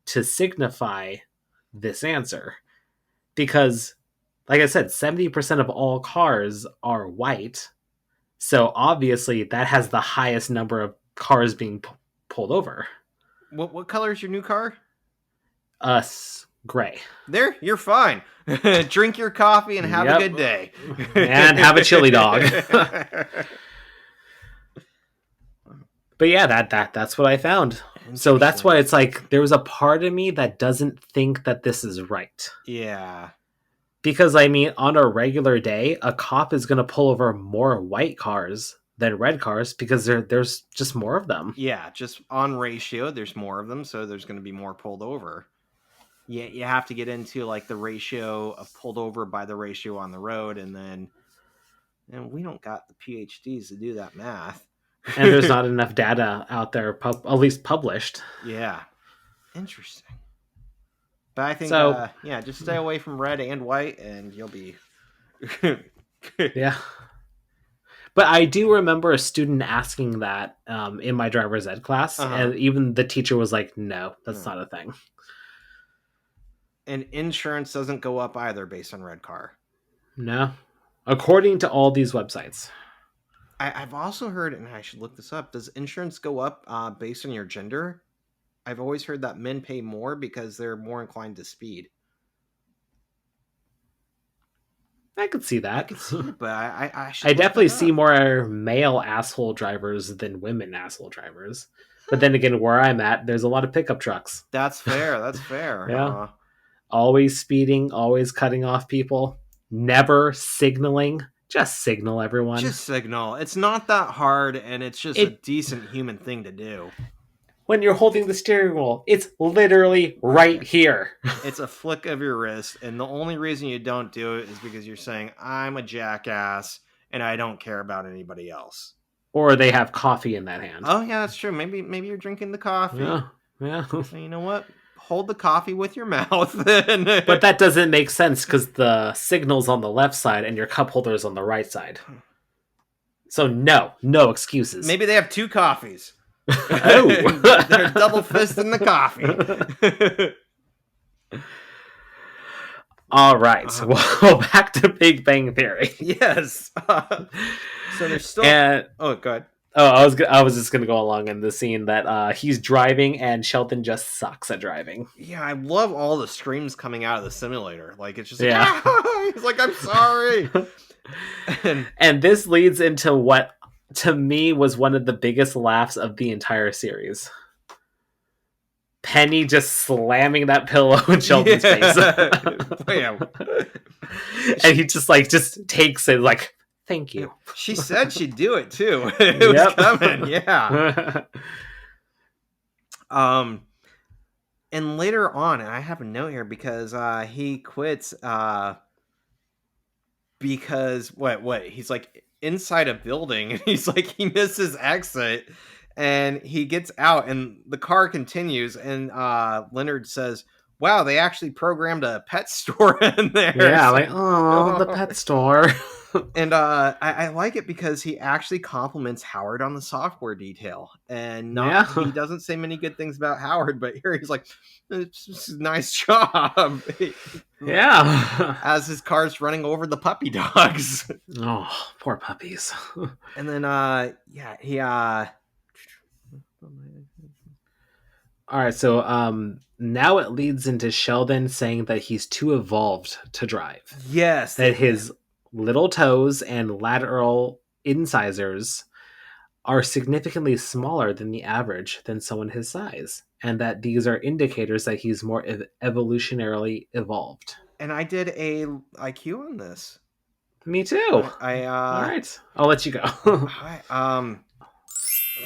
to signify this answer. Because, like I said, 70% of all cars are white. So obviously that has the highest number of cars being pulled over. What color is your new car? Gray. There, you're fine. Drink your coffee and have a good day. And have a chili dog. But yeah, that's what I found. So that's why it's like there was a part of me that doesn't think that this is right. Yeah. Because I mean, on a regular day, a cop is going to pull over more white cars than red cars because there's just more of them. Yeah, just on ratio, there's more of them, so there's going to be more pulled over. Yeah, you have to get into like the ratio of pulled over by the ratio on the road, and we don't got the PhDs to do that math. And there's not enough data out there, at least published. Yeah, interesting. But I think, so, just stay away from red and white, and you'll be. Yeah. But I do remember a student asking that in my driver's ed class, and even the teacher was like, "No, that's not a thing." And insurance doesn't go up either based on red car. No, according to all these websites. I've also heard, and I should look this up, does insurance go up based on your gender? I've always heard that men pay more because they're more inclined to speed. I could see that. I could see it, but I definitely see more male asshole drivers than women asshole drivers. But then again, where I'm at, there's a lot of pickup trucks. That's fair. That's fair. Yeah. Always speeding, always cutting off people, never signaling. Just signal, everyone. Just signal. It's not that hard, and it's just a decent human thing to do. When you're holding the steering wheel, it's literally right here. It's a flick of your wrist, and the only reason you don't do it is because you're saying, I'm a jackass, and I don't care about anybody else. Or they have coffee in that hand. Oh, yeah, that's true. Maybe you're drinking the coffee. Yeah. So you know what? Hold the coffee with your mouth. Then. But that doesn't make sense because the signal's on the left side and your cup holder's on the right side. So no excuses. Maybe they have two coffees. Oh, they're double fisting the coffee. All right, well, back to Big Bang Theory. Yes. So there's still. Oh, go ahead. Oh, I was just gonna go along in the scene that he's driving and Sheldon just sucks at driving. Yeah, I love all the screams coming out of the simulator. Like it's just like, he's like, I'm sorry. And this leads into what to me was one of the biggest laughs of the entire series. Penny just slamming that pillow in Sheldon's face. And he just takes it like, thank you. She said she'd do it too. It was coming, yeah. And later on, and I have a note here because he quits because what? He's like inside a building and he's like he missed his exit and he gets out and the car continues and Leonard says, wow, they actually programmed a pet store in there. Yeah, like, oh, the pet store. And I like it because he actually compliments Howard on the software detail. And he doesn't say many good things about Howard, but here he's like, it's a nice job. Yeah. As his car's running over the puppy dogs. Oh, poor puppies. And then, he... All right, so now it leads into Sheldon saying that he's too evolved to drive. Yes. That his little toes and lateral incisors are significantly smaller than the average than someone his size, and that these are indicators that he's more evolutionarily evolved. And I did a IQ on this. Me too. I All right, I'll let you go.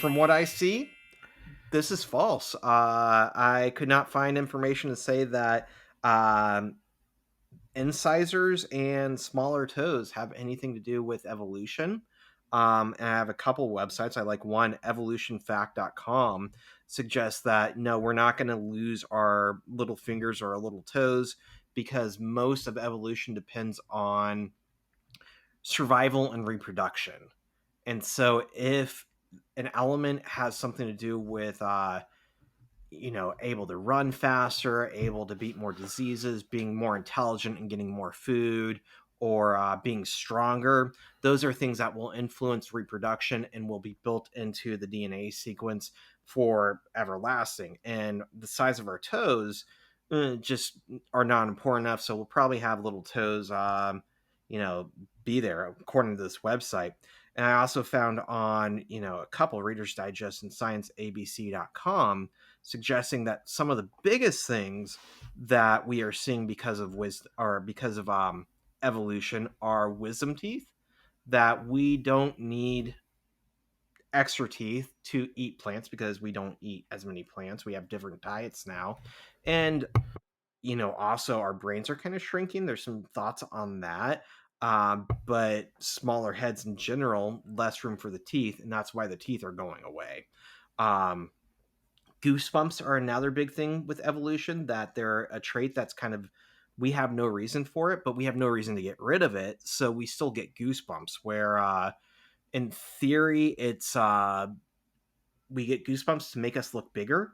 From what I see, this is false. I could not find information to say that incisors and smaller toes have anything to do with evolution. And I have a couple websites. I like one, evolutionfact.com, suggests that no, we're not going to lose our little fingers or our little toes because most of evolution depends on survival and reproduction. And so if an element has something to do with able to run faster, able to beat more diseases, being more intelligent and getting more food, or being stronger. Those are things that will influence reproduction and will be built into the DNA sequence for everlasting. And the size of our toes just are not important enough. So we'll probably have little toes, be there according to this website. And I also found on, a couple Reader's Digest and ScienceABC.com suggesting that some of the biggest things that we are seeing because of wisdom or because of evolution are wisdom teeth, that we don't need extra teeth to eat plants because we don't eat as many plants. We have different diets now. And also our brains are kind of shrinking. There's some thoughts on that. But smaller heads in general, less room for the teeth, and that's why the teeth are going away. Goosebumps are another big thing with evolution, that they're a trait that's kind of, we have no reason for it, but we have no reason to get rid of it, so we still get goosebumps, where in theory it's we get goosebumps to make us look bigger,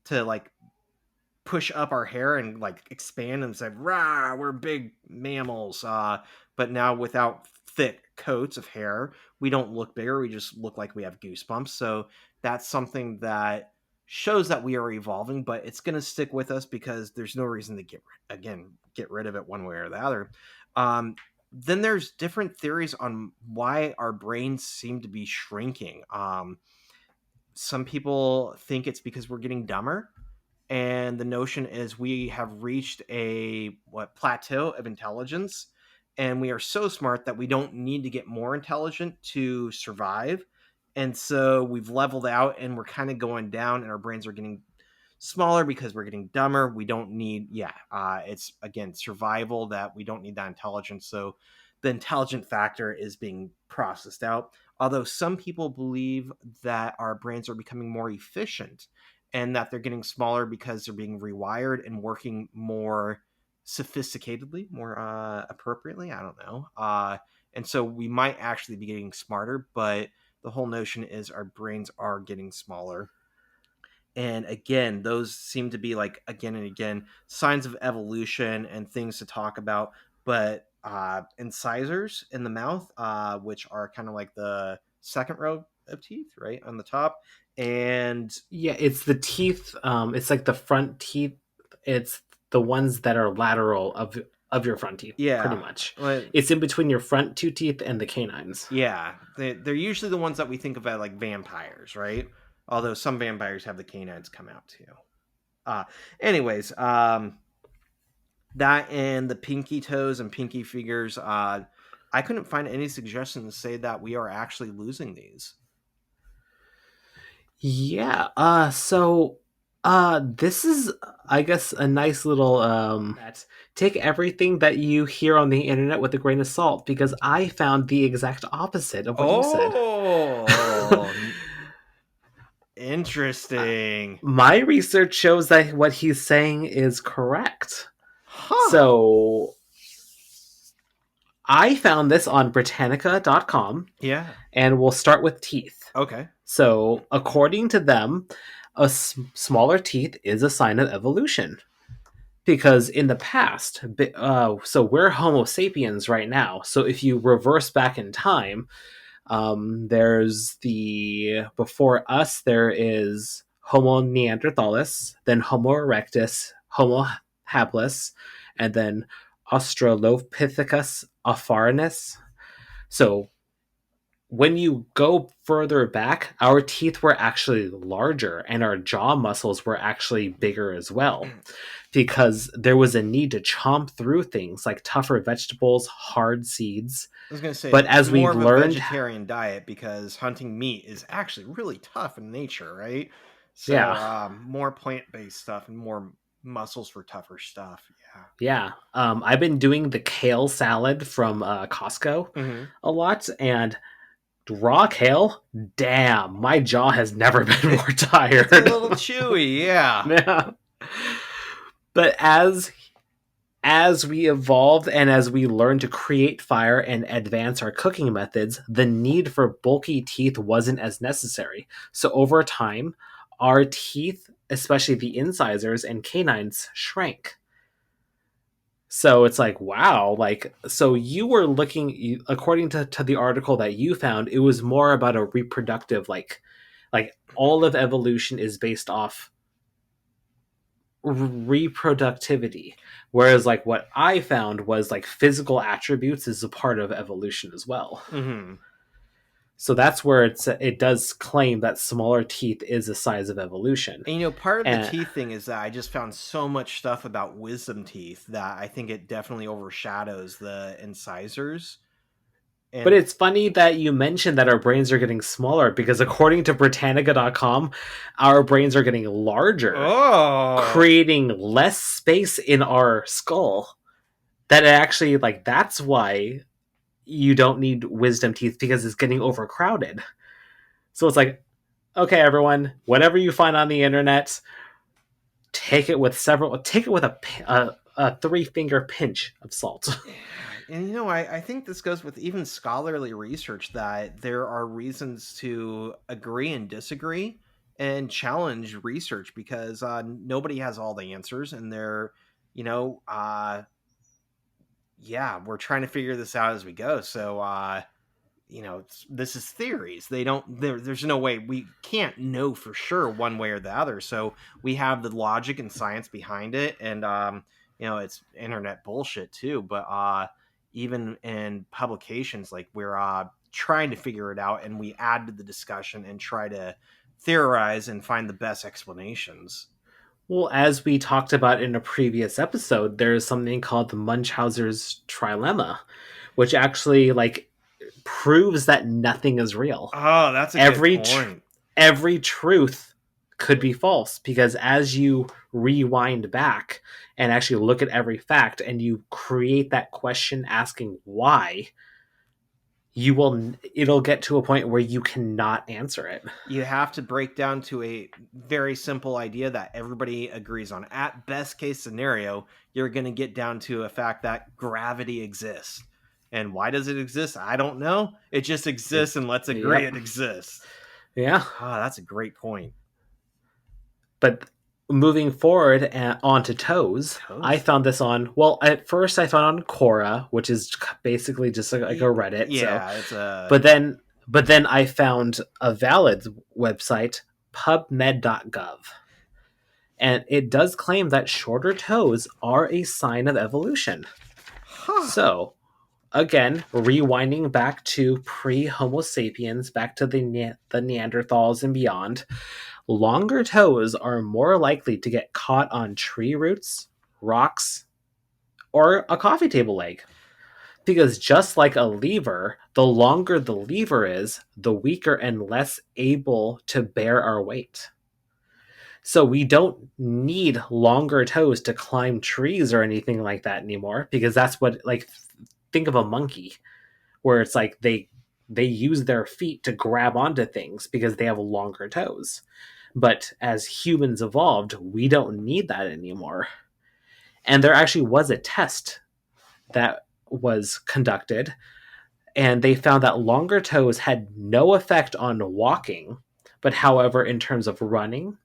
to like push up our hair and like expand and say, rah, we're big mammals. But now without thick coats of hair, we don't look bigger. We just look like we have goosebumps. So that's something that shows that we are evolving, but it's going to stick with us because there's no reason to get rid of it one way or the other. Then there's different theories on why our brains seem to be shrinking. Some people think it's because we're getting dumber, and the notion is we have reached a plateau of intelligence, and we are so smart that we don't need to get more intelligent to survive, and so we've leveled out and we're kind of going down, and our brains are getting smaller because we're getting dumber. We don't need it's again survival, that we don't need that intelligence, so the intelligent factor is being processed out. Although some people believe that our brains are becoming more efficient and that they're getting smaller because they're being rewired and working more sophisticatedly, more appropriately. I don't know. And so we might actually be getting smarter, but the whole notion is our brains are getting smaller. And again, those seem to be like again and again signs of evolution and things to talk about. But incisors in the mouth, which are kind of like the second row of teeth, right on the top, and yeah, it's the teeth. It's like the front teeth. It's the ones that are lateral of your front teeth. Pretty much. It's in between your front two teeth and the canines. Yeah, they're usually the ones that we think of as like vampires, right? Although some vampires have the canines come out too. Anyways, that and the pinky toes and pinky fingers. I couldn't find any suggestion to say that we are actually losing these. Yeah. This is, I guess, a nice little take everything that you hear on the internet with a grain of salt, because I found the exact opposite of what you said. Oh, interesting. My research shows that what he's saying is correct. Huh. So I found this on Britannica.com. Yeah. And we'll start with teeth. Okay. So, according to them, smaller teeth is a sign of evolution. Because in the past, so we're Homo sapiens right now. So if you reverse back in time, there's before us, there is Homo neanderthalis, then Homo erectus, Homo habilis, and then Australopithecus afarenus. So when you go further back, our teeth were actually larger and our jaw muscles were actually bigger as well, because there was a need to chomp through things like tougher vegetables, hard seeds. I was going to say, But it's as we more of a learned, vegetarian diet because hunting meat is actually really tough in nature, right? So yeah, more plant-based stuff and more muscles for tougher stuff. yeah, I've been doing the kale salad from Costco Yeah. a lot, and raw kale, damn, my jaw has never been more It's a tired. little chewy, yeah. Yeah. But as we evolved and as we learned to create fire and advance our cooking methods, the need for bulky teeth wasn't as necessary. So over time, our teeth, especially the incisors and canines, shrank. So it's like, wow, like, so you were looking, according to the article that you found, it was more about a reproductive, like all of evolution is based off reproductivity, whereas like what I found was like physical attributes is a part of evolution as well. Mm-hmm. So that's where it does claim that smaller teeth is a size of evolution. And part of the And teeth thing is that I just found so much stuff about wisdom teeth that I think it definitely overshadows the incisors. but And it's funny that you mentioned that our brains are getting smaller, because according to Britannica.com, our brains are getting larger, oh, creating less space in our skull. That it actually, like, that's why you don't need wisdom teeth, because it's getting overcrowded. So it's like, okay, everyone, whatever you find on the internet, take it with a 3-finger pinch of salt. yeah. And I think this goes with even scholarly research that there are reasons to agree and disagree and challenge research because nobody has all the answers, and they're, you know, yeah, we're trying to figure this out as we go. So, this is theories. They don't. There's no way we can't know for sure one way or the other. So we have the logic and science behind it, and it's internet bullshit too. But even in publications, like we're trying to figure it out, and we add to the discussion and try to theorize and find the best explanations. Well, as we talked about in a previous episode, there's something called the Munchausen's trilemma, which actually like proves that nothing is real. Oh, that's a good Every point. every truth could be false, because as you rewind back and actually look at every fact and you create that question asking why, it'll get to a point where you cannot answer it. You have to break down to a very simple idea that everybody agrees on. At best case scenario, you're going to get down to a fact that gravity exists. And why does it exist? I don't know. It just exists, and let's agree Yep. it exists. Yeah. That's a great point. But moving forward onto toes, I found this on, well, at first I found on Quora, which is basically just like a Reddit. Yeah, so it's a. but then I found a valid website, pubmed.gov. And it does claim that shorter toes are a sign of evolution. Huh. So, again, rewinding back to pre-Homo sapiens, back to the Neanderthals and beyond, longer toes are more likely to get caught on tree roots, rocks, or a coffee table leg. Because just like a lever, the longer the lever is, the weaker and less able to bear our weight. So we don't need longer toes to climb trees or anything like that anymore, because that's what, like, think of a monkey, where it's like they use their feet to grab onto things because they have longer toes. But as humans evolved, we don't need that anymore. And there actually was a test that was conducted, and they found that longer toes had no effect on walking, but however, in terms of running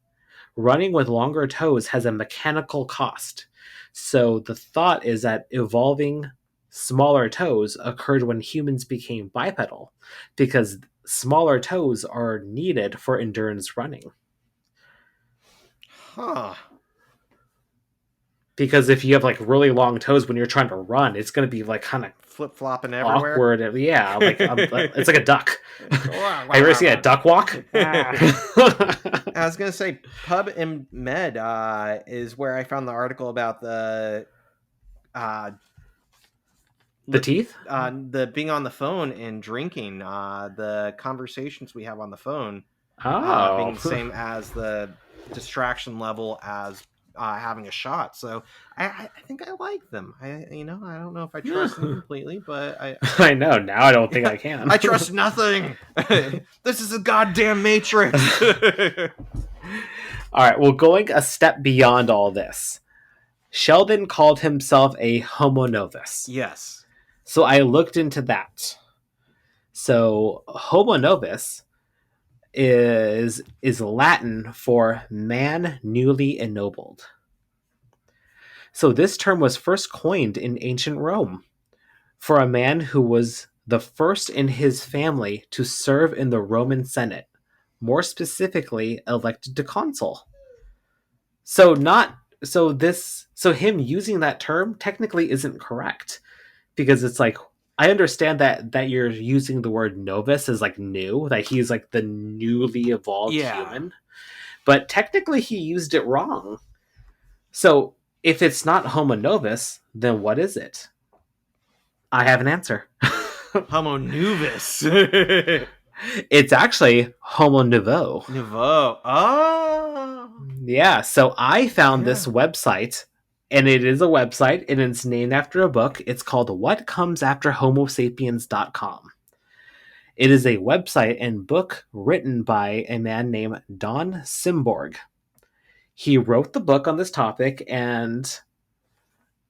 with longer toes has a mechanical cost. So the thought is that evolving smaller toes occurred when humans became bipedal, because smaller toes are needed for endurance running. Huh. Because if you have like really long toes when you're trying to run, it's going to be like kind of flip-flopping everywhere. Awkward. Yeah, like it's like a duck. Have you ever seen a duck walk? I was going to say PubMed is where I found the article about the teeth? The being on the phone and drinking, the conversations we have on the phone being the same as the distraction level as having a shot. So I think I like them. I don't know if I trust them completely, but I know. Now I don't think I can. I trust nothing. This is a goddamn Matrix. All right, well, going a step beyond all this, Sheldon called himself a homo novus. Yes. So I looked into that. So homo novus is Latin for man newly ennobled. So this term was first coined in ancient Rome for a man who was the first in his family to serve in the Roman Senate, more specifically elected to consul. So him using that term technically isn't correct, because it's like, I understand that you're using the word novus as like new, that he's like the newly evolved human, but technically he used it wrong. So if it's not homo novus, then what is it? I have an answer. Homo novus. It's actually homo nouveau. Nouveau. Oh. Yeah, so I found this website, and it is a website, and it's named after a book. It's called whatcomesafterhomosapiens.com. It is a website and book written by a man named Don Simborg. He wrote the book on this topic, and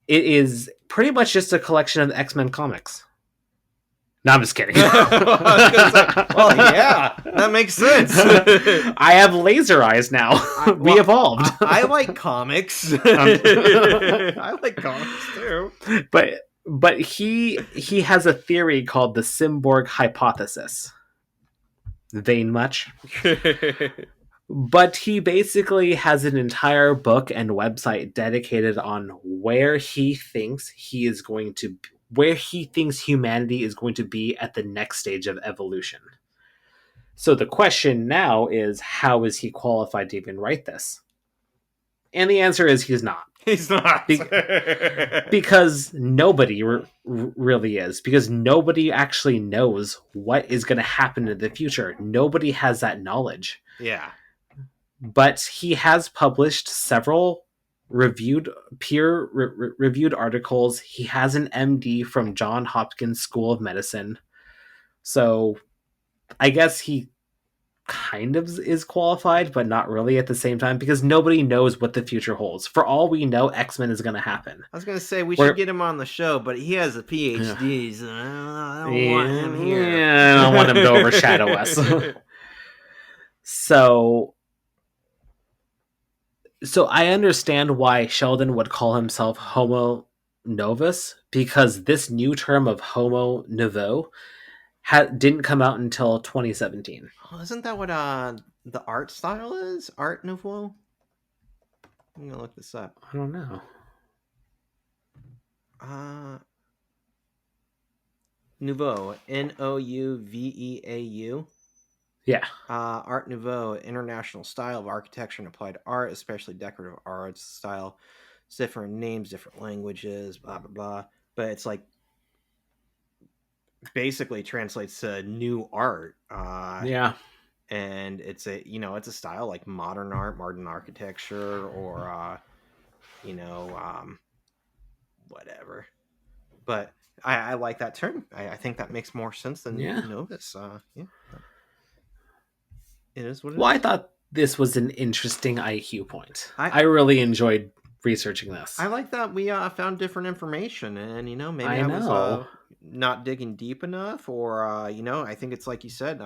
it is pretty much just a collection of X-Men comics. No, I'm just kidding. Well, yeah, that makes sense. I have laser eyes now. We evolved. I like comics. I like comics too. But he has a theory called the Simborg hypothesis. Vain much? But he basically has an entire book and website dedicated on where he thinks humanity is going to be at the next stage of evolution. So the question now is, how is he qualified to even write this? And the answer is he's not. He's not. Because nobody really is. Because nobody actually knows what is going to happen in the future. Nobody has that knowledge. Yeah. But he has published several peer-reviewed articles. He has an MD from Johns Hopkins School of Medicine. So I guess he kind of is qualified, but not really at the same time, because nobody knows what the future holds. For all we know, X-Men is going to happen. I was going to say we should get him on the show, but he has a PhD, so I don't want him here. Yeah, I don't want him to overshadow us. So I understand why Sheldon would call himself homo novus, because this new term of homo nouveau didn't come out until 2017. Oh, isn't that what the art style is? Art nouveau? I'm gonna look this up. I don't know. Nouveau, Nouveau. Yeah. Art Nouveau, international style of architecture and applied art, especially decorative art style. It's different names, different languages, blah blah blah. But it's like basically translates to new art. Yeah. And it's a style like modern art, modern architecture, or whatever. But I like that term. I think that makes more sense than novus. Yeah. It is what it is. Well, I thought this was an interesting IQ point. I really enjoyed researching this. I like that we found different information, and maybe I was not digging deep enough, or I think it's like you said,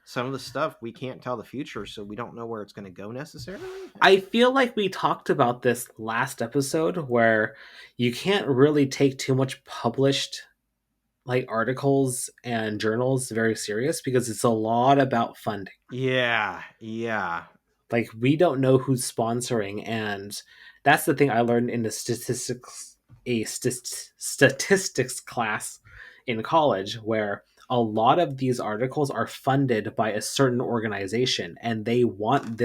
some of the stuff we can't tell the future, so we don't know where it's going to go necessarily. I feel like we talked about this last episode, where you can't really take too much published articles and journals very serious, because it's a lot about funding. Yeah. We don't know who's sponsoring, and That's the thing I learned in the statistics class in college, where a lot of these articles are funded by a certain organization, and they want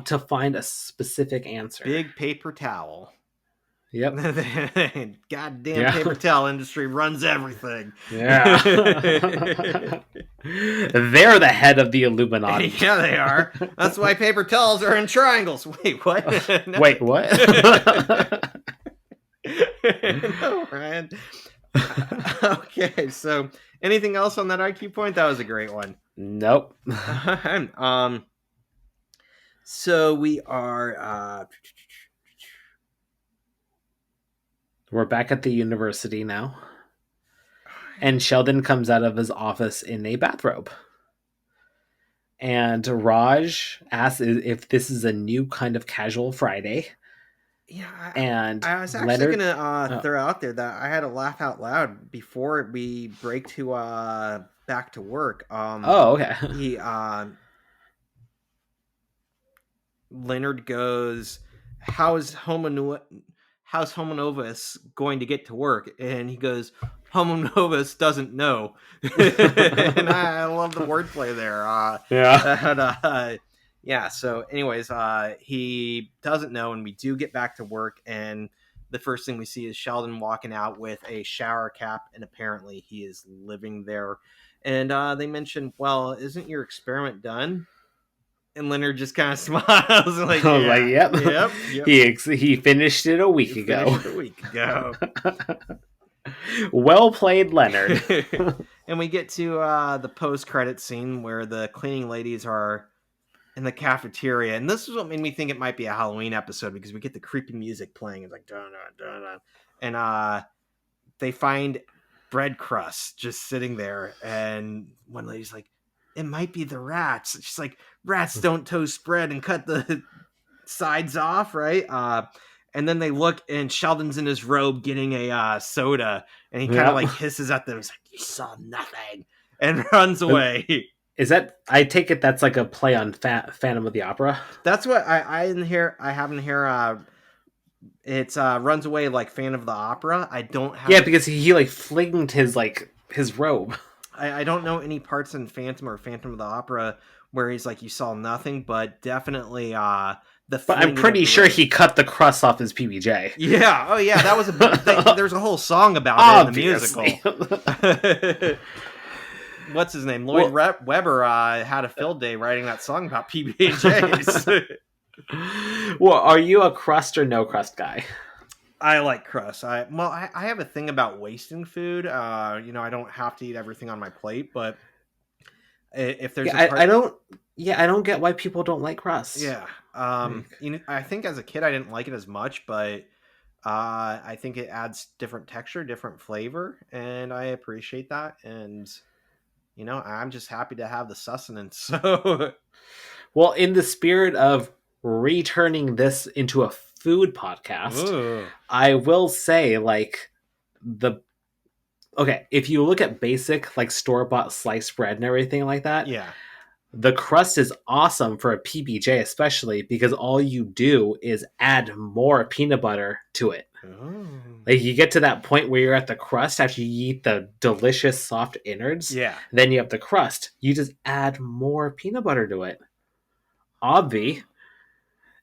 to find a specific answer. Big paper towel. Yep. Goddamn paper towel industry runs everything. Yeah. They're the head of the Illuminati. Yeah, they are. That's why paper towels are in triangles. Wait, what? No. Wait, what? No, Ryan. Okay, so anything else on that IQ point? That was a great one. Nope. So we are we're back at the university now. And Sheldon comes out of his office in a bathrobe. And Raj asks if this is a new kind of casual Friday. Yeah, and I was actually gonna throw out there that I had to laugh out loud before we break to back to work. Okay. Leonard goes, how's Homonovus going to get to work? And he goes, Homonovus doesn't know. And I love the wordplay there. Yeah. So anyways, he doesn't know, and we do get back to work, and the first thing we see is Sheldon walking out with a shower cap, and apparently he is living there. And they mention, well, isn't your experiment done? And Leonard just kind of smiles and yep. He finished it a week ago. Well played, Leonard. And we get to the post-credit scene where the cleaning ladies are in the cafeteria, and this is what made me think it might be a Halloween episode, because we get the creepy music playing. It's like dun dun dun, and they find bread crusts just sitting there, and one lady's like, it might be the rats. She's like, rats don't toast bread and cut the sides off, right? And then they look, and Sheldon's in his robe getting a soda, and he kind of like hisses at them. He's like, you saw nothing, and runs away. Is that, I take it that's like a play on Phantom of the Opera? That's what I have in here. It's runs away like Phantom of the Opera. I don't have... Yeah, because he like flinged his robe. I don't know any parts in Phantom or Phantom of the Opera where he's like, you saw nothing, but definitely But I'm pretty sure he cut the crust off his PBJ. Yeah. Oh, yeah. That was there's a whole song about it in the musical. What's his name? Lloyd Webber had a field day writing that song about PBJs. Well, are you a crust or no crust guy? I like crust. I have a thing about wasting food. I don't have to eat everything on my plate, but if there's I don't get why people don't like crust. Yeah. I think as a kid I didn't like it as much, but I think it adds different texture, different flavor, and I appreciate that. And I'm just happy to have the sustenance. So, well, in the spirit of returning this into a food podcast, ooh, I will say, if you look at basic store-bought sliced bread and everything like that, yeah, the crust is awesome for a PBJ, especially because all you do is add more peanut butter to it. Ooh. You get to that point where you're at the crust after you eat the delicious soft innards. Yeah. Then you have the crust. You just add more peanut butter to it. Obvi.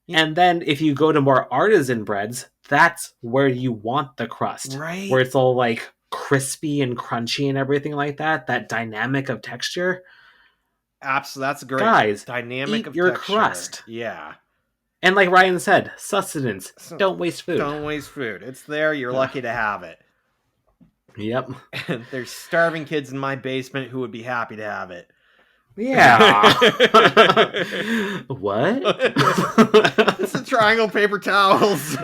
Yeah. And then if you go to more artisan breads, that's where you want the crust. Right. Where it's all crispy and crunchy and everything like that. That dynamic of texture. Absolutely. That's great. Guys, dynamic eat of your texture. Crust. Yeah. And like Ryan said, sustenance. Don't waste food. Don't waste food. It's there. You're lucky to have it. Yep. And there's starving kids in my basement who would be happy to have it. Yeah. What? It's the triangle paper towels.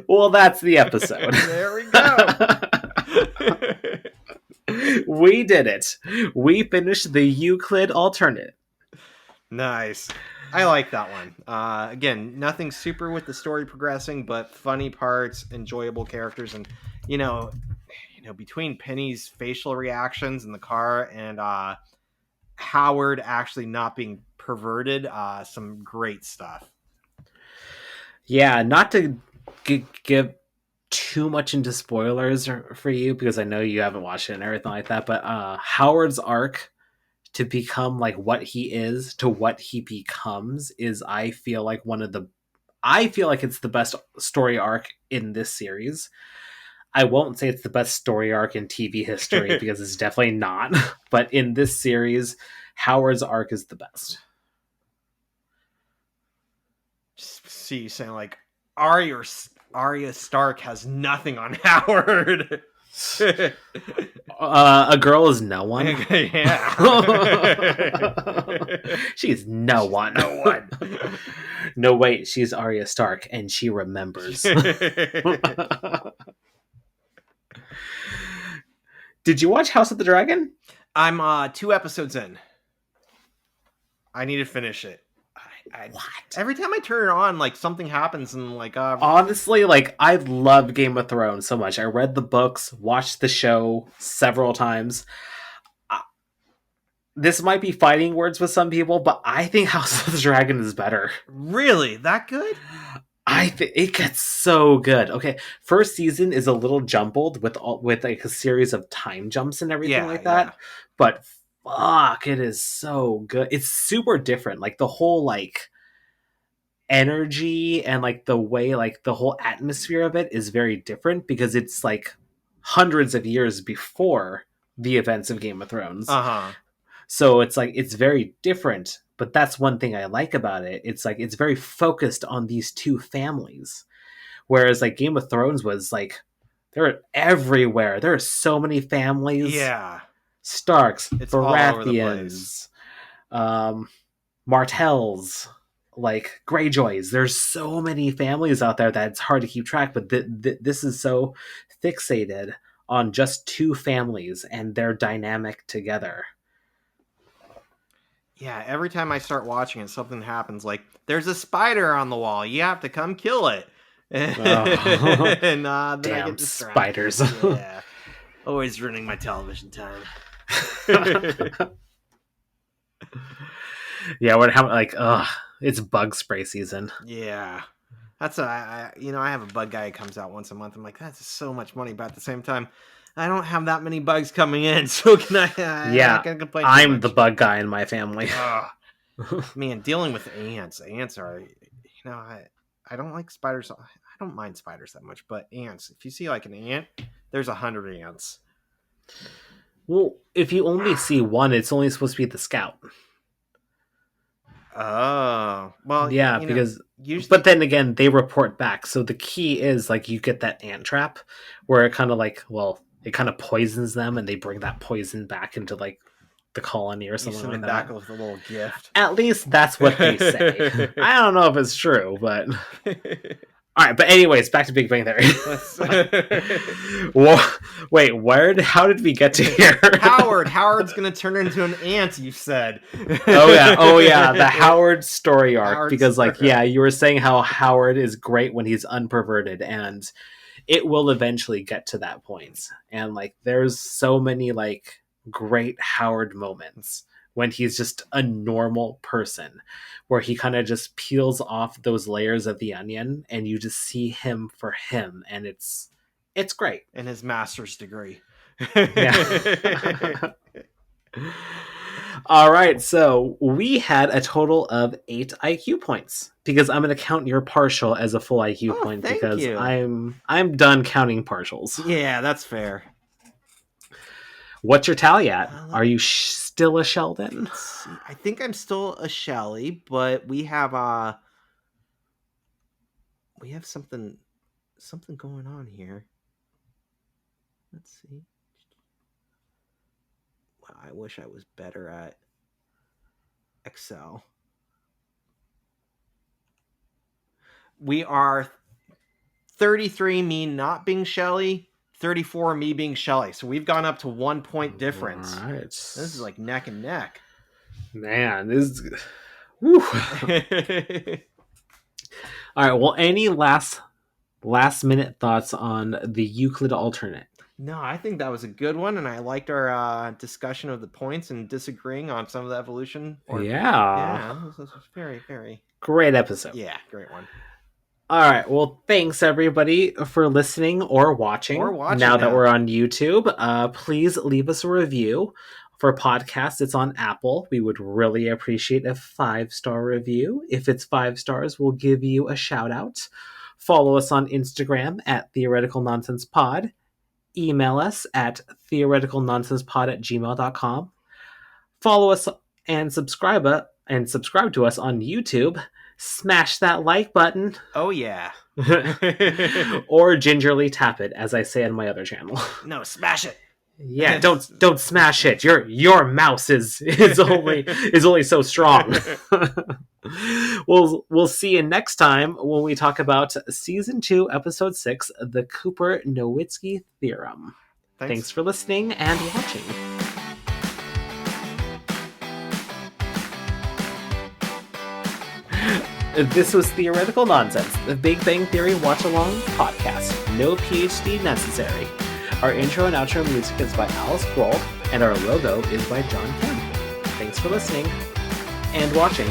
Well, that's the episode. There we go. We did it. We finished the Euclid Alternative. Nice. I like that one. Again, nothing super with the story progressing, but funny parts, enjoyable characters, and between Penny's facial reactions in the car and Howard actually not being perverted. Some great stuff. Yeah, not to give too much into spoilers for you, because I know you haven't watched it and everything like that, but Howard's arc to become like what he is to what he becomes is, I feel like it's the best story arc in this series. I won't say it's the best story arc in TV history because it's definitely not, but in this series, Howard's arc is the best. Just see you saying like Arya Stark has nothing on Howard. A girl is no one. Yeah. She's no one. No one. No, wait, she's Arya Stark and she remembers. Did you watch House of the Dragon? I'm 2 episodes in. I need to finish it. What? Every time I turn it on, like something happens, and like honestly, like I love Game of Thrones so much. I read the books, watched the show several times. This might be fighting words with some people, but I think House of the Dragon is better. Really? That good? I think it gets so good. Okay, first season is a little jumbled with like a series of time jumps and everything like that. But fuck, it is so good. It's super different. Like the whole like energy and like the way like the whole atmosphere of it is very different because it's like hundreds of years before the events of Game of Thrones. So it's like it's very different, but that's one thing I like about it. It's like it's very focused on these two families, whereas like Game of Thrones was like they're everywhere. There are so many families. Yeah, Starks, it's Baratheons, Martells, like Greyjoys. There's so many families out there that it's hard to keep track. But this is so fixated on just two families and their dynamic together. Yeah, every time I start watching it, something happens. Like, there's a spider on the wall. You have to come kill it. And then I get distracted. Spiders. Yeah. Always ruining my television time. Yeah, it's bug spray season. Yeah. That's I have a bug guy who comes out once a month. I'm like, that's so much money, but at the same time, I don't have that many bugs coming in, so can I? Yeah, I complain I'm the bug guy in my family. Man, dealing with ants are, I don't like spiders. I don't mind spiders that much, but ants. If you see like an ant, there's 100 ants. Well, if you only see one, it's only supposed to be the scout. Oh, well, yeah, because usually... But then again, they report back. So the key is like you get that ant trap where it kind of like, well, it kind of poisons them, and they bring that poison back into like the colony or something like that. Back with a little gift. At least that's what they say. I don't know if it's true, but all right. But anyways, back to Big Bang Theory. Well, wait, how did we get to here? Howard's gonna turn into an ant. You said. Oh yeah, the Howard story arc. Because like, yeah, you were saying how Howard is great when he's unperverted, and it will eventually get to that point. And like, there's so many like great Howard moments when he's just a normal person, where he kind of just peels off those layers of the onion and you just see him for him, and it's great. And his master's degree. Yeah. All right, so we had a total of 8 IQ points, because I'm going to count your partial as a full IQ point because I'm done counting partials. Yeah, that's fair. What's your tally at? Are you still a Sheldon? Let's see. I think I'm still a Shelley, but we have something going on here. Let's see. Wow, I wish I was better at Excel. We are 33 me not being Shelley, 34 me being Shelley. So we've gone up to 1 point difference. All right. This is like neck and neck. Man, this is... Woo. All right, well, any last minute thoughts on the Euclid Alternate? No, I think that was a good one, and I liked our discussion of the points and disagreeing on some of the evolution. Yeah. This was very, very great episode. Yeah, great one. All right. Well, thanks everybody for listening or watching. Now that we're on YouTube, please leave us a review. For podcasts, it's on Apple. We would really appreciate a 5-star review. If it's 5 stars, we'll give you a shout out. Follow us on Instagram at Theoretical Nonsense Pod. Email us at theoreticalnonsensepod@gmail.com. Follow us and subscribe to us on YouTube. Smash that like button. Oh yeah. Or gingerly tap it, as I say on my other channel. No, smash it. Yeah, don't smash it. Your mouse is only so strong. We'll see you next time when we talk about season 2, episode 6, the Cooper-Nowitzki theorem. Thanks for listening and watching. This was Theoretical Nonsense, the Big Bang Theory watch-along podcast. No PhD necessary. Our intro and outro music is by Alice Kroll, and our logo is by John Kim. Thanks for listening and watching.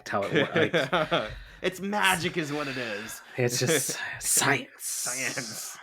How it works. It's magic is what it is. It's just science.